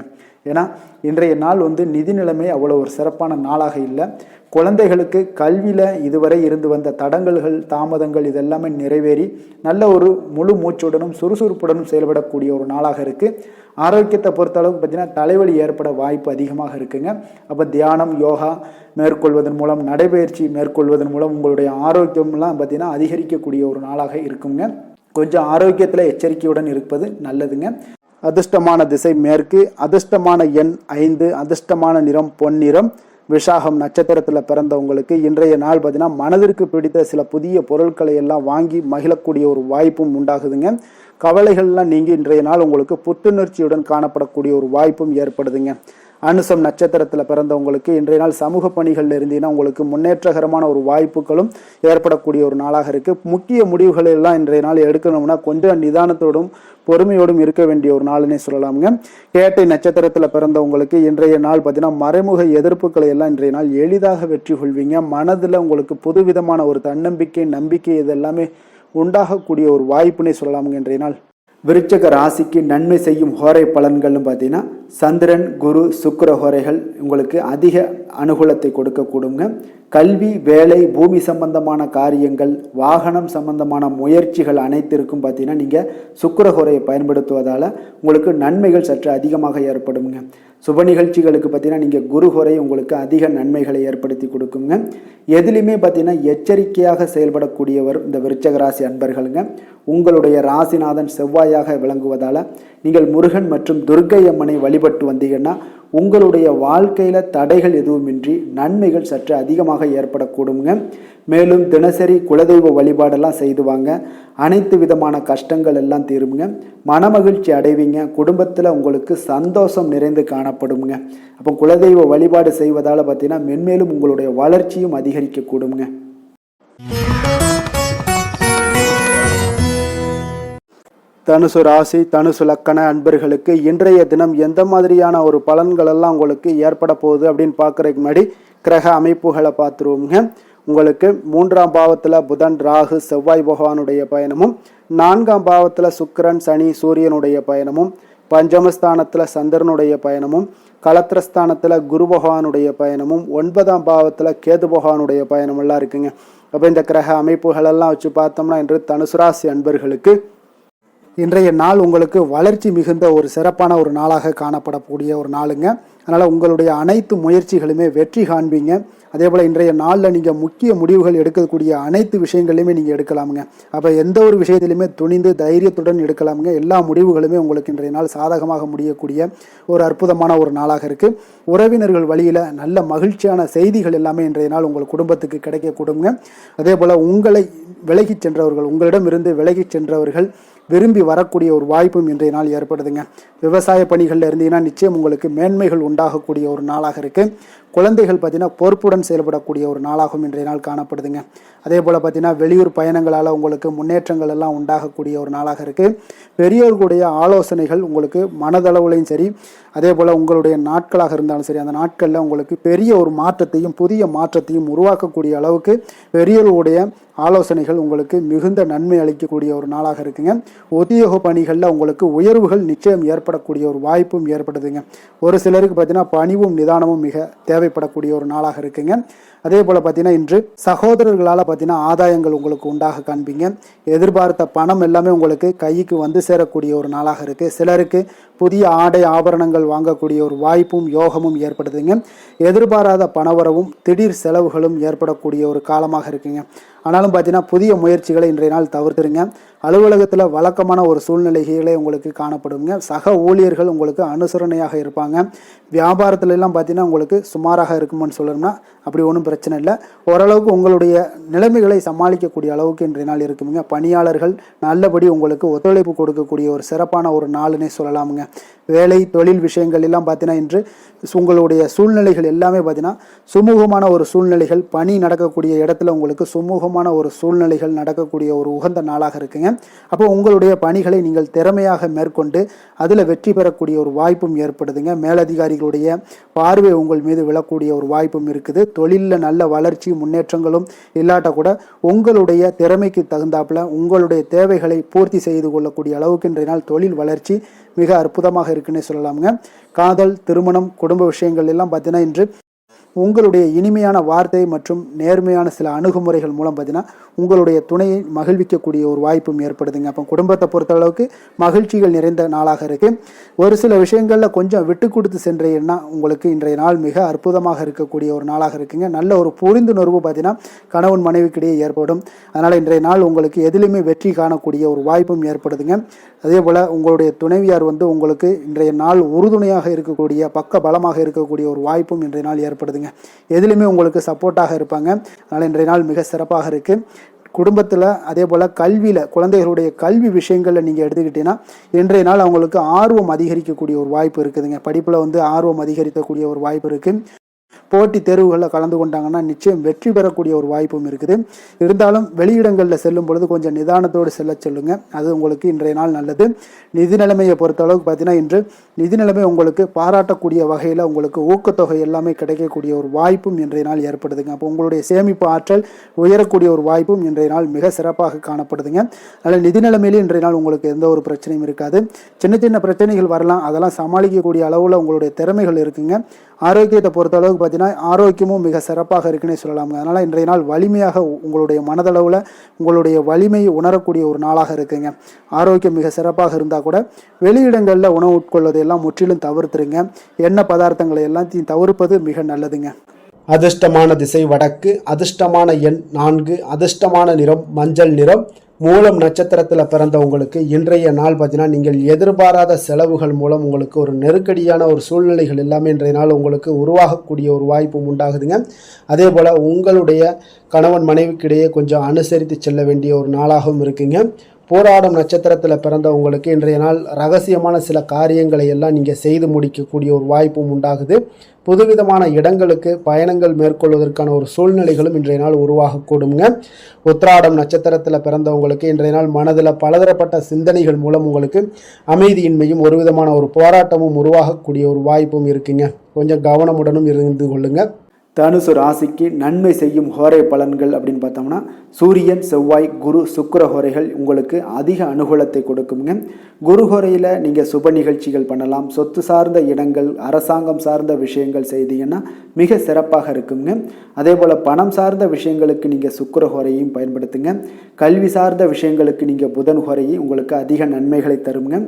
ஏன்னா இன்றைய நாள் நிதி நிலைமை அவ்வளோ ஒரு சிறப்பான நாளாக இல்லை. குழந்தைகளுக்கு கல்வியில் இதுவரை இருந்து வந்த தடங்கல்கள், தாமதங்கள் இதெல்லாமே நிறைவேறி நல்ல ஒரு முழு மூச்சுடனும் சுறுசுறுப்புடனும் செயல்படக்கூடிய ஒரு நாளாக இருக்குது. ஆரோக்கியத்தை பொறுத்தளவுக்கு பார்த்தீங்கன்னா தலைவலி ஏற்பட வாய்ப்பு அதிகமாக இருக்குங்க. அப்போ தியானம், யோகா மேற்கொள்வதன் மூலம், நடைபயிற்சி மேற்கொள்வதன் மூலம் உங்களுடைய ஆரோக்கியம்லாம் பார்த்தீங்கன்னா அதிகரிக்கக்கூடிய ஒரு நாளாக இருக்குங்க. கொஞ்சம் ஆரோக்கியத்தில் எச்சரிக்கையுடன் இருப்பது நல்லதுங்க. அதிர்ஷ்டமான திசை மேற்கு, அதிர்ஷ்டமான எண் 5, அதிர்ஷ்டமான நிறம் பொன்னிறம். விஷாகம் நட்சத்திரத்தில் பிறந்தவங்களுக்கு இன்றைய நாள் பார்த்தீங்கன்னா மனதிற்கு பிடித்த சில புதிய பொருட்களை எல்லாம் வாங்கி மகிழக்கூடிய ஒரு வாய்ப்பும் உண்டாகுதுங்க. கவலைகள்லாம் நீங்கி இன்றைய நாள் உங்களுக்கு புத்துணர்ச்சியுடன் காணப்படக்கூடிய ஒரு வாய்ப்பும் ஏற்படுதுங்க. அனுசம் நட்சத்திரத்தில் பிறந்தவங்களுக்கு இன்றைய நாள் சமூக பணிகளில் இருந்தீங்கன்னா உங்களுக்கு முன்னேற்றகரமான ஒரு வாய்ப்புகளும் ஏற்படக்கூடிய ஒரு நாளாக இருக்குது. முக்கிய முடிவுகளை எல்லாம் இன்றைய நாள் எடுக்கணும்னா கொஞ்சம் நிதானத்தோடும் பொறுமையோடும் இருக்க வேண்டிய ஒரு நாள்னே சொல்லலாமுங்க. கேட்டை நட்சத்திரத்தில் பிறந்தவங்களுக்கு இன்றைய நாள் பார்த்தீங்கன்னா மறைமுக எதிர்ப்புகளை எல்லாம் இன்றைய நாள் எளிதாக வெற்றி கொள்வீங்க. மனதில் உங்களுக்கு புதுவிதமான ஒரு தன்னம்பிக்கை, நம்பிக்கை இதெல்லாமே உண்டாகக்கூடிய ஒரு வாய்ப்புனே சொல்லலாமுங்க. இன்றைய நாள் விருச்சக ராசிக்கு நன்மை செய்யும் ஹோரை பலன்கள்னு பார்த்தீங்கன்னா சந்திரன், குரு, சுக்கிர ஹோரைகள் உங்களுக்கு அதிக அனுகூலத்தை கொடுக்கக்கூடுங்க. கல்வி, வேலை, பூமி சம்பந்தமான காரியங்கள், வாகனம் சம்பந்தமான முயற்சிகள் அனைத்திற்கும் பார்த்தீங்கன்னா நீங்கள் சுக்கிர ஹோரையை பயன்படுத்துவதால் உங்களுக்கு நன்மைகள் சற்று அதிகமாக ஏற்படுங்க. சுப நிகழ்ச்சிகளுக்கு பார்த்தீங்கன்னா நீங்கள் குரு ஹோரை உங்களுக்கு அதிக நன்மைகளை ஏற்படுத்தி கொடுக்குங்க. எதுலையுமே பார்த்தீங்கன்னா எச்சரிக்கையாக செயல்படக்கூடியவர் இந்த விருச்சக ராசி அன்பர்களுங்க. உங்களுடைய ராசிநாதன் செவ்வாயாக விளங்குவதால் நீங்கள் முருகன் மற்றும் துர்க்கை அம்மனை வழிபட்டு வந்தீங்கன்னா உங்களுடைய வாழ்க்கையில் தடைகள் எதுவுமின்றி நன்மைகள் சற்று அதிகமாக ஏற்படக்கூடுங்க. மேலும் தினசரி குலதெய்வ வழிபாடெல்லாம் செய்து வாங்க. அனைத்து விதமான கஷ்டங்கள் எல்லாம் தீருங்க. மனமகிழ்ச்சி அடைவீங்க. குடும்பத்தில் உங்களுக்கு சந்தோஷம் நிறைந்து காணப்படுங்க. அப்போ குலதெய்வ வழிபாடு செய்வதால் பார்த்தீங்கன்னா மென்மேலும் உங்களுடைய வளர்ச்சியும் அதிகரிக்கக்கூடுங்க. தனுசு ராசி தனுசு லக்கண அன்பர்களுக்கு இன்றைய தினம் எந்த மாதிரியான ஒரு பலன்கள் எல்லாம் உங்களுக்கு ஏற்பட போகுது அப்படின்னு பார்க்குறதுக்கு முன்னாடி கிரக அமைப்புகளை பார்த்துருவோங்க. உங்களுக்கு 3ஆம் பாவத்தில் புதன் ராகு செவ்வாய் பகவானுடைய பயணமும், 4ஆம் பாவத்தில் சுக்கிரன் சனி சூரியனுடைய பயணமும், பஞ்சமஸ்தானத்தில் சந்திரனுடைய பயணமும், களத்திரஸ்தானத்தில் குரு பகவானுடைய பயணமும், 9ஆம் பாவத்தில் கேது பகவானுடைய பயணம் எல்லாம் இருக்குங்க. அப்போ இந்த கிரக அமைப்புகளெல்லாம் வச்சு பார்த்தோம்னா இன்று தனுசு ராசி அன்பர்களுக்கு இன்றைய நாள் உங்களுக்கு வளர்ச்சி மிகுந்த ஒரு சிறப்பான ஒரு நாளாக காணப்படக்கூடிய ஒரு நாளுங்க. அதனால் உங்களுடைய அனைத்து முயற்சிகளுமே வெற்றி காண்பீங்க. அதே போல் இன்றைய நாளில் நீங்கள் முக்கிய முடிவுகள் எடுக்கக்கூடிய அனைத்து விஷயங்களையுமே நீங்கள் எடுக்கலாமுங்க. அப்போ எந்த ஒரு விஷயத்திலையுமே துணிந்து தைரியத்துடன் எடுக்கலாமுங்க. எல்லா முடிவுகளுமே உங்களுக்கு இன்றைய நாள் சாதகமாக முடியக்கூடிய ஒரு அற்புதமான ஒரு நாளாக இருக்குது. உறவினர்கள் வழியில் நல்ல மகிழ்ச்சியான செய்திகள் எல்லாமே இன்றைய நாள் உங்கள் குடும்பத்துக்கு கிடைக்கக்கூடுங்க. அதே போல் உங்களை விலகிச் சென்றவர்கள், உங்களிடமிருந்து விலகிச் சென்றவர்கள் விரும்பி வரக்கூடிய ஒரு வாய்ப்பும் இன்றைய நாள் ஏற்படுதுங்க. விவசாய பணிகளில் இருந்தீங்கன்னா நிச்சயம் உங்களுக்கு மேன்மைகள் உண்டாகக்கூடிய ஒரு நாளாக இருக்குது. குழந்தைகள் பார்த்தீங்கன்னா பொறுப்புடன் செயல்படக்கூடிய ஒரு நாளாகவும் இன்றைய நாள் காணப்படுதுங்க. அதே போல் பார்த்தீங்கன்னா வெளியூர் பயணங்களால் உங்களுக்கு முன்னேற்றங்கள் எல்லாம் உண்டாகக்கூடிய ஒரு நாளாக இருக்குது. பெரியவர்களுடைய ஆலோசனைகள் உங்களுக்கு மனதளவுலையும் சரி, அதே போல் உங்களுடைய நாட்களாக இருந்தாலும் சரி, அந்த நாட்களில் உங்களுக்கு பெரிய ஒரு மாற்றத்தையும் புதிய மாற்றத்தையும் உருவாக்கக்கூடிய அளவுக்கு பெரியவர்களுடைய ஆலோசனைகள் உங்களுக்கு மிகுந்த நன்மை அளிக்கக்கூடிய ஒரு நாளாக இருக்குங்க. உத்தியோக பணிகளில் உங்களுக்கு உயர்வுகள் நிச்சயம் ஏற்படக்கூடிய ஒரு வாய்ப்பும் ஏற்படுதுங்க. ஒரு சிலருக்கு பார்த்தீங்கன்னா பணிவும் நிதானமும் மிக தேவைப்படக்கூடிய ஒரு நாளாக இருக்குங்க. அதே போல் பார்த்தீங்கன்னா இன்று சகோதரர்களால் பார்த்தீங்கன்னா ஆதாயங்கள் உங்களுக்கு உண்டாக காண்பீங்க. எதிர்பார்த்த பணம் எல்லாமே உங்களுக்கு கைக்கு வந்து சேரக்கூடிய ஒரு நாளாக இருக்குது. சிலருக்கு புதிய ஆடை ஆபரணங்கள் வாங்கக்கூடிய ஒரு வாய்ப்பும் யோகமும் ஏற்படுதுங்க. எதிர்பாராத பணவரவும் திடீர் செலவுகளும் ஏற்படக்கூடிய ஒரு காலமாக இருக்குங்க. ஆனாலும் பார்த்தீங்கன்னா புதிய முயற்சிகளை இன்றைய நாள் தவிர்த்துருங்க. அலுவலகத்தில் வழக்கமான ஒரு சூழ்நிலைகளே உங்களுக்கு காணப்படுங்க. சக ஊழியர்கள் உங்களுக்கு அனுசரணையாக இருப்பாங்க. வியாபாரத்துல எல்லாம் பார்த்தீங்கன்னா உங்களுக்கு சுமாராக இருக்குமான்னு சொல்லணும்னா அப்படி ஒன்றும் பிரச்சனை இல்லை. ஓரளவுக்கு உங்களுடைய நிலைமைகளை சமாளிக்கக்கூடிய அளவுக்கு இன்றைய நாள் இருக்குங்க. பணியாளர்கள் நல்லபடி உங்களுக்கு ஒத்துழைப்பு கொடுக்கக்கூடிய ஒரு சிறப்பான ஒரு நாளுன்னே சொல்லலாமுங்க. வேலை தொழில் விஷயங்கள் எல்லாம் பார்த்தீங்கன்னா இன்று உங்களுடைய சூழ்நிலைகள் எல்லாமே பார்த்தீங்கன்னா சுமூகமான ஒரு சூழ்நிலைகள், பணி நடக்கக்கூடிய இடத்துல உங்களுக்கு சுமூகமான ஒரு சூழ்நிலைகள் நடக்கக்கூடிய ஒரு உகந்த நாளாக இருக்குங்க. அப்போ உங்களுடைய பணிகளை நீங்கள் திறமையாக மேற்கொண்டு அதில் வெற்றி பெறக்கூடிய ஒரு வாய்ப்பும் ஏற்படுதுங்க. மேலதிகாரிகளுடைய பார்வை உங்கள் மீது விழக்கூடிய ஒரு வாய்ப்பும் இருக்குது. தொழிலில் நல்ல வளர்ச்சி முன்னேற்றங்களும் இல்லாட்ட கூட உங்களுடைய திறமைக்கு தகுந்தாப்புல உங்களுடைய தேவைகளை பூர்த்தி செய்து கொள்ளக்கூடிய அளவுக்கு இன்றைய நாள் தொழில் வளர்ச்சி மிக அற்புதமாக இருக்குன்னே சொல்லலாமுங்க. காதல், திருமணம், குடும்ப விஷயங்கள் எல்லாம் பார்த்தீங்கன்னா இன்று உங்களுடைய இனிமையான வார்த்தை மற்றும் நேர்மையான சில அணுகுமுறைகள் மூலம் பார்த்தீங்கன்னா உங்களுடைய துணையை மகிழ்விக்கக்கூடிய ஒரு வாய்ப்பும் ஏற்படுதுங்க. அப்போ குடும்பத்தை பொறுத்தளவுக்கு மகிழ்ச்சிகள் நிறைந்த நாளாக இருக்குது. ஒரு சில விஷயங்களில் கொஞ்சம் விட்டு கொடுத்து சென்றீங்கன்னா உங்களுக்கு இன்றைய நாள் மிக அற்புதமாக இருக்கக்கூடிய ஒரு நாளாக இருக்குங்க. நல்ல ஒரு புரிந்துணர்வு பார்த்தீங்கன்னா கணவன் மனைவிக்கிடையே ஏற்படும். அதனால் இன்றைய நாள் உங்களுக்கு எதிலுமே வெற்றி காணக்கூடிய ஒரு வாய்ப்பும் ஏற்படுதுங்க. அதே போல் உங்களுடைய துணைவியார் உங்களுக்கு இன்றைய நாள் உறுதுணையாக இருக்கக்கூடிய பக்க பலமாக இருக்கக்கூடிய ஒரு வாய்ப்பும் இன்றைய நாள் ஏற்படுதுங்க. எதிலுமே உங்களுக்கு சப்போர்ட்டாக இருப்பாங்க. அதனால் இன்றைய நாள் மிக சிறப்பாக இருக்குது. குடும்பத்தில் அதே போல் கல்வியில் குழந்தைகளுடைய கல்வி விஷயங்களில் நீங்கள் எடுத்துக்கிட்டீங்கன்னா இன்றைய நாள் அவங்களுக்கு ஆர்வம் அதிகரிக்கக்கூடிய ஒரு வாய்ப்பு இருக்குதுங்க. படிப்பில் ஆர்வம் அதிகரிக்கக்கூடிய ஒரு வாய்ப்பு இருக்குது. போட்டி தேர்வுகளில் கலந்து கொண்டாங்கன்னா நிச்சயம் வெற்றி பெறக்கூடிய ஒரு வாய்ப்பும் இருக்குது. இருந்தாலும் வெளியிடங்களில் செல்லும் பொழுது கொஞ்சம் நிதானத்தோடு செல்ல சொல்லுங்க. அது உங்களுக்கு இன்றைய நாள் நல்லது. நிதி நிலைமையை பொறுத்த அளவுக்கு பார்த்தீங்கன்னா இன்று நிதி நிலைமை உங்களுக்கு பாராட்டக்கூடிய வகையில் உங்களுக்கு ஊக்கத்தொகை எல்லாமே கிடைக்கக்கூடிய ஒரு வாய்ப்பும் இன்றைய நாள் ஏற்படுதுங்க. அப்போ உங்களுடைய சேமிப்பு ஆற்றல் உயரக்கூடிய ஒரு வாய்ப்பும் இன்றைய நாள் மிக சிறப்பாக காணப்படுதுங்க. அதனால் நிதி நிலைமையிலே இன்றைய நாள் உங்களுக்கு எந்த ஒரு பிரச்சனையும் இருக்காது. சின்ன சின்ன பிரச்சனைகள் வரலாம், அதெல்லாம் சமாளிக்கக்கூடிய அளவில் உங்களுடைய திறமைகள் இருக்குங்க. ஆரோக்கியத்தை பொறுத்த அளவுக்கு பார்த்தீங்கன்னா ஆரோக்கியமும் மிக சிறப்பாக இருக்குன்னே சொல்லலாங்க. அதனால் இன்றைய நாள் வலிமையாக உங்களுடைய மனதளவில் உங்களுடைய வலிமையை உணரக்கூடிய ஒரு நாளாக இருக்குங்க. ஆரோக்கியம் மிக சிறப்பாக இருந்தால் கூட வெளியிடங்களில் உணவு உட்கொள்வதையெல்லாம் முற்றிலும் தவிர்த்துருங்க. எண்ணெய் பதார்த்தங்களை எல்லாத்தையும் தவிர்ப்பது மிக நல்லதுங்க. அதிர்ஷ்டமான திசை வடக்கு, அதிர்ஷ்டமான எண் 4, அதிர்ஷ்டமான நிறம் மஞ்சள் நிறம். மூலம் நட்சத்திரத்தில் பிறந்தவங்களுக்கு இன்றைய நாள் பார்த்தீங்கன்னா நீங்கள் எதிர்பாராத செலவுகள் மூலம் உங்களுக்கு ஒரு நெருக்கடியான ஒரு சூழ்நிலைகள் எல்லாமே இன்றைய நாள் உங்களுக்கு உருவாகக்கூடிய ஒரு வாய்ப்பும் உண்டாகுதுங்க. அதே போல் உங்களுடைய கணவன் மனைவிக்கிடையே கொஞ்சம் அனுசரித்து செல்ல வேண்டிய ஒரு நாளாகவும் இருக்குங்க. போராடும் நட்சத்திரத்தில் பிறந்தவங்களுக்கு இன்றைய நாள் ரகசியமான சில காரியங்களை எல்லாம் நீங்கள் செய்து முடிக்கக்கூடிய ஒரு வாய்ப்பும் உண்டாகுது. புதுவிதமான இடங்களுக்கு பயணங்கள் மேற்கொள்வதற்கான ஒரு சூழ்நிலைகளும் இன்றைய நாள் உருவாகக்கூடுங்க. உத்திராடம் நட்சத்திரத்தில் பிறந்தவங்களுக்கு இன்றைய நாள் மனதில் பலதரப்பட்ட சிந்தனைகள் மூலம் உங்களுக்கு அமைதியின்மையும் ஒரு விதமான ஒரு போராட்டமும் உருவாகக்கூடிய ஒரு வாய்ப்பும் இருக்குங்க. கொஞ்சம் கவனமுடனும் இருந்து கொள்ளுங்க. தனுசு ராசிக்கு நன்மை செய்யும் ஹோரை பலன்கள் அப்படின்னு பார்த்தோம்னா சூரியன், செவ்வாய், குரு, சுக்கிர ஹோரைகள் உங்களுக்கு அதிக அனுகூலத்தை கொடுக்குங்க. குரு ஹோரையில் நீங்கள் சுப நிகழ்ச்சிகள் பண்ணலாம். சொத்து சார்ந்த இடங்கள், அரசாங்கம் சார்ந்த விஷயங்கள் செய்தீங்கன்னா மிக சிறப்பாக இருக்குங்க. அதே போல் பணம் சார்ந்த விஷயங்களுக்கு நீங்கள் சுக்கிர ஹோரையும் பயன்படுத்துங்க. கல்வி சார்ந்த விஷயங்களுக்கு நீங்கள் புதன் ஹோரையும் உங்களுக்கு அதிக நன்மைகளை தருங்க.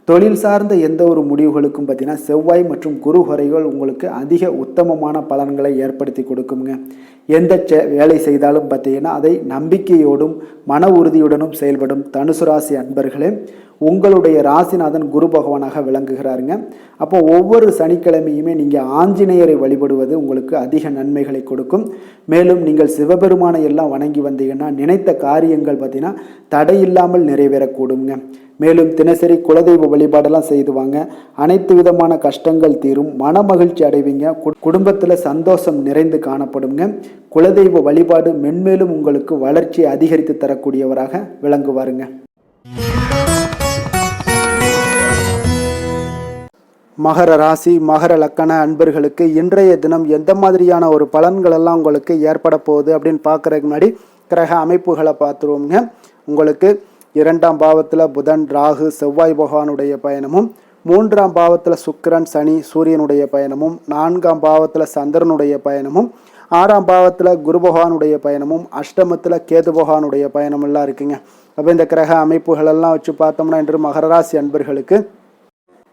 தொழில் சார்ந்த எந்த ஒரு முடிவுகளுக்கும் பார்த்தீங்கன்னா செவ்வாய் மற்றும் குரு ஹோரைகள் உங்களுக்கு அதிக உத்தமமான பலன்களை ஏற்படுத்தி கொடுக்குங்க. எந்த வேலை செய்தாலும் பார்த்தீங்கன்னா அதை நம்பிக்கையோடும் மன உறுதியுடனும் செயல்படும் தனுசு ராசி அன்பர்களே, உங்களுடைய ராசிநாதன் குரு பகவானாக விளங்குகிறாருங்க. அப்போ ஒவ்வொரு சனிக்கிழமையுமே நீங்கள் ஆஞ்சநேயரை வழிபடுவது உங்களுக்கு அதிக நன்மைகளை கொடுக்கும். மேலும் நீங்கள் சிவபெருமானை எல்லாம் வணங்கி வந்தீங்கன்னா நினைத்த காரியங்கள் பார்த்தீங்கன்னா தடையில்லாமல் நிறைவேறக்கூடுங்க. மேலும் தினசரி குலதெய்வ வழிபாடெல்லாம் செய்துவாங்க. அனைத்து விதமான கஷ்டங்கள் தீரும், மன மகிழ்ச்சி அடைவீங்க, குடும்பத்தில் சந்தோஷம் நிறைந்து காணப்படுங்க. குலதெய்வ வழிபாடு மென்மேலும் உங்களுக்கு வளர்ச்சியை அதிகரித்து தரக்கூடியவராக விளங்குவாருங்க. மகர ராசி, மகர லக்கண அன்பர்களுக்கு இன்றைய தினம் எந்த மாதிரியான ஒரு பலன்கள் எல்லாம் உங்களுக்கு ஏற்பட போகுது அப்படின்னு பார்க்குறதுக்கு முன்னாடி கிரக அமைப்புகளை பார்த்துருவோங்க. உங்களுக்கு 2ஆம் பாவத்தில் புதன், ராகு, செவ்வாய் பகவானுடைய பயணமும், 3ஆம் பாவத்தில் சுக்கிரன், சனி, சூரியனுடைய பயணமும், 4ஆம் பாவத்தில் சந்திரனுடைய பயணமும், 6ஆம் பாவத்தில் குரு பகவானுடைய பயணமும், அஷ்டமத்தில் கேது பகவானுடைய பயணமெல்லாம் இருக்குங்க. அப்போ இந்த கிரக அமைப்புகளெல்லாம் வச்சு பார்த்தோம்னா இன்று மகர ராசி அன்பர்களுக்கு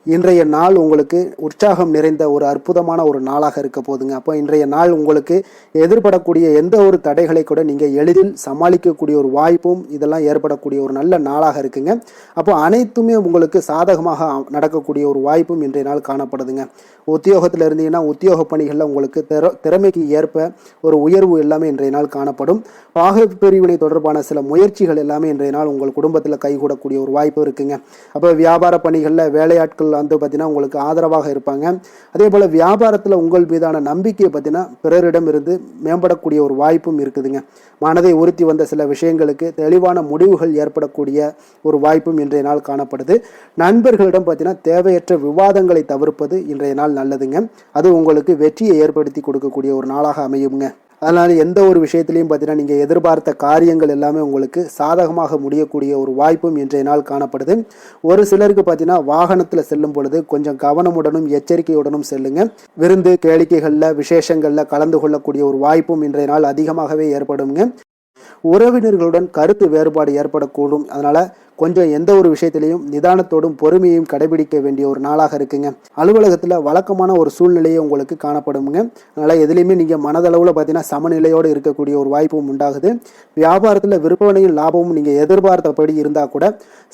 இன்றைய நாள் உங்களுக்கு உற்சாகம் நிறைந்த ஒரு அற்புதமான ஒரு நாளாக இருக்க போதுங்க. அப்போ இன்றைய நாள் உங்களுக்கு எதிர்படக்கூடிய எந்த ஒரு தடைகளை கூட நீங்கள் எளிதில் சமாளிக்கக்கூடிய ஒரு வாய்ப்பும் இதெல்லாம் ஏற்படக்கூடிய ஒரு நல்ல நாளாக இருக்குங்க. அப்போ அனைத்துமே உங்களுக்கு சாதகமாக நடக்கக்கூடிய ஒரு வாய்ப்பும் இன்றைய நாள் காணப்படுதுங்க. உத்தியோகத்தில் இருந்தீங்கன்னா உத்தியோக பணிகளில் உங்களுக்கு திறமைக்கு ஏற்ப ஒரு உயர்வு எல்லாமே இன்றைய நாள் காணப்படும். பாக பிரிவினை தொடர்பான சில முயற்சிகள் எல்லாமே இன்றைய நாள் உங்கள் குடும்பத்தில் கைகூடக்கூடிய ஒரு வாய்ப்பு இருக்குங்க. அப்போ வியாபார பணிகளில் வேலையாட்கள் வந்து பார்த்தீங்கன்னா உங்களுக்கு ஆதரவாக இருப்பாங்க. அதே போல் வியாபாரத்தில் உங்கள் மீதான நம்பிக்கையை பார்த்தீங்கன்னா பிறரிடம் இருந்து மேம்படக்கூடிய ஒரு வாய்ப்பும் இருக்குதுங்க. மனதை உறுத்தி வந்த சில விஷயங்களுக்கு தெளிவான முடிவுகள் ஏற்படக்கூடிய ஒரு வாய்ப்பும் இன்றைய நாள் காணப்படுது. நண்பர்களிடம் பார்த்தீங்கன்னா தேவையற்ற விவாதங்களை தவிர்ப்பது இன்றைய நாள் நல்லதுங்க. அது உங்களுக்கு வெற்றியை ஏற்படுத்தி கொடுக்கக்கூடிய ஒரு நாளாக அமையுங்க. அதனால் எந்த ஒரு விஷயத்திலையும் பார்த்தீங்கன்னா நீங்கள் எதிர்பார்த்த காரியங்கள் எல்லாமே உங்களுக்கு சாதகமாக முடியக்கூடிய ஒரு வாய்ப்பும் இன்றைய நாள் காணப்படுது. ஒரு சிலருக்கு பார்த்தீங்கன்னா வாகனத்தில் செல்லும் பொழுது கொஞ்சம் கவனமுடனும் எச்சரிக்கையுடனும் செல்லுங்க. விருந்து கேளிக்கைகளில் விசேஷங்களில் கலந்து கொள்ளக்கூடிய ஒரு வாய்ப்பும் இன்றைய நாள் அதிகமாகவே ஏற்படுங்க. உறவினர்களுடன் கருத்து வேறுபாடு ஏற்படக்கூடும். அதனால கொஞ்சம் எந்த ஒரு விஷயத்திலையும் நிதானத்தோடும் பொறுமையையும் கடைபிடிக்க வேண்டிய ஒரு நாளாக இருக்குங்க. அலுவலகத்தில் வழக்கமான ஒரு சூழ்நிலையை உங்களுக்கு காணப்படுங்க. அதனால் எதுலேயுமே நீங்கள் மனதளவில் பார்த்தீங்கன்னா சமநிலையோடு இருக்கக்கூடிய ஒரு வாய்ப்பும் உண்டாகுது. வியாபாரத்தில் விற்பனையும் லாபமும் நீங்கள் எதிர்பார்த்தபடி இருந்தால் கூட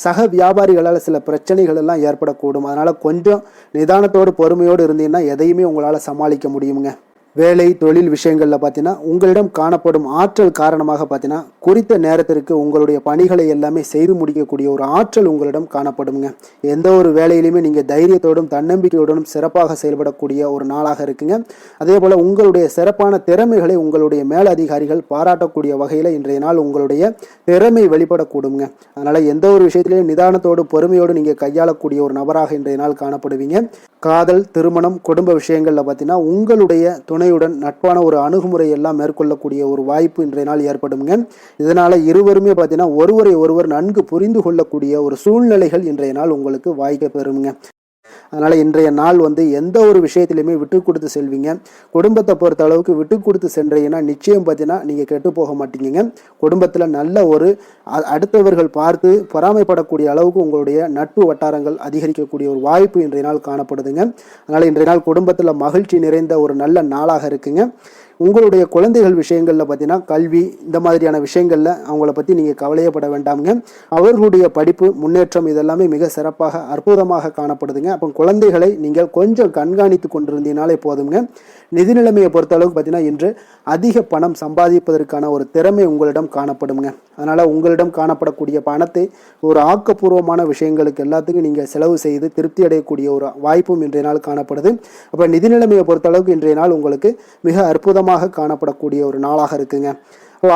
சக வியாபாரிகளால் சில பிரச்சனைகள் எல்லாம் ஏற்படக்கூடும். அதனால் கொஞ்சம் நிதானத்தோடு பொறுமையோடு இருந்தீங்கன்னா எதையுமே உங்களால் சமாளிக்க முடியுங்க. வேலை தொழில் விஷயங்களில் பார்த்தீங்கன்னா உங்களிடம் காணப்படும் ஆற்றல் காரணமாக பார்த்தீங்கன்னா குறித்த நேரத்திற்கு உங்களுடைய பணிகளை எல்லாமே செய்து முடிக்கக்கூடிய ஒரு ஆற்றல் உங்களிடம் காணப்படுங்க. எந்த ஒரு வேலையிலுமே நீங்கள் தைரியத்தோடும் தன்னம்பிக்கையோடும் சிறப்பாக செயல்படக்கூடிய ஒரு நாளாக இருக்குங்க. அதே போல் உங்களுடைய சிறப்பான திறமைகளை உங்களுடைய மேலதிகாரிகள் பாராட்டக்கூடிய வகையில் இன்றைய நாள் உங்களுடைய திறமை வெளிப்படக்கூடுங்க. அதனால் எந்த ஒரு விஷயத்திலையும் நிதானத்தோடு பொறுமையோடு நீங்கள் கையாளக்கூடிய ஒரு நபராக இன்றைய நாள் காணப்படுவீங்க. காதல், திருமணம், குடும்ப விஷயங்களில் பார்த்தீங்கன்னா உங்களுடைய துணையுடன் நட்பான ஒரு அணுகுமுறை எல்லாம் மேற்கொள்ளக்கூடிய ஒரு வாய்ப்பு இன்றைய நாள் ஏற்படுங்க. இதனால இருவருமே பார்த்தீங்கன்னா ஒருவரை ஒருவர் நன்கு புரிந்து கொள்ளக்கூடிய ஒரு சூழ்நிலைகள் இன்றைய நாள் உங்களுக்கு வாய்க்க பெறுங்க. அதனால் இன்றைய நாள் எந்த ஒரு விஷயத்திலையுமே விட்டு கொடுத்து செல்வீங்க. குடும்பத்தை பொறுத்த அளவுக்கு விட்டு கொடுத்து சென்றீங்கன்னா நிச்சயம் பார்த்தீங்கன்னா நீங்கள் கெட்டு போக மாட்டீங்க. குடும்பத்தில் நல்ல ஒரு அடுத்தவர்கள் பார்த்து பொறாமைப்படக்கூடிய அளவுக்கு உங்களுடைய நட்பு வட்டாரங்கள் அதிகரிக்கக்கூடிய ஒரு வாய்ப்பு இன்றைய நாள் காணப்படுதுங்க. அதனால் இன்றைய நாள் குடும்பத்தில் மகிழ்ச்சி நிறைந்த ஒரு நல்ல நாளாக இருக்குங்க. உங்களுடைய குழந்தைகள் விஷயங்களில் பார்த்தீங்கன்னா கல்வி இந்த மாதிரியான விஷயங்களில் அவங்கள பற்றி நீங்கள் கவலையப்பட வேண்டாமுங்க. அவர்களுடைய படிப்பு முன்னேற்றம் இதெல்லாமே மிக சிறப்பாக அற்புதமாக காணப்படுதுங்க. அப்போ குழந்தைகளை நீங்கள் கொஞ்சம் கண்காணித்து கொண்டிருந்தீங்கனாலே போதுங்க. நிதி நிலைமையை பொறுத்த அளவுக்கு பார்த்தீங்கன்னா இன்று அதிக பணம் சம்பாதிப்பதற்கான ஒரு திறமை உங்களிடம் காணப்படுங்க. அதனால் உங்களிடம் காணப்படக்கூடிய பணத்தை ஒரு ஆக்கப்பூர்வமான விஷயங்களுக்கு எல்லாத்துக்கும் நீங்கள் செலவு செய்து திருப்தி அடையக்கூடிய ஒரு வாய்ப்பும் இன்றைய நாள் காணப்படுது. அப்போ நிதி நிலைமையை பொறுத்த அளவுக்கு இன்றைய நாள் உங்களுக்கு மிக அற்புதமாக காணப்படக்கூடிய ஒரு நாளாக இருக்குங்க.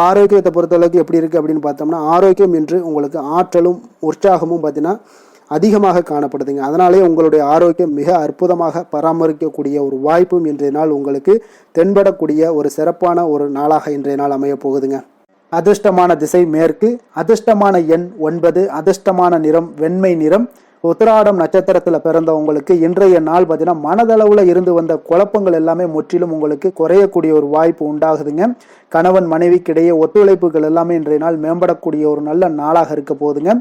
ஆரோக்கியத்தை பொறுத்தளவுக்கு எப்படி இருக்குது அப்படின்னு பார்த்தோம்னா, ஆரோக்கியம் இன்று உங்களுக்கு ஆற்றலும் உற்சாகமும் பார்த்தீங்கன்னா அதிகமாக காணப்படுதுங்க. அதனாலே உங்களுடைய ஆரோக்கியம் மிக அற்புதமாக பராமரிக்கக்கூடிய ஒரு வாய்ப்பும் இன்றைய நாள் உங்களுக்கு தென்படக்கூடிய ஒரு சிறப்பான ஒரு நாளாக இன்றைய நாள் அமைய போகுதுங்க. அதிர்ஷ்டமான திசை மேற்கு, அதிர்ஷ்டமான எண் 9, அதிர்ஷ்டமான நிறம் வெண்மை நிறம். உத்திராடம் நட்சத்திரத்தில் பிறந்தவங்களுக்கு இன்றைய நாள் பார்த்தீங்கன்னா மனதளவில் இருந்து வந்த குழப்பங்கள் எல்லாமே முற்றிலும் உங்களுக்கு குறையக்கூடிய ஒரு வாய்ப்பு உண்டாகுதுங்க. கணவன் மனைவிக்கிடையே ஒத்துழைப்புகள் எல்லாமே இன்றைய நாள் மேம்படக்கூடிய ஒரு நல்ல நாளாக இருக்க போகுதுங்க.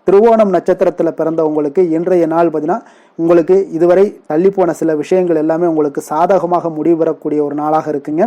திருவோணம் நட்சத்திரத்தில் பிறந்தவங்களுக்கு இன்றைய நாள் பார்த்தீங்கன்னா உங்களுக்கு இதுவரை தள்ளிப்போன சில விஷயங்கள் எல்லாமே உங்களுக்கு சாதகமாக முடிவு பெறக்கூடிய ஒரு நாளாக இருக்குங்க.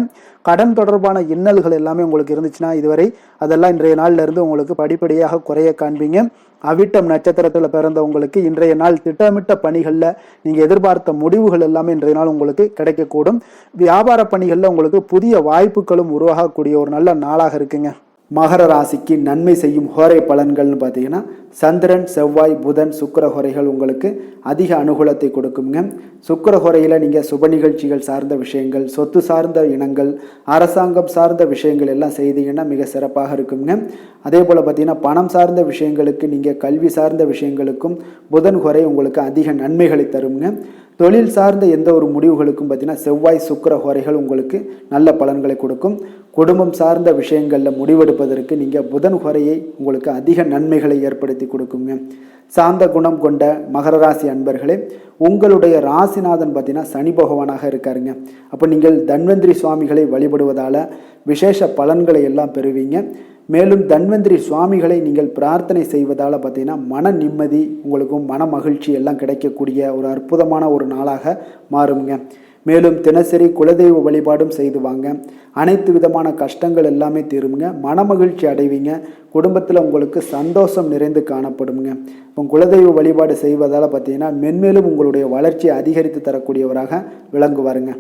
கடன் தொடர்பான இன்னல்கள் எல்லாமே உங்களுக்கு இருந்துச்சுன்னா இதுவரை அதெல்லாம் இன்றைய நாள்ல இருந்து உங்களுக்கு படிப்படியாக குறைய காண்பீங்க. அவிட்டம் நட்சத்திரத்தில் பிறந்தவங்களுக்கு இன்றைய நாள் திட்டமிட்ட பணிகளில் நீங்கள் எதிர்பார்த்த முடிவுகள் எல்லாமே இன்றைய நாள் உங்களுக்கு கிடைக்கக்கூடும். வியாபார பணிகளில் உங்களுக்கு புதிய வாய்ப்புகளும் உருவாகக்கூடிய ஒரு நல்ல நாளாக இருக்குங்க. மகர ராசிக்கு நன்மை செய்யும் ஹோரை பலன்கள்னு பார்த்தீங்கன்னா சந்திரன், செவ்வாய், புதன், சுக்கிர ஹோரைகள் உங்களுக்கு அதிக அனுகூலத்தை கொடுக்குங்க. சுக்கிர ஹோரையில் நீங்கள் சுப நிகழ்ச்சிகள் சார்ந்த விஷயங்கள், சொத்து சார்ந்த இனங்கள், அரசாங்கம் சார்ந்த விஷயங்கள் எல்லாம் செய்தீங்கன்னா மிக சிறப்பாக இருக்குங்க. அதே போல் பார்த்தீங்கன்னா பணம் சார்ந்த விஷயங்களுக்கு, நீங்கள் கல்வி சார்ந்த விஷயங்களுக்கும் புதன் ஹோரை உங்களுக்கு அதிக நன்மைகளை தருங்க. தொழில் சார்ந்த எந்த ஒரு முடிவுகளுக்கும் பார்த்தீங்கன்னா செவ்வாய், சுக்கிர ஹோரைகள் உங்களுக்கு நல்ல பலன்களை கொடுக்கும். குடும்பம் சார்ந்த விஷயங்களில் முடிவெடுப்பதற்கு நீங்கள் புதன் ஹோரையை உங்களுக்கு அதிக நன்மைகளை ஏற்படுத்தி கொடுக்குங்க. சாந்த குணம் கொண்ட மகர ராசி அன்பர்களே, உங்களுடைய ராசிநாதன் பார்த்தீங்கன்னா சனி பகவானாக இருக்காருங்க. அப்போ நீங்கள் தன்வந்திரி சுவாமிகளை வழிபடுவதால் விசேஷ பலன்களை எல்லாம் பெறுவீங்க. மேலும் தன்வந்திரி சுவாமிகளை நீங்கள் பிரார்த்தனை செய்வதால் பார்த்தீங்கன்னா மன நிம்மதி உங்களுக்கும் மன மகிழ்ச்சி எல்லாம் கிடைக்கக்கூடிய ஒரு அற்புதமான ஒரு நாளாக மாறுங்க. மேலும் தினசரி குலதெய்வ வழிபாடும் செய்து வாங்க. அனைத்து விதமான கஷ்டங்கள் எல்லாமே தீருங்க. மன மகிழ்ச்சி அடைவீங்க. குடும்பத்தில் உங்களுக்கு சந்தோஷம் நிறைந்து காணப்படுங்க. இப்போ குலதெய்வ வழிபாடு செய்வதால் பார்த்தீங்கன்னா மென்மேலும் உங்களுடைய வளர்ச்சியை அதிகரித்து தரக்கூடியவராக விளங்குவாருங்க.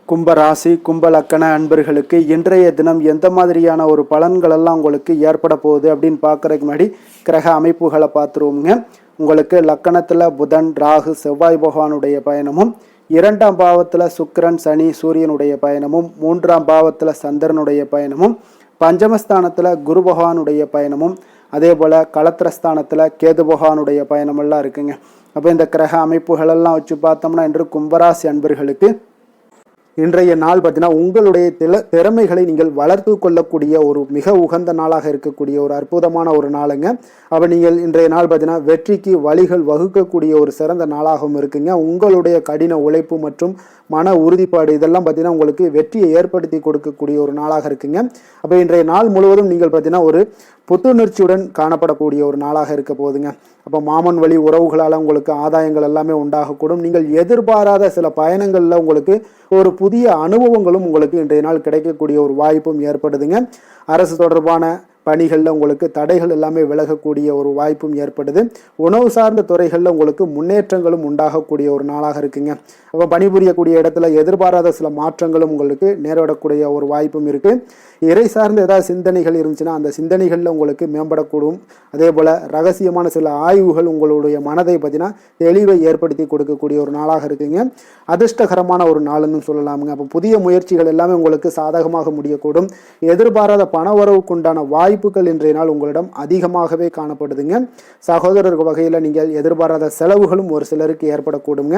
கும்பராசி கும்ப லக்கண அன்பர்களுக்கு இன்றைய தினம் எந்த மாதிரியான ஒரு பலன்களெல்லாம் உங்களுக்கு ஏற்பட போகுது அப்படின்னு பார்க்குறதுக்கு முன்னாடி கிரக அமைப்புகளை பார்த்துருவோங்க. உங்களுக்கு லக்கணத்தில் புதன், ராகு, செவ்வாய் பகவானுடைய பயணமும், 2ஆம் பாவத்தில் சுக்கிரன், சனி, சூரியனுடைய பயணமும், 3ஆம் பாவத்தில் சந்திரனுடைய பயணமும், பஞ்சமஸ்தானத்தில் குரு பகவானுடைய பயணமும், அதே போல் களத்திரஸ்தானத்தில் கேது பகவானுடைய பயணமெல்லாம் இருக்குங்க. அப்போ இந்த கிரக அமைப்புகளெல்லாம் வச்சு பார்த்தோம்னா இன்று கும்பராசி அன்பர்களுக்கு இன்றைய நாள் பார்த்தீங்கன்னா உங்களுடைய திறமைகளை நீங்கள் வளர்த்து கொள்ளக்கூடிய ஒரு மிக உகந்த நாளாக இருக்கக்கூடிய ஒரு அற்புதமான ஒரு நாளுங்க. அப்போ நீங்கள் இன்றைய நாள் பார்த்தீங்கன்னா வெற்றிக்கு வழிகள் வகுக்கக்கூடிய ஒரு சிறந்த நாளாகவும் இருக்குங்க. உங்களுடைய கடின உழைப்பு மற்றும் மன உறுதிப்பாடு இதெல்லாம் பார்த்தீங்கன்னா உங்களுக்கு வெற்றியை ஏற்படுத்தி கொடுக்கக்கூடிய ஒரு நாளாக இருக்குங்க. அப்போ இன்றைய நாள் முழுவதும் நீங்கள் பார்த்தீங்கன்னா ஒரு புத்துணர்ச்சியுடன் காணப்படக்கூடிய ஒரு நாளாக இருக்க போகுதுங்க. அப்போ மாமன் வழி உறவுகளால் உங்களுக்கு ஆதாயங்கள் எல்லாமே உண்டாகக்கூடும். நீங்கள் எதிர்பாராத சில பயணங்களில் உங்களுக்கு ஒரு புதிய அனுபவங்களும் உங்களுக்கு இன்றைய நாள் கிடைக்கக்கூடிய ஒரு வாய்ப்பும் ஏற்படுதுங்க. அரசு தொடர்பான பணிகளில் உங்களுக்கு தடைகள் எல்லாமே விலகக்கூடிய ஒரு வாய்ப்பும் ஏற்படுது. உணவு சார்ந்த துறைகளில் உங்களுக்கு முன்னேற்றங்களும் உண்டாகக்கூடிய ஒரு நாளாக இருக்குங்க. அப்போ பணிபுரியக்கூடிய இடத்துல எதிர்பாராத சில மாற்றங்களும் உங்களுக்கு நேரிடக்கூடிய ஒரு வாய்ப்பும் இருக்குது. இறை சார்ந்த ஏதாவது சிந்தனைகள் இருந்துச்சுன்னா அந்த சிந்தனைகளில் உங்களுக்கு மேம்படக்கூடும். அதே போல் ரகசியமான சில ஆய்வுகள் உங்களுடைய மனதை பார்த்தீங்கன்னா தெளிவை ஏற்படுத்தி கொடுக்கக்கூடிய ஒரு நாளாக இருக்குங்க. அதிர்ஷ்டகரமான ஒரு நாளுன்னு சொல்லலாமுங்க. அப்போ புதிய முயற்சிகள் எல்லாமே உங்களுக்கு சாதகமாக முடியக்கூடும். எதிர்பாராத பணவரவுக்குண்டான வாய்ப்புகள் இன்றைய நாள் உங்களிடம் அதிகமாகவே காணப்படுதுங்க. சகோதரர் வகையில் நீங்கள் எதிர்பாராத செலவுகளும் ஒரு சிலருக்கு ஏற்படக்கூடுங்க.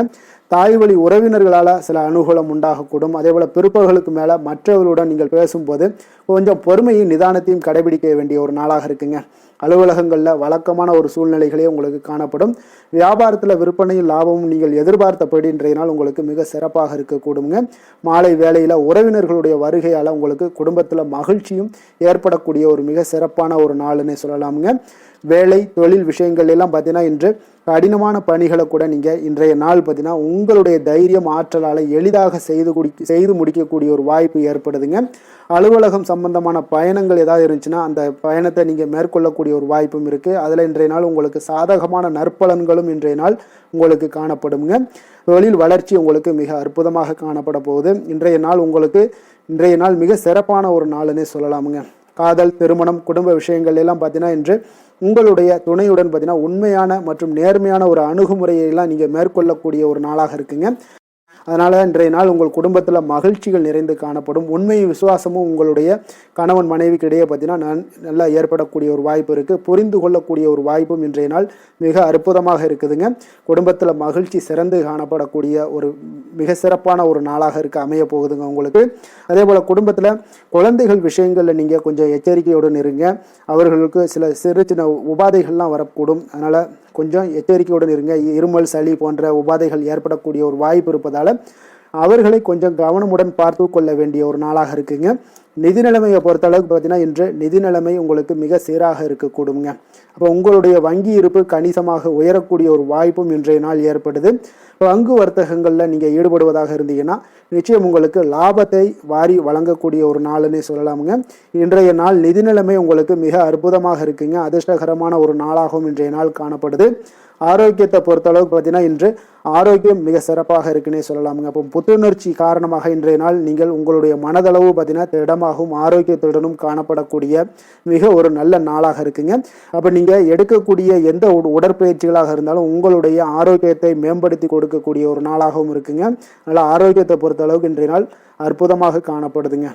தாய் வழி உறவினர்களால் சில அனுகூலம் உண்டாகக்கூடும். அதே போல் பிற்பகலுக்கு மேலே மற்றவர்களுடன் நீங்கள் பேசும்போது கொஞ்சம் பொறுமையும் நிதானத்தையும் கடைபிடிக்க வேண்டிய ஒரு நாளாக இருக்குங்க. அலுவலகங்களில் வழக்கமான ஒரு சூழ்நிலைகளே உங்களுக்கு காணப்படும். வியாபாரத்தில் விற்பனையும் லாபமும் நீங்கள் எதிர்பார்த்தபடி இன்றைய நாள் உங்களுக்கு மிக சிறப்பாக இருக்கக்கூடுங்க. மாலை வேளையில் உறவினர்களுடைய வருகையால் உங்களுக்கு குடும்பத்தில் மகிழ்ச்சியும் ஏற்படக்கூடிய ஒரு மிக சிறப்பான ஒரு நாளுன்னு சொல்லலாமுங்க. வேலை தொழில் விஷயங்கள் எல்லாம் பார்த்தீங்கன்னா இன்று கடினமான பணிகளை கூட நீங்கள் இன்றைய நாள் பார்த்தீங்கன்னா உங்களுடைய தைரியம் ஆற்றலால் எளிதாக செய்து முடிக்கக்கூடிய ஒரு வாய்ப்பு ஏற்படுதுங்க. அலுவலகம் சம்பந்தமான பயணங்கள் ஏதாவது இருந்துச்சுன்னா அந்த பயணத்தை நீங்கள் மேற்கொள்ளக்கூடிய ஒரு வாய்ப்பும் இருக்குது. அதில் இன்றைய நாள் உங்களுக்கு சாதகமான நற்பலன்களும் இன்றைய நாள் உங்களுக்கு காணப்படுங்க. தொழில் வளர்ச்சி உங்களுக்கு மிக அற்புதமாக காணப்பட போகுது. இன்றைய நாள் மிக சிறப்பான ஒரு நாளுன்னே சொல்லலாமுங்க. காதல், திருமணம், குடும்ப விஷயங்கள் எல்லாம் பார்த்தீங்கன்னா இன்று உங்களுடைய துணையுடன் பார்த்தீங்கன்னா உண்மையான மற்றும் நேர்மையான ஒரு அணுகுமுறையெல்லாம் நீங்கள் மேற்கொள்ளக்கூடிய ஒரு நாளாக இருக்குங்க. அதனால் இன்றைய நாள் உங்கள் குடும்பத்தில் மகிழ்ச்சிகள் நிறைந்து காணப்படும். உண்மை விசுவாசமும் உங்களுடைய கணவன் மனைவிக்கு இடையே பார்த்தீங்கன்னா நல்லா ஏற்படக்கூடிய ஒரு வாய்ப்பு இருக்குது. புரிந்து கொள்ளக்கூடிய ஒரு வாய்ப்பும் இன்றைய நாள் மிக அற்புதமாக இருக்குதுங்க. குடும்பத்தில் மகிழ்ச்சி சிறந்து காணப்படக்கூடிய ஒரு மிக சிறப்பான ஒரு நாளாக அமைய போகுதுங்க உங்களுக்கு. அதே போல் குடும்பத்தில் குழந்தைகள் விஷயங்களில் நீங்கள் கொஞ்சம் எச்சரிக்கையுடன் இருங்க. அவர்களுக்கு சில சிறு சின்ன உபாதைகள்லாம் வரக்கூடும். அதனால் கொஞ்சம் எச்சரிக்கையுடன் இருங்க. இருமல், சளி போன்ற உபாதைகள் ஏற்படக்கூடிய ஒரு வாய்ப்பு இருப்பதால் அவர்களை கொஞ்சம் கவனமுடன் பார்த்து கொள்ள வேண்டிய ஒரு நாளாக இருக்குங்க. நிதி நிலைமையை பொறுத்தளவுக்கு பார்த்தீங்கன்னா இன்று நிதி நிலைமை உங்களுக்கு மிக சீராக இருக்கக்கூடுங்க. அப்போ உங்களுடைய வங்கி இருப்பு கணிசமாக உயரக்கூடிய ஒரு வாய்ப்பும் இன்றைய நாள் ஏற்படுது. பங்கு வர்த்தகங்களில் நீங்கள் ஈடுபடுவதாக இருந்தீங்கன்னா நிச்சயம் உங்களுக்கு லாபத்தை வாரி வழங்கக்கூடிய ஒரு நாளுன்னே சொல்லலாமுங்க. இன்றைய நாள் நிதி நிலைமை உங்களுக்கு மிக அற்புதமாக இருக்குங்க. அதிர்ஷ்டகரமான ஒரு நாளாகவும் இன்றைய நாள் காணப்படுது. ஆரோக்கியத்தை பொறுத்தளவுக்கு பார்த்தீங்கன்னா இன்று ஆரோக்கியம் மிக சிறப்பாக இருக்குன்னே சொல்லலாமுங்க. அப்போ புத்துணர்ச்சி காரணமாக இன்றைய நாள் நீங்கள் உங்களுடைய மனதளவு பார்த்தீங்கன்னா திடமாகவும் ஆரோக்கியத்துடனும் காணப்படக்கூடிய மிக ஒரு நல்ல நாளாக இருக்குங்க. அப்போ நீங்கள் எடுக்கக்கூடிய எந்த உடற்பயிற்சிகளாக இருந்தாலும் உங்களுடைய ஆரோக்கியத்தை மேம்படுத்தி கொடுக்கக்கூடிய ஒரு நாளாகவும் இருக்குங்க. அதனால் ஆரோக்கியத்தை பொறுத்தளவுக்கு இன்றைய நாள் அற்புதமாக காணப்படுதுங்க.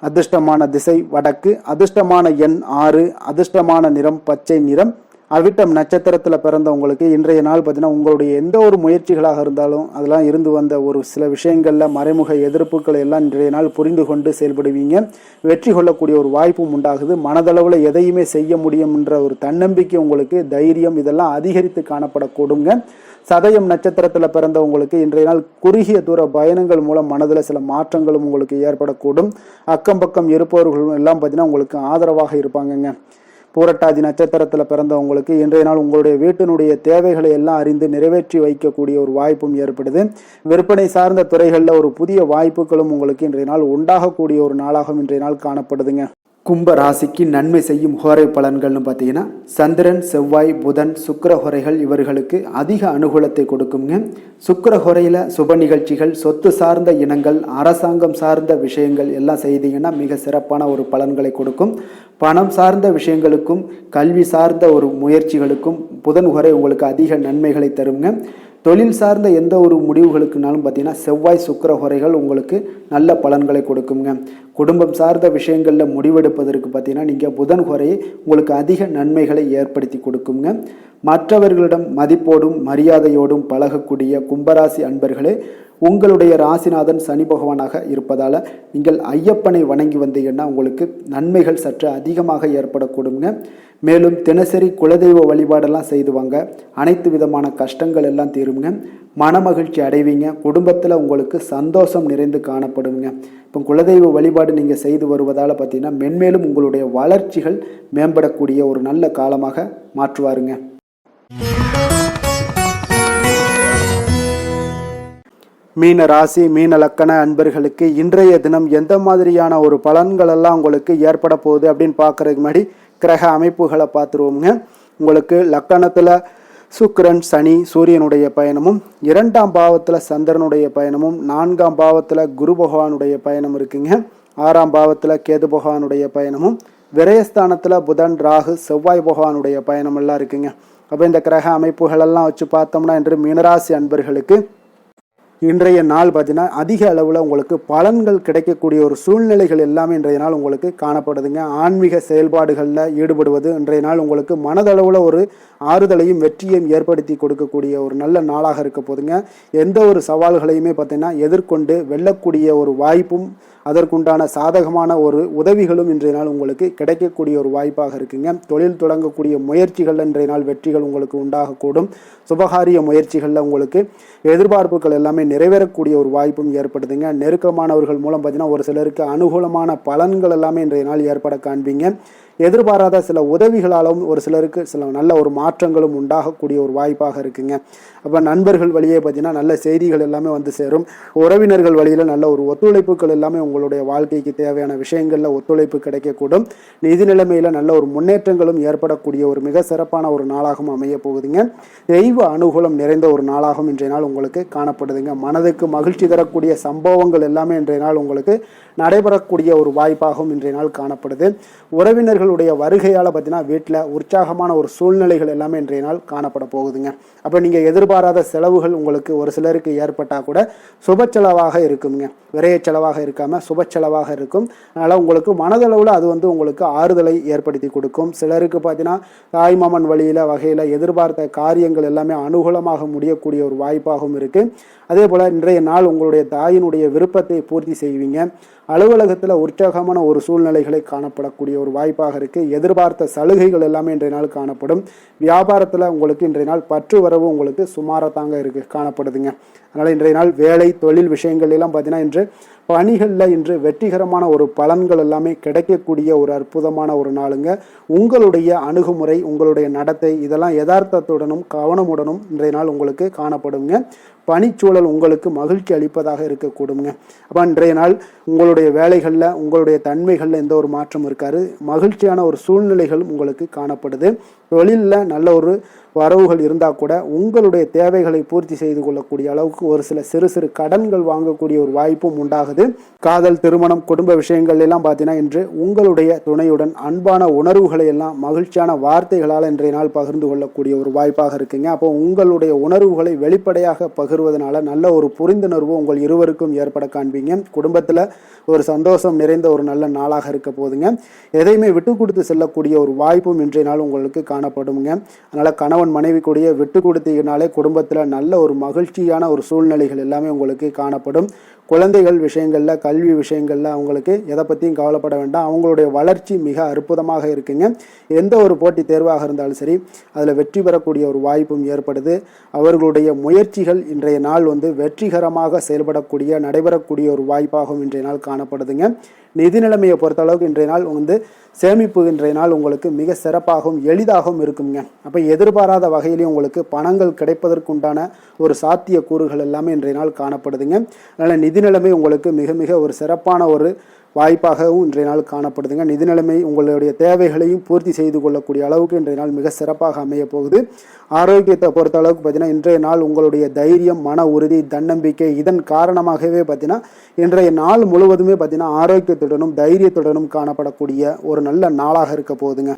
அதிர்ஷ்டமான திசை வடக்கு, அதிர்ஷ்டமான எண் 6, அதிர்ஷ்டமான நிறம் பச்சை நிறம். அவிட்டம் நட்சத்திரத்தில் பிறந்தவங்களுக்கு இன்றைய நாள் பார்த்தீங்கன்னா உங்களுடைய எந்த ஒரு முயற்சிகளாக இருந்தாலும் அதெல்லாம் இருந்து வந்த ஒரு சில விஷயங்களில் மறைமுக எதிர்ப்புகளை எல்லாம் இன்றைய நாள் புரிந்து கொண்டு செயல்படுவீங்க. வெற்றி கொள்ளக்கூடிய ஒரு வாய்ப்பும் உண்டாகுது. மனதளவில் எதையுமே செய்ய முடியும் என்ற ஒரு தன்னம்பிக்கை உங்களுக்கு, தைரியம் இதெல்லாம் அதிகரித்து காணப்படக்கூடுங்க. சதயம் நட்சத்திரத்தில் பிறந்தவங்களுக்கு இன்றைய நாள் குறுகிய தூர பயணங்கள் மூலம் மனதில் சில மாற்றங்களும் உங்களுக்கு ஏற்படக்கூடும். அக்கம் பக்கம் இருப்பவர்களும் எல்லாம் பார்த்தீங்கன்னா உங்களுக்கு ஆதரவாக இருப்பாங்கங்க. பூரட்டாதி நட்சத்திரத்தில் பிறந்தவங்களுக்கு இன்றைய நாள் உங்களுடைய வீட்டினுடைய தேவைகளை எல்லாம் அறிந்து நிறைவேற்றி வைக்கக்கூடிய ஒரு வாய்ப்பும் ஏற்படுது. விற்பனை சார்ந்த துறைகளில் ஒரு புதிய வாய்ப்புகளும் உங்களுக்கு இன்றைய நாள் உண்டாகக்கூடிய ஒரு நாளாகவும் இன்றைய நாள் காணப்படுதுங்க. கும்ப ராசிக்கு நன்மை செய்யும் ஹோரை பலன்கள்னு பார்த்தீங்கன்னா சந்திரன், செவ்வாய், புதன், சுக்கிர ஹோரைகள் இவர்களுக்கு அதிக அனுகூலத்தை கொடுக்குங்க. சுக்கிர ஹோரையில் சுப நிகழ்ச்சிகள், சொத்து சார்ந்த இனங்கள், அரசாங்கம் சார்ந்த விஷயங்கள் எல்லாம் செய்தீங்கன்னா மிக சிறப்பான ஒரு பலன்களை கொடுக்கும். பணம் சார்ந்த விஷயங்களுக்கும் கல்வி சார்ந்த ஒரு முயற்சிகளுக்கும் புதன் ஹோரை உங்களுக்கு அதிக நன்மைகளை தருங்க. தொழில் சார்ந்த எந்த ஒரு முடிவுகளுக்குனாலும் பார்த்தீங்கன்னா செவ்வாய், சுக்கிர ஹோரைகள் உங்களுக்கு நல்ல பலன்களை கொடுக்குங்க. குடும்பம் சார்ந்த விஷயங்களில் முடிவெடுப்பதற்கு பார்த்தீங்கன்னா நீங்கள் புதன் ஹோரையை உங்களுக்கு அதிக நன்மைகளை ஏற்படுத்தி கொடுக்குங்க. மற்றவர்களிடம் மதிப்போடும் மரியாதையோடும் பழகக்கூடிய கும்பராசி அன்பர்களே, உங்களுடைய ராசிநாதன் சனி பகவானாக இருப்பதால் நீங்கள் ஐயப்பனை வணங்கி வந்தீங்கன்னா உங்களுக்கு நன்மைகள் சற்று அதிகமாக ஏற்படக்கூடுங்க. மேலும் தினசரி குலதெய்வ வழிபாடெல்லாம் செய்துவாங்க. அனைத்து விதமான கஷ்டங்கள் எல்லாம் தீருங்க. மனமகிழ்ச்சி அடைவீங்க. குடும்பத்தில் உங்களுக்கு சந்தோஷம் நிறைந்து காணப்படுங்க. இப்போ குலதெய்வ வழிபாடு நீங்கள் செய்து வருவதால் பார்த்தீங்கன்னா மென்மேலும் உங்களுடைய வளர்ச்சிகள் மேம்படக்கூடிய ஒரு நல்ல காலமாக மாற்றுவாருங்க. மீன ராசி, மீன லக்கண அன்பர்களுக்கு இன்றைய தினம் எந்த மாதிரியான ஒரு பலன்கள் எல்லாம் உங்களுக்கு ஏற்பட போகுது அப்படின்னு பார்க்கறதுக்கு முன்னாடி கிரக அமைப்புகளை பார்த்துருவோங்க. உங்களுக்கு லக்கணத்தில் சுக்கிரன், சனி, சூரியனுடைய பயணமும், 2ஆம் பாவத்தில் சந்திரனுடைய பயணமும், 4ஆம் பாவத்தில் குரு பகவானுடைய பயணம் இருக்குங்க. 6ஆம் பாவத்தில் கேது பகவானுடைய பயணமும், விரயஸ்தானத்தில் புதன், ராகு, செவ்வாய் பகவானுடைய பயணம் எல்லாம் இருக்குங்க. அப்போ இந்த கிரக அமைப்புகளெல்லாம் வச்சு பார்த்தோம்னா இன்று மீனராசி அன்பர்களுக்கு இன்றைய நாள் பார்த்தீங்கன்னா அதிக அளவில் உங்களுக்கு பலன்கள் கிடைக்கக்கூடிய ஒரு சூழ்நிலைகள் எல்லாமே இன்றைய நாள் உங்களுக்கு காணப்படுதுங்க. ஆன்மீக செயல்பாடுகளில் ஈடுபடுவது இன்றைய நாள் உங்களுக்கு மனதளவில் ஒரு ஆறுதலையும் வெற்றியையும் ஏற்படுத்தி கொடுக்கக்கூடிய ஒரு நல்ல நாளாக இருக்க போதுங்க. எந்த ஒரு சவால்களையுமே பார்த்தீங்கன்னா எதிர்கொண்டு வெல்லக்கூடிய ஒரு வாய்ப்பும் அதற்குண்டான சாதகமான ஒரு உதவிகளும் இன்றைய நாள் உங்களுக்கு கிடைக்கக்கூடிய ஒரு வாய்ப்பாக இருக்குங்க. தொழில் தொடங்கக்கூடிய முயற்சிகள் இன்றைய நாள் வெற்றிகள் உங்களுக்கு உண்டாகக்கூடும். சுபகாரிய முயற்சிகளில் உங்களுக்கு எதிர்பார்ப்புகள் எல்லாமே நிறைவேறக்கூடிய ஒரு வாய்ப்பும் ஏற்படுதுங்க. நெருக்கமானவர்கள் மூலம் பார்த்தீங்கன்னா ஒரு சிலருக்கு அனுகூலமான பலன்கள் எல்லாமே இன்றைய நாள் ஏற்பட காண்பீங்க. எதிர்பாராத சில உதவிகளாலும் ஒரு சிலருக்கு சில நல்ல ஒரு மாற்றங்களும் உண்டாகக்கூடிய ஒரு வாய்ப்பாக இருக்குங்க. அப்போ நண்பர்கள் வழியே பார்த்தீங்கன்னா நல்ல செய்திகள் எல்லாமே வந்து சேரும். உறவினர்கள் வழியில் நல்ல ஒரு ஒத்துழைப்புகள் எல்லாமே உங்களுடைய வாழ்க்கைக்கு தேவையான விஷயங்களில் ஒத்துழைப்பு கிடைக்கக்கூடும். நிதி நிலைமையில் நல்ல ஒரு முன்னேற்றங்களும் ஏற்படக்கூடிய ஒரு மிக சிறப்பான ஒரு நாளாகவும் அமைய போகுதுங்க. தெய்வ அனுகூலம் நிறைந்த ஒரு நாளாகவும் இன்றைய நாள் உங்களுக்கு காணப்படுதுங்க. மனதுக்கு மகிழ்ச்சி தரக்கூடிய சம்பவங்கள் எல்லாமே இன்றைய நாள் உங்களுக்கு நடைபெறக்கூடிய ஒரு வாய்ப்பாகவும் இன்றைய நாள் காணப்படுது. உறவினர்களுடைய வருகையால் பார்த்தீங்கன்னா வீட்டில் உற்சாகமான ஒரு சூழ்நிலைகள் எல்லாமே இன்றைய நாள் காணப்பட போகுதுங்க. அப்போ நீங்கள் எதிர்பாராத செலவுகள் உங்களுக்கு ஒரு சிலருக்கு ஏற்பட்டால் கூட சுப செலவாக இருக்குங்க. விரைய செலவாக இருக்காமல் சுப செலவாக இருக்கும். அதனால் உங்களுக்கு மனதளவில் அது வந்து உங்களுக்கு ஆறுதலை ஏற்படுத்தி கொடுக்கும். சிலருக்கு பார்த்தீங்கன்னா தாய்மாமன் வகையில் எதிர்பார்த்த காரியங்கள் எல்லாமே அனுகூலமாக முடியக்கூடிய ஒரு வாய்ப்பாகவும் இருக்குது. அதே போல் இன்றைய நாள் உங்களுடைய தாயினுடைய விருப்பத்தை பூர்த்தி செய்வீங்க. அலுவலகத்தில் உற்சாகமான ஒரு சூழ்நிலைகளை காணப்படக்கூடிய ஒரு வாய்ப்பாக இருக்குது. எதிர்பார்த்த சலுகைகள் எல்லாமே இன்றைய நாள் காணப்படும். வியாபாரத்தில் உங்களுக்கு இன்றைய நாள் பற்று வரவு உங்களுக்கு சுமாரத்தாங்க இருக்குது காணப்படுதுங்க. அதனால் இன்றைய நாள் வேலை தொழில் விஷயங்கள் எல்லாம் பார்த்தீங்கன்னா இன்று பணிகளில் இன்று வெற்றிகரமான ஒரு பலன்கள் எல்லாமே கிடைக்கக்கூடிய ஒரு அற்புதமான ஒரு நாளுங்க. உங்களுடைய அணுகுமுறை உங்களுடைய நடத்தை இதெல்லாம் யதார்த்தத்துடனும் கவனமுடனும் இன்றைய நாள் உங்களுக்கு காணப்படுங்க. பணிச்சூழல் உங்களுக்கு மகிழ்ச்சி அளிப்பதாக இருக்கக்கூடுங்க. அப்போ இன்றைய நாள் உங்களுடைய வேலைகளில் உங்களுடைய தன்மைகளில் எந்த ஒரு மாற்றம் இருக்காது. மகிழ்ச்சியான ஒரு சூழ்நிலைகள் உங்களுக்கு காணப்படுது. தொழிலில் நல்ல ஒரு வரவுகள் இருந்தால் கூட உங்களுடைய தேவைகளை பூர்த்தி செய்து கொள்ளக்கூடிய அளவுக்கு ஒரு சில சிறு சிறு கடன்கள் வாங்கக்கூடிய ஒரு வாய்ப்பும் உண்டாகுது. காதல் திருமணம் குடும்ப விஷயங்கள் எல்லாம் பார்த்தீங்கன்னா இன்று உங்களுடைய துணையுடன் அன்பான உணர்வுகளை எல்லாம் மகிழ்ச்சியான வார்த்தைகளால் இன்றைய நாள் பகிர்ந்து கொள்ளக்கூடிய ஒரு வாய்ப்பாக இருக்குங்க. அப்போ உங்களுடைய உணர்வுகளை வெளிப்படையாக பகிர்வதனால நல்ல ஒரு புரிந்துணர்வு உங்கள் இருவருக்கும் ஏற்பட காண்பீங்க. குடும்பத்தில் ஒரு சந்தோஷம் நிறைந்த ஒரு நல்ல நாளாக இருக்க போதுங்க. எதையுமே விட்டு கொடுத்து செல்லக்கூடிய ஒரு வாய்ப்பும் இன்றைய நாள் உங்களுக்கு காணப்படுங்க. அதனால் கணவன் மனைவி கூடிய விட்டு கொடுத்தீங்கனாலே குடும்பத்தில் நல்ல ஒரு மகிழ்ச்சியான ஒரு சூழ்நிலைகள் எல்லாமே உங்களுக்கு காணப்படும். குழந்தைகள் விஷயங்களில் கல்வி விஷயங்களில் அவங்களுக்கு எதை பற்றியும் கவலைப்பட வேண்டாம். அவங்களுடைய வளர்ச்சி மிக அற்புதமாக இருக்குங்க. எந்த ஒரு போட்டி தேர்வாக இருந்தாலும் சரி அதில் வெற்றி பெறக்கூடிய ஒரு வாய்ப்பும் ஏற்படுது. அவர்களுடைய முயற்சிகள் இன்றைய நாள் வந்து வெற்றிகரமாக செயல்படக்கூடிய நடைபெறக்கூடிய ஒரு வாய்ப்பாகவும் இன்றைய நாள் காணப்படுதுங்க. நிதி நிலைமையை பொறுத்த அளவுக்கு இன்றைய நாள் வந்து சேமிப்பு இன்றைய நாள் உங்களுக்கு மிக சிறப்பாகவும் எளிதாகவும் இருக்குங்க. அப்போ எதிர்பாராத வகையிலையும் உங்களுக்கு பணங்கள் கிடைப்பதற்குண்டான ஒரு சாத்திய கூறுகள் எல்லாமே இன்றைய நாள் காணப்படுதுங்க. அதனால் நிதி நிலைமை உங்களுக்கு மிக மிக ஒரு சிறப்பான ஒரு வாய்ப்பாகவும் இன்றைய நாள் காணப்படுதுங்க. நிதி நிலைமை உங்களுடைய தேவைகளையும் பூர்த்தி செய்து கொள்ளக்கூடிய அளவுக்கு இன்றைய நாள் மிக சிறப்பாக அமைய போகுது. ஆரோக்கியத்தை பொறுத்த அளவுக்கு பார்த்தீங்கன்னா இன்றைய நாள் உங்களுடைய தைரியம் மன உறுதி தன்னம்பிக்கை இதன் காரணமாகவே பார்த்தீங்கன்னா இன்றைய நாள் முழுவதுமே பார்த்தீங்கன்னா ஆரோக்கியத்துடனும் தைரியத்துடனும் காணப்படக்கூடிய ஒரு நல்ல நாளாக இருக்க போகுதுங்க.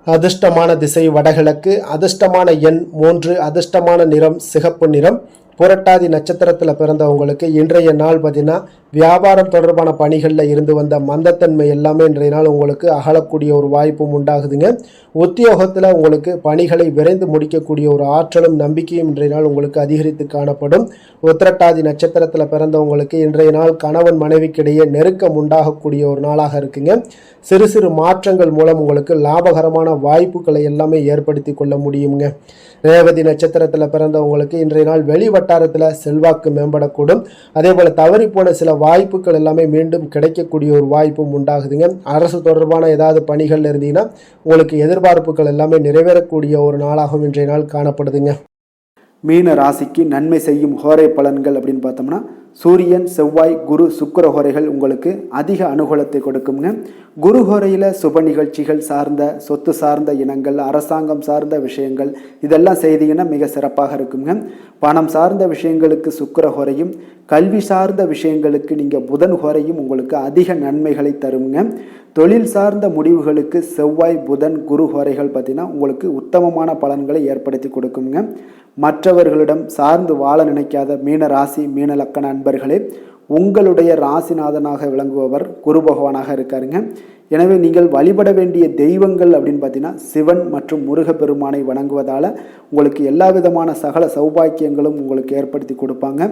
அதிர்ஷ்டமான திசை வடகிழக்கு, அதிர்ஷ்டமான எண் 3, அதிர்ஷ்டமான நிறம் சிகப்பு நிறம். புரட்டாதி நட்சத்திரத்தில் பிறந்தவங்களுக்கு இன்றைய நாள் பார்த்தீங்கன்னா வியாபாரம் தொடர்பான பணிகளில் இருந்து வந்த மந்தத்தன்மை எல்லாமே இன்றைய நாள் உங்களுக்கு அகலக்கூடிய ஒரு வாய்ப்பும் உண்டாகுதுங்க. உத்தியோகத்தில் உங்களுக்கு பணிகளை விரைந்து முடிக்கக்கூடிய ஒரு ஆற்றலும் நம்பிக்கையும் இன்றைய நாள் உங்களுக்கு அதிகரித்து காணப்படும். உத்திரட்டாதி நட்சத்திரத்தில் பிறந்தவங்களுக்கு இன்றைய நாள் கணவன் மனைவிக்கிடையே நெருக்கம் உண்டாகக்கூடிய ஒரு நாளாக இருக்குங்க. சிறு சிறு மாற்றங்கள் மூலம் உங்களுக்கு லாபகரமான வாய்ப்புகளை எல்லாமே ஏற்படுத்தி கொள்ள முடியுங்க. ரேவதி நட்சத்திரத்தில் பிறந்தவங்களுக்கு இன்றைய நாள் வெளி வட்டாரத்தில் செல்வாக்கு மேம்படக்கூடும். அதே போல் தவறி போன சில வாய்ப்புகள் எல்லாமே மீண்டும் கிடைக்கக்கூடிய ஒரு வாய்ப்பும் உண்டாகுதுங்க. அரசு தொடர்பான ஏதாவது பணிகள் இருந்தீங்கன்னா உங்களுக்கு எதிர்பார்ப்புகள் எல்லாமே நிறைவேறக்கூடிய ஒரு நாளாகவும் இன்றைய நாள் காணப்படுதுங்க. மீன ராசிக்கு நன்மை செய்யும் ஹோரை பலன்கள் அப்படின்னு பார்த்தோம்னா சூரியன் செவ்வாய் குரு சுக்கிர ஹோரைகள் உங்களுக்கு அதிக அனுகூலத்தை கொடுக்குங்க. குரு ஹோரையில் சுப நிகழ்ச்சிகள் சார்ந்த சொத்து சார்ந்த இனங்கள் அரசாங்கம் சார்ந்த விஷயங்கள் இதெல்லாம் செய்தீங்கன்னா மிக சிறப்பாக இருக்குங்க. பணம் சார்ந்த விஷயங்களுக்கு சுக்கிர ஹோரையும் கல்வி சார்ந்த விஷயங்களுக்கு நீங்கள் புதன் ஹோரையும் உங்களுக்கு அதிக நன்மைகளை தருங்க. தொழில் சார்ந்த முடிவுகளுக்கு செவ்வாய் புதன் குரு ஹோரைகள் பார்த்தீங்கன்னா உங்களுக்கு உத்தமமான பலன்களை ஏற்படுத்தி கொடுக்குங்க. மற்றவர்களிடம் சார்ந்து வாழ நினைக்காத மீன ராசி மீன லக்கண அன்பர்களே, உங்களுடைய ராசிநாதனாக விளங்குபவர் குரு பகவானாக இருக்காருங்க. எனவே நீங்கள் வழிபட வேண்டிய தெய்வங்கள் அப்படின்னு பார்த்தீங்கன்னா சிவன் மற்றும் முருகப்பெருமானை வணங்குவதால் உங்களுக்கு எல்லா விதமான சகல சௌபாக்கியங்களும் உங்களுக்கு ஏற்படுத்தி கொடுப்பாங்க.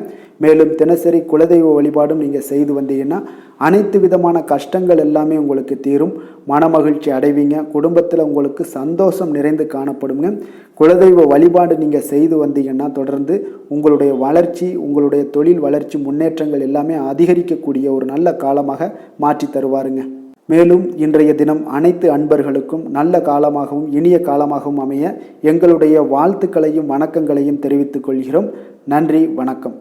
மேலும் தினசரி குலதெய்வ வழிபாடும் நீங்கள் செய்து வந்தீங்கன்னா அனைத்து விதமான கஷ்டங்கள் எல்லாமே உங்களுக்கு தீரும். மனமகிழ்ச்சி அடைவீங்க. குடும்பத்தில் உங்களுக்கு சந்தோஷம் நிறைந்து காணப்படுங்க. குலதெய்வ வழிபாடு நீங்கள் செய்து வந்தீங்கன்னா தொடர்ந்து உங்களுடைய வளர்ச்சி உங்களுடைய தொழில் வளர்ச்சி முன்னேற்றங்கள் எல்லாமே அதிகரிக்கக்கூடிய ஒரு நல்ல காலமாக மாற்றி தருவாருங்க. மேலும் இன்றைய தினம் அனைத்து அன்பர்களுக்கும் நல்ல காலமாகவும் இனிய காலமாகவும் அமைய எங்களுடைய வாழ்த்துக்களையும் வணக்கங்களையும் தெரிவித்துக் கொள்கிறோம். நன்றி, வணக்கம்.